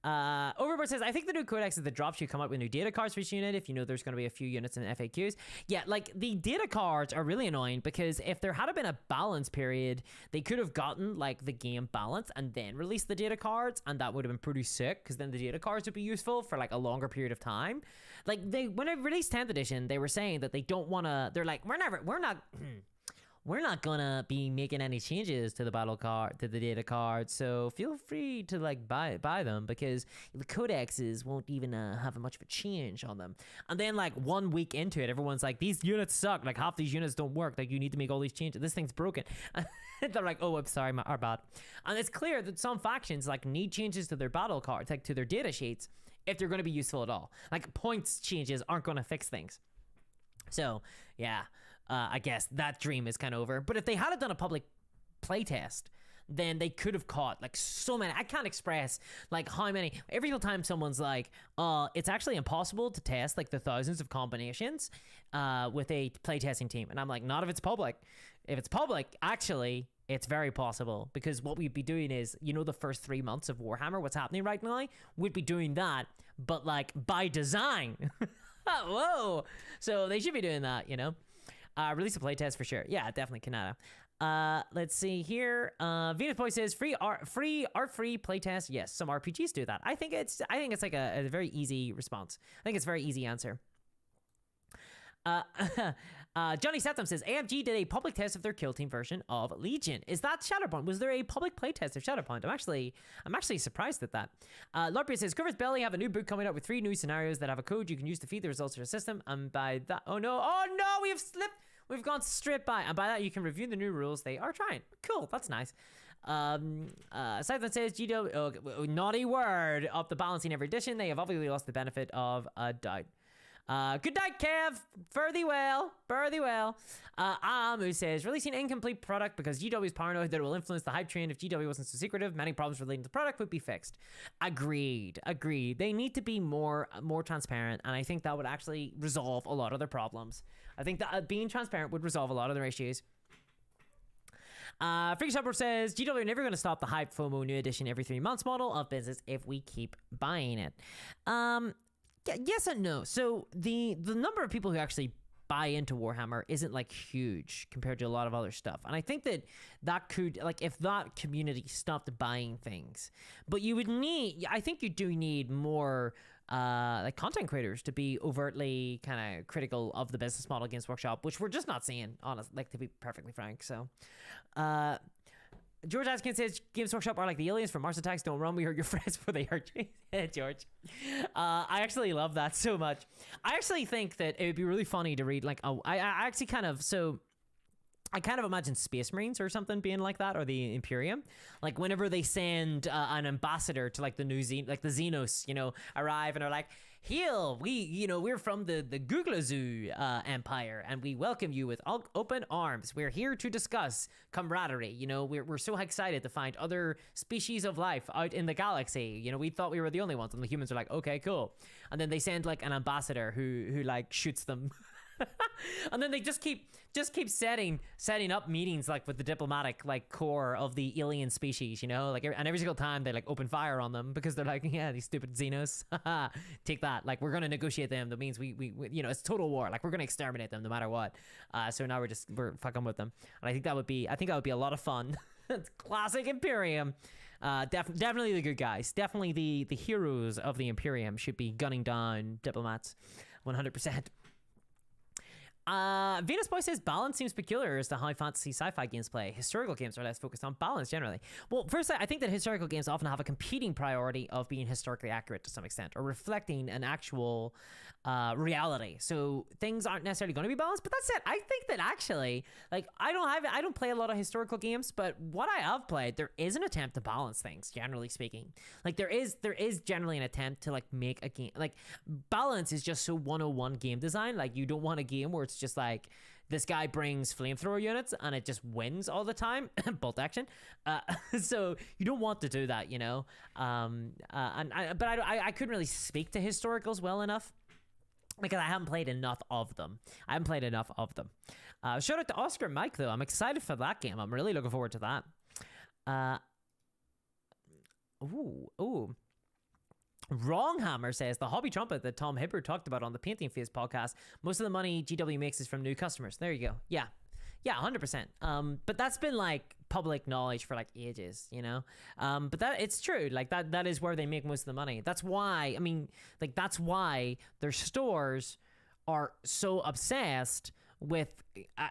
Overboard says, I think the new codex is the drops you come up with new data cards for each unit if you know there's going to be a few units in FAQs. Yeah, like the data cards are really annoying because if there had been a balance period, they could have gotten like the game balance and then released the data cards, and that would have been pretty sick because then the data cards would be useful for like a longer period of time. Like when I released 10th edition, they were saying that they don't want to, they're like, we're not gonna be making any changes to the the data card, so feel free to like buy them because the codexes won't even have much of a change on them. And then like 1 week into it, everyone's like, these units suck, like half these units don't work, like you need to make all these changes, this thing's broken. They're like, oh, I'm sorry, our bad. And it's clear that some factions like need changes to their battle cards, like to their data sheets, if they're going to be useful at all. Like points changes aren't going to fix things. So yeah, I guess that dream is kind of over. But if they had done a public playtest, then they could have caught like so many. I can't express like how many. Every single time someone's like, it's actually impossible to test like the thousands of combinations with a playtesting team. And I'm like, not if it's public. If it's public, actually, it's very possible, because what we'd be doing is, you know, the first 3 months of Warhammer, what's happening right now, we'd be doing that, but like by design. Whoa. So they should be doing that, you know. Release a playtest for sure. Yeah, definitely Canada. Let's see here. Venus Boy says free art free playtest. Yes, some RPGs do that. I think it's like a very easy response. I think it's a very easy answer. Johnny Septum says AMG did a public test of their Kill Team version of Legion. Is that Shadowpoint? Was there a public playtest of Shadowpoint? I'm actually surprised at that. Lorpia says Cover's Belly have a new book coming out with 3 new scenarios that have a code you can use to feed the results of your system. And by that, oh no, we've gone straight by. And by that, you can review the new rules they are trying. Cool, that's nice. Siphon says GW, naughty word of the balancing every edition. They have obviously lost the benefit of a doubt. Good night, Kev. Fare thee well. Amu says, releasing an incomplete product because GW is paranoid that it will influence the hype train. If GW wasn't so secretive, many problems relating to the product would be fixed. Agreed. They need to be more transparent, and I think that would actually resolve a lot of their problems. I think that being transparent would resolve a lot of their issues. Freaky Shopper says, GW are never going to stop the hype FOMO new edition every 3 months model of business if we keep buying it. Yes and no. So the number of people who actually buy into Warhammer isn't like huge compared to a lot of other stuff, and I think that could, like, if that community stopped buying things, but I think you do need more like content creators to be overtly kind of critical of the business model Games Workshop, which we're just not seeing, honest, like, to be perfectly frank. So George Askin says Games Workshop are like the aliens from Mars Attacks. Don't run, we hurt your friends before they hurt you. George, I actually love that so much. I actually think that it would be really funny to read, like, I actually kind of, so I kind of imagine Space Marines or something being like that, or the Imperium. Like whenever they send an ambassador to like the new like the Xenos, you know, arrive and are like, "Here, we're from the Guglazu Empire, and we welcome you with open arms. We're here to discuss camaraderie. You know, we're so excited to find other species of life out in the galaxy. You know, we thought we were the only ones." And the humans are like, "Okay, cool." And then they send like an ambassador who like shoots them. And then they just keep setting up meetings like with the diplomatic like core of the alien species, you know, like, and every single time they like open fire on them because they're like, yeah, these stupid Xenos, take that, like we're gonna negotiate them. That means we you know, it's total war, like we're gonna exterminate them no matter what. So now we're fucking with them, and I think that would be a lot of fun. It's classic Imperium. Definitely the good guys, definitely the heroes of the Imperium should be gunning down diplomats 100%. Venus Boy says balance seems peculiar as to how fantasy sci-fi games play. Historical games are less focused on balance generally. Well, first, I think that historical games often have a competing priority of being historically accurate to some extent, or reflecting an actual reality. So things aren't necessarily going to be balanced. But that said, I think that actually, like, I don't play a lot of historical games, but what I have played, there is an attempt to balance things, generally speaking. Like there is generally an attempt to like make a game, like balance is just so 101 game design. Like you don't want a game where it's just like this guy brings flamethrower units and it just wins all the time. Bolt action. So you don't want to do that, you know. But I couldn't really speak to historicals well enough because I haven't played enough of them. Shout out to Oscar and Mike though. I'm excited for that game. I'm really looking forward to that. Ooh. Wronghammer says the hobby trumpet that Tom Hibbert talked about on the Painting Phase podcast, most of the money GW makes is from new customers. There you go. Yeah, 100%. But that's been like public knowledge for like ages, you know. But that it's true. Like that is where they make most of the money. That's why, I mean, like that's why their stores are so obsessed with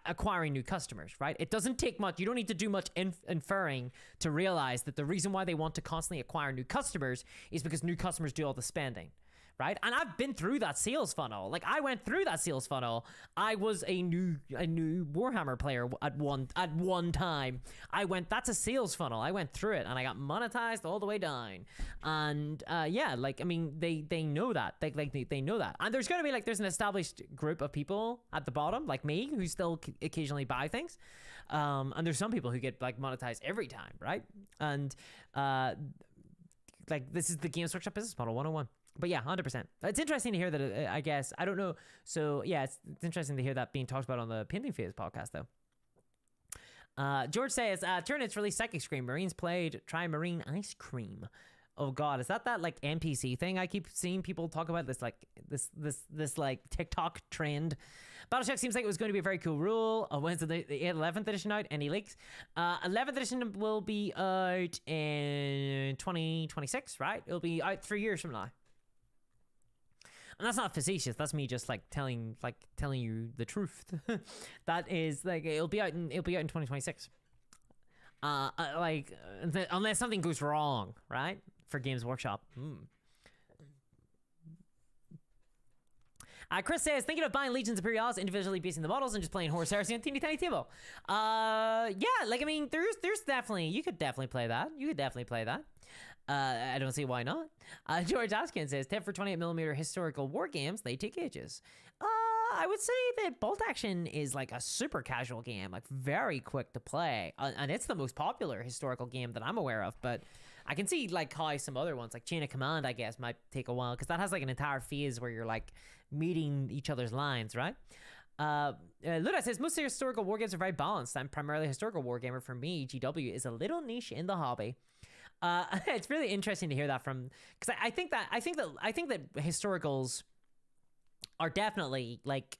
acquiring new customers, right? It doesn't take much. You don't need to do much inferring to realize that the reason why they want to constantly acquire new customers is because new customers do all the spending, right? And I've been through that sales funnel. Like I went through that sales funnel. I was a new Warhammer player at one time. That's a sales funnel. I went through it and I got monetized all the way down. And yeah, like I mean, they know that. They know that. And there's gonna be like there's an established group of people at the bottom, like me, who still occasionally buy things. And there's some people who get like monetized every time, right? And like this is the Games Workshop business model 101. But yeah, 100%. It's interesting to hear that, I guess. I don't know. So yeah, it's interesting to hear that being talked about on the Painting Phase podcast, though. George says, Turnit's released Psychic Scream. Marines played Try Marine Ice Cream. Oh God, is that like NPC thing I keep seeing people talk about? This like this like TikTok trend. Battleshock seems like it was going to be a very cool rule. When's the 11th edition out? Any leaks? 11th edition will be out in 2026, right? It'll be out 3 years from now. And that's not facetious. That's me just like telling you the truth. That is like it'll be out in 2026. Unless something goes wrong, right? For Games Workshop. Chris says, thinking of buying Legions Imperialis, individually basing the models and just playing Horus Heresy on Teeny Tiny Table. Yeah, like I mean, there's definitely you could definitely play that. I don't see why not. George Askin says, tip for 28mm historical war games, they take ages. I would say that Bolt Action is like a super casual game, like very quick to play. And it's the most popular historical game that I'm aware of, but I can see like how some other ones, like Chain of Command, I guess, might take a while, because that has like an entire phase where you're like meeting each other's lines, right? Luda says, most historical war games are very balanced. I'm primarily a historical war gamer. For me, GW is a little niche in the hobby. It's really interesting to hear that from, because I think that historicals are definitely like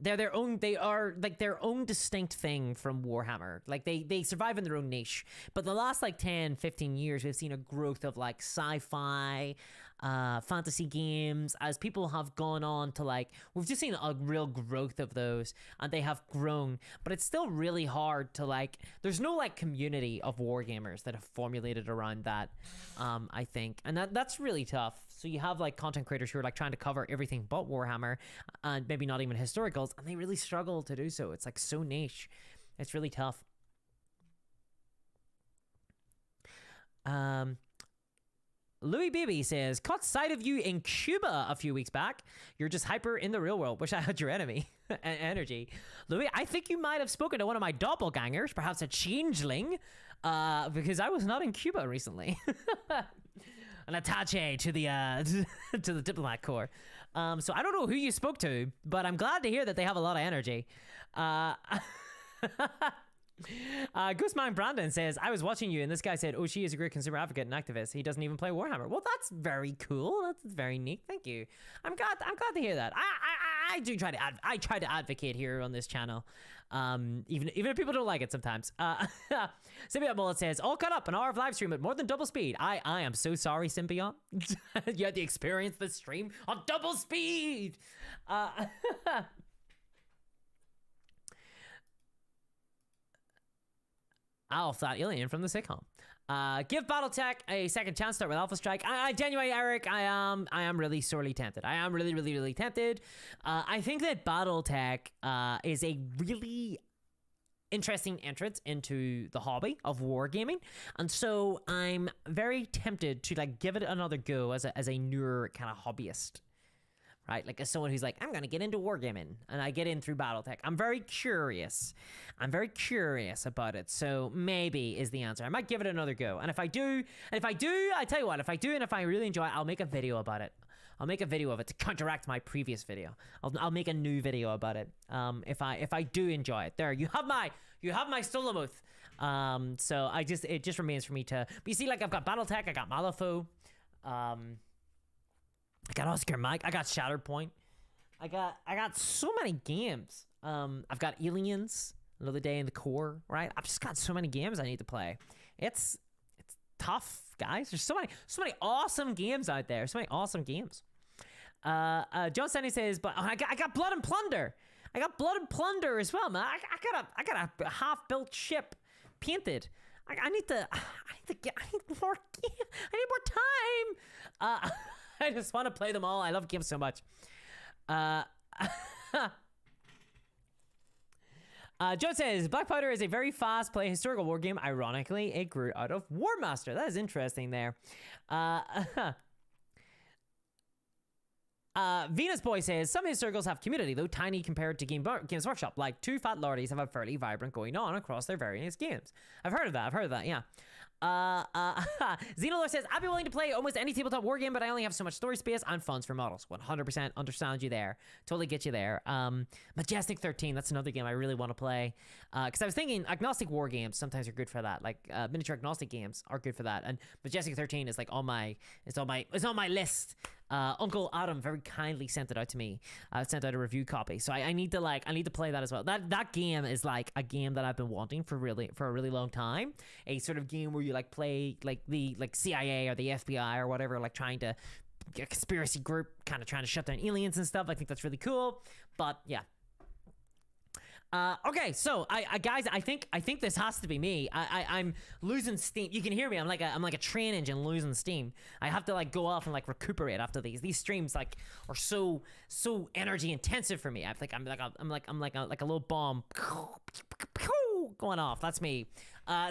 they are like their own distinct thing from Warhammer. Like they survive in their own niche. But the last like 10-15 years we've seen a growth of like sci-fi fantasy games as people have gone on to like, we've just seen a real growth of those, and they have grown. But it's still really hard to like, there's no like community of wargamers that have formulated around that, I think, and that's really tough. So you have like content creators who are like trying to cover everything but Warhammer, and maybe not even historicals, and they really struggle to do so. It's like so niche. It's really tough. Louis Beebe says, caught sight of you in Cuba a few weeks back. You're just hyper in the real world. Wish I had your energy. Louis, I think you might have spoken to one of my doppelgangers, perhaps a changeling, because I was not in Cuba recently. An attaché to the to the diplomat corps. So I don't know who you spoke to, but I'm glad to hear that they have a lot of energy. Goosemine Brandon says, I was watching you and this guy said, oh, she is a great consumer advocate and activist. He doesn't even play Warhammer. Well, that's very cool. That's very neat. Thank you. I'm glad to hear that. I do try to advocate here on this channel. Even if people don't like it sometimes. Symbiont Mullet says, all caught up, an hour of live stream at more than double speed. I am so sorry, Symbiont. You had to experience the stream on double speed. Alf, that alien from the sitcom. Give BattleTech a second chance. Start with Alpha Strike. I genuinely, Eric, I am really sorely tempted. I am really tempted. I think that BattleTech is a really interesting entrance into the hobby of wargaming, and so I'm very tempted to like give it another go as a newer kind of hobbyist. Right, like as someone who's like, I'm gonna get into wargaming, and I get in through BattleTech. I'm very curious about it. So maybe is the answer. I might give it another go. And if I do, I tell you what, if I do and if I really enjoy it, I'll make a video about it. I'll make a video of it to counteract my previous video. I'll make a new video about it. If I do enjoy it, there you have my Stolamuth. So it just remains for me to. But you see, like I've got BattleTech, I got Malifaux. I got Oscar Mike. I got Shadowpoint. I got so many games. I've got Aliens, Another Day in the Core, right? I've just got so many games I need to play. It's tough, guys. There's so many awesome games out there. So many awesome games. John Stanley says, but I got Blood and Plunder. I got Blood and Plunder as well, man. I got a half-built ship painted. I need more time. I just want to play them all. I love games so much. Joe says, Black Powder is a very fast-play historical war game. Ironically, it grew out of War Master. That is interesting there. Venus Boy says, some historicals have community, though tiny compared to Games Workshop. Like, two fat lordies have a fairly vibrant going on across their various games. I've heard of that, yeah. Xenolor says, I'd be willing to play almost any tabletop war game, but I only have so much story space and funds for models. 100% understand you there. Totally get you there. Majestic 13, that's another game I really want to play. Because I was thinking agnostic war games sometimes are good for that. Like miniature agnostic games are good for that. And Majestic 13 is like on my list. Uncle Adam very kindly sent it out to me. Sent out a review copy, so I need to play that as well. That game is like a game that I've been wanting for a really long time. A sort of game where you like play like the CIA or the FBI or whatever, like trying to a conspiracy group kind of trying to shut down aliens and stuff. I think that's really cool. But yeah. Okay, so guys, I think this has to be me. I'm losing steam. You can hear me. I'm like a train engine losing steam. I have to like go off and like recuperate after these. These streams like are so energy intensive for me. I'm like a little bomb going off. That's me.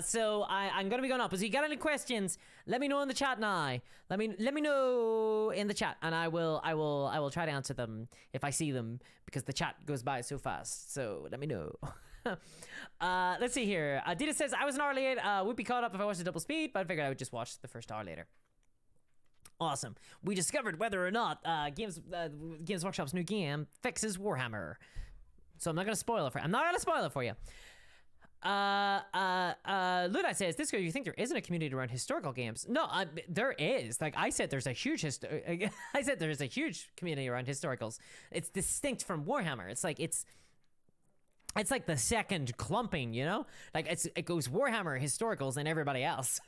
So I'm gonna be going up. So you got any questions? Let me know in the chat now. Let me know in the chat, and I will try to answer them if I see them, because the chat goes by so fast. So let me know. Let's see here. Dita says, I was an hour late. Would be caught up if I watched a double speed, but I figured I would just watch the first hour later. Awesome. We discovered whether or not Games Workshop's new game fixes Warhammer. So I'm not gonna spoil it for you. Ludai says, this guy, you think there isn't a community around historical games? No, there is. Like I said, there's a huge community around historicals. It's distinct from Warhammer. It's like the second clumping, you know? Like it goes Warhammer, historicals, and everybody else.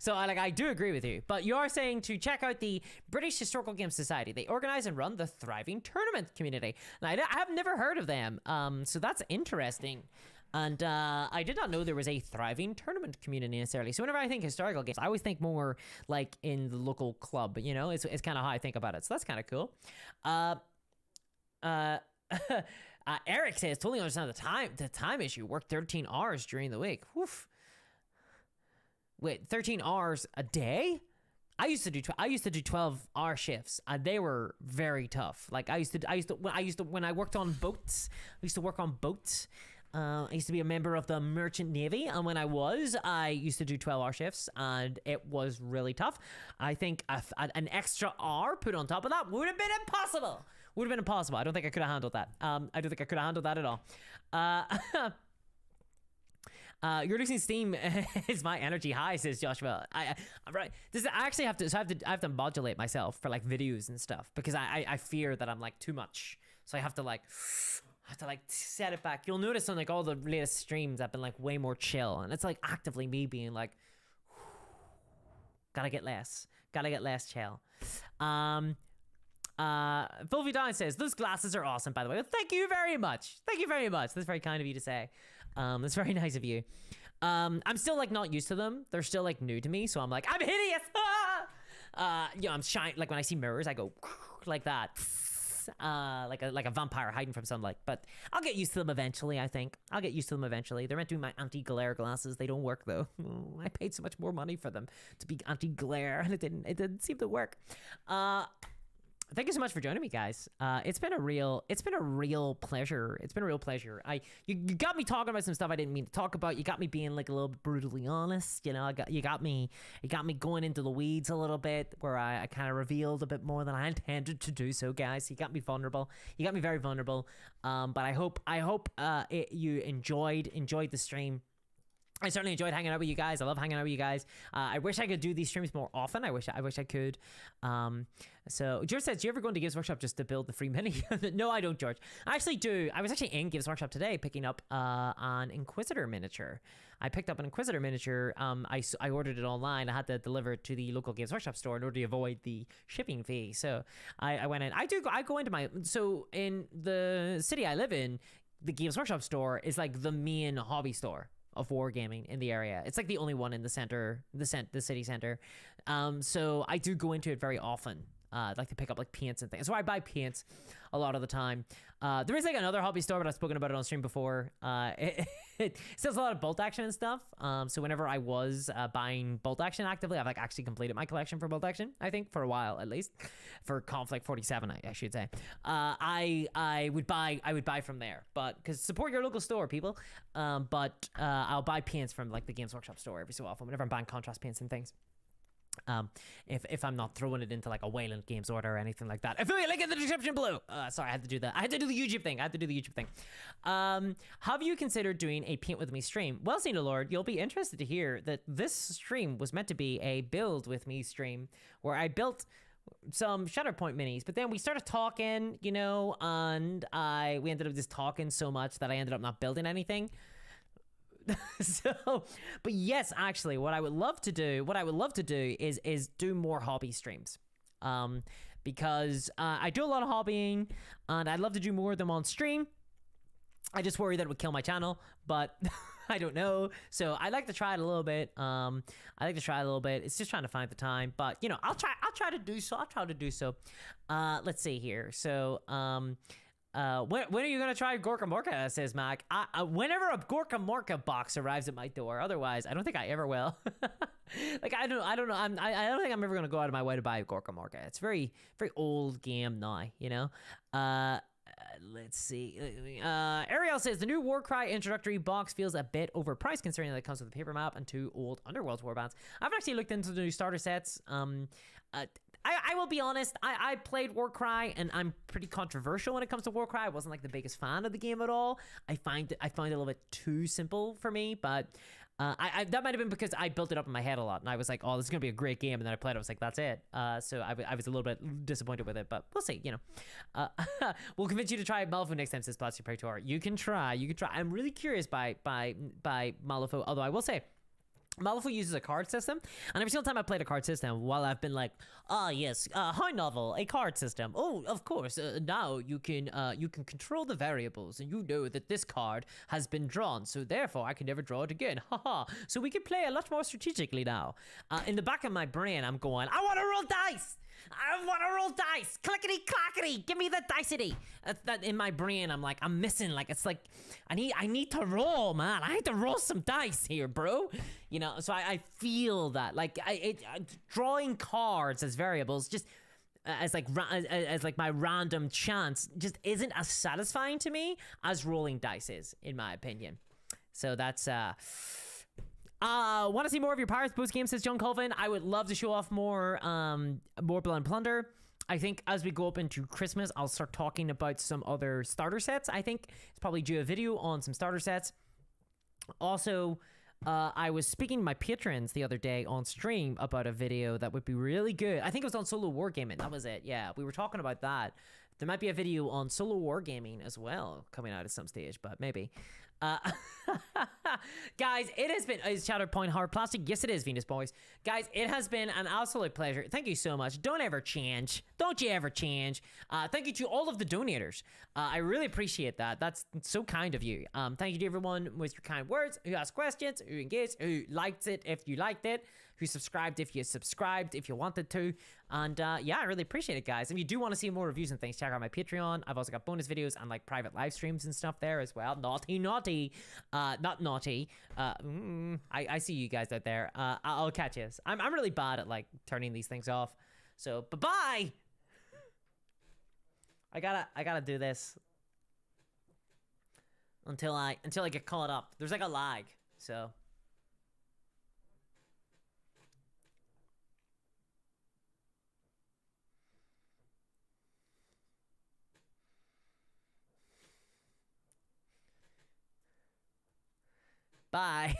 So I do agree with you. But you are saying to check out the British Historical Games Society. They organize and run the thriving tournament community. And I have never heard of them. So that's interesting. And I did not know there was a thriving tournament community necessarily. So whenever I think historical games, I always think more like in the local club, you know? It's kind of how I think about it. So that's kind of cool. Eric says, totally understand the time issue. Work 13 hours during the week. Woof. Wait, 13 hours a day? I used to do 12-hour shifts. They were very tough. Like when I worked on boats, I used to work on boats. I used to be a member of the Merchant Navy, and when I used to do 12-hour shifts, and it was really tough. I think an extra hour put on top of that would have been impossible. Would have been impossible. I don't think I could have handled that. I don't think I could have handled that at all. You're losing steam is my energy high, says Joshua. Right. I actually have to modulate myself for like videos and stuff because I fear that I'm like too much. So I have to set it back. You'll notice on like all the latest streams I've been like way more chill, and it's like actively me being like gotta get less chill. Fulvy Dine says those glasses are awesome, by the way. Well, thank you very much. That's very kind of you to say. That's very nice of you. I'm still like not used to them. They're still like new to me, so I'm like, I'm hideous. I'm shy. Like when I see mirrors, I go like that, like a vampire hiding from sunlight. But I'll get used to them eventually. I think I'll get used to them eventually. They're meant to be my anti-glare glasses. They don't work though. I paid so much more money for them to be anti-glare, and it didn't seem to work. Thank you so much for joining me, guys. It's been a real pleasure. You got me talking about some stuff I didn't mean to talk about. You got me being like a little bit brutally honest. You know, you got me going into the weeds a little bit, where I kind of revealed a bit more than I intended to do. So, guys, you got me vulnerable. You got me very vulnerable. But I hope you enjoyed the stream. I certainly enjoyed hanging out with you guys. I love hanging out with you guys. I wish I could do these streams more often. I wish I could. So George says, do you ever go into Games Workshop just to build the free mini? No, I don't, George. I actually do. I was actually in Games Workshop today picking up an Inquisitor miniature. I picked up an Inquisitor miniature. I ordered it online. I had to deliver it to the local Games Workshop store in order to avoid the shipping fee. So I went in. I go into so in the city I live in, the Games Workshop store is like the main hobby store of wargaming in the area. It's like the only one in the center, the city center. So I do go into it very often. I like to pick up like paints and things. So I buy paints a lot of the time. There is like another hobby store, but I've spoken about it on stream before. It sells a lot of bolt action and stuff. So whenever I was buying bolt action actively, I've like actually completed my collection for bolt action, I think, for a while at least. For Conflict 47, I should say. I would buy from there, but because support your local store, people. But I'll buy paints from like the Games Workshop store every so often whenever I'm buying contrast paints and things. If I'm not throwing it into like a Wayland Games order or anything like that. Affiliate link in the description below. Sorry, I had to do that. I had to do the YouTube thing. Have you considered doing a paint with me stream? Well, Saint Lord, you'll be interested to hear that this stream was meant to be a build with me stream where I built some Shadowpoint minis, but then we started talking, you know, and we ended up just talking so much that I ended up not building anything. So, but yes, actually, what I would love to do is do more hobby streams, because I do a lot of hobbying, and I'd love to do more of them on stream. I just worry that it would kill my channel, but I don't know. So I like to try it a little bit. It's just trying to find the time, but you know, I'll try to do so. Let's see here. So, when are you gonna try Gorka Morka? Says Mac. Whenever a Gorka Morka box arrives at my door. Otherwise, I don't think I ever will. Like I don't know. I don't think I'm ever gonna go out of my way to buy a Gorka Morka. It's very old game now. You know. Let's see. Ariel says the new Warcry introductory box feels a bit overpriced considering that it comes with a paper map and 2 old Underworlds warbands. I've actually looked into the new starter sets. I will be honest, I played Warcry and I'm pretty controversial when it comes to Warcry. I wasn't like the biggest fan of the game at all. I find it a little bit too simple for me, but that might have been because I built it up in my head a lot and I was like, oh, this is gonna be a great game, and then I played it, I was like, that's it. So I was a little bit disappointed with it, but we'll see, you know. We'll convince you to try Malifaux next time, says Plastic Praetor. You can try. I'm really curious by Malifaux, although I will say Malifaux uses a card system, and every single time I played a card system, while I've been like, yes, high novel, a card system. Oh, of course. Now you can control the variables, and you know that this card has been drawn, so therefore I can never draw it again. Haha. So we can play a lot more strategically now. In the back of my brain, I'm going, I want to roll dice. I want to roll dice. Clickety clackety. Give me the dicety. That in my brain, I'm like, I'm missing. Like, it's like, I need to roll, man. I need to roll some dice here, bro. You know, so I feel that. Like, drawing cards as variables just as like my random chance just isn't as satisfying to me as rolling dice is, in my opinion. So that's want to see more of your Pirates Boost game, says John Colvin. I would love to show off more Blood and Plunder. I think as we go up into Christmas, I'll start talking about some other starter sets. I think it's probably due a video on some starter sets. Also, I was speaking to my patrons the other day on stream about a video that would be really good. I think it was on solo wargaming. That was it. Yeah, we were talking about that. There might be a video on solo wargaming as well coming out at some stage, but maybe. Guys, it has been, is Shadowpoint hard plastic? Yes, it is, Venus Boys. Guys, it has been an absolute pleasure. Thank you so much. Don't ever change. Don't you ever change. Thank you to all of the donators. I really appreciate that. That's so kind of you. Thank you to everyone with your kind words, who asked questions, who engaged, who liked it if you liked it, who subscribed if you subscribed, if you wanted to. And yeah, I really appreciate it, guys. If you do want to see more reviews and things, check out my Patreon. I've also got bonus videos and like private live streams and stuff there as well. Naughty. Not naughty. I see you guys out there. I'll catch you. I'm really bad at like turning these things off. So bye-bye. I gotta do this until I get caught up. There's like a lag, so. Bye.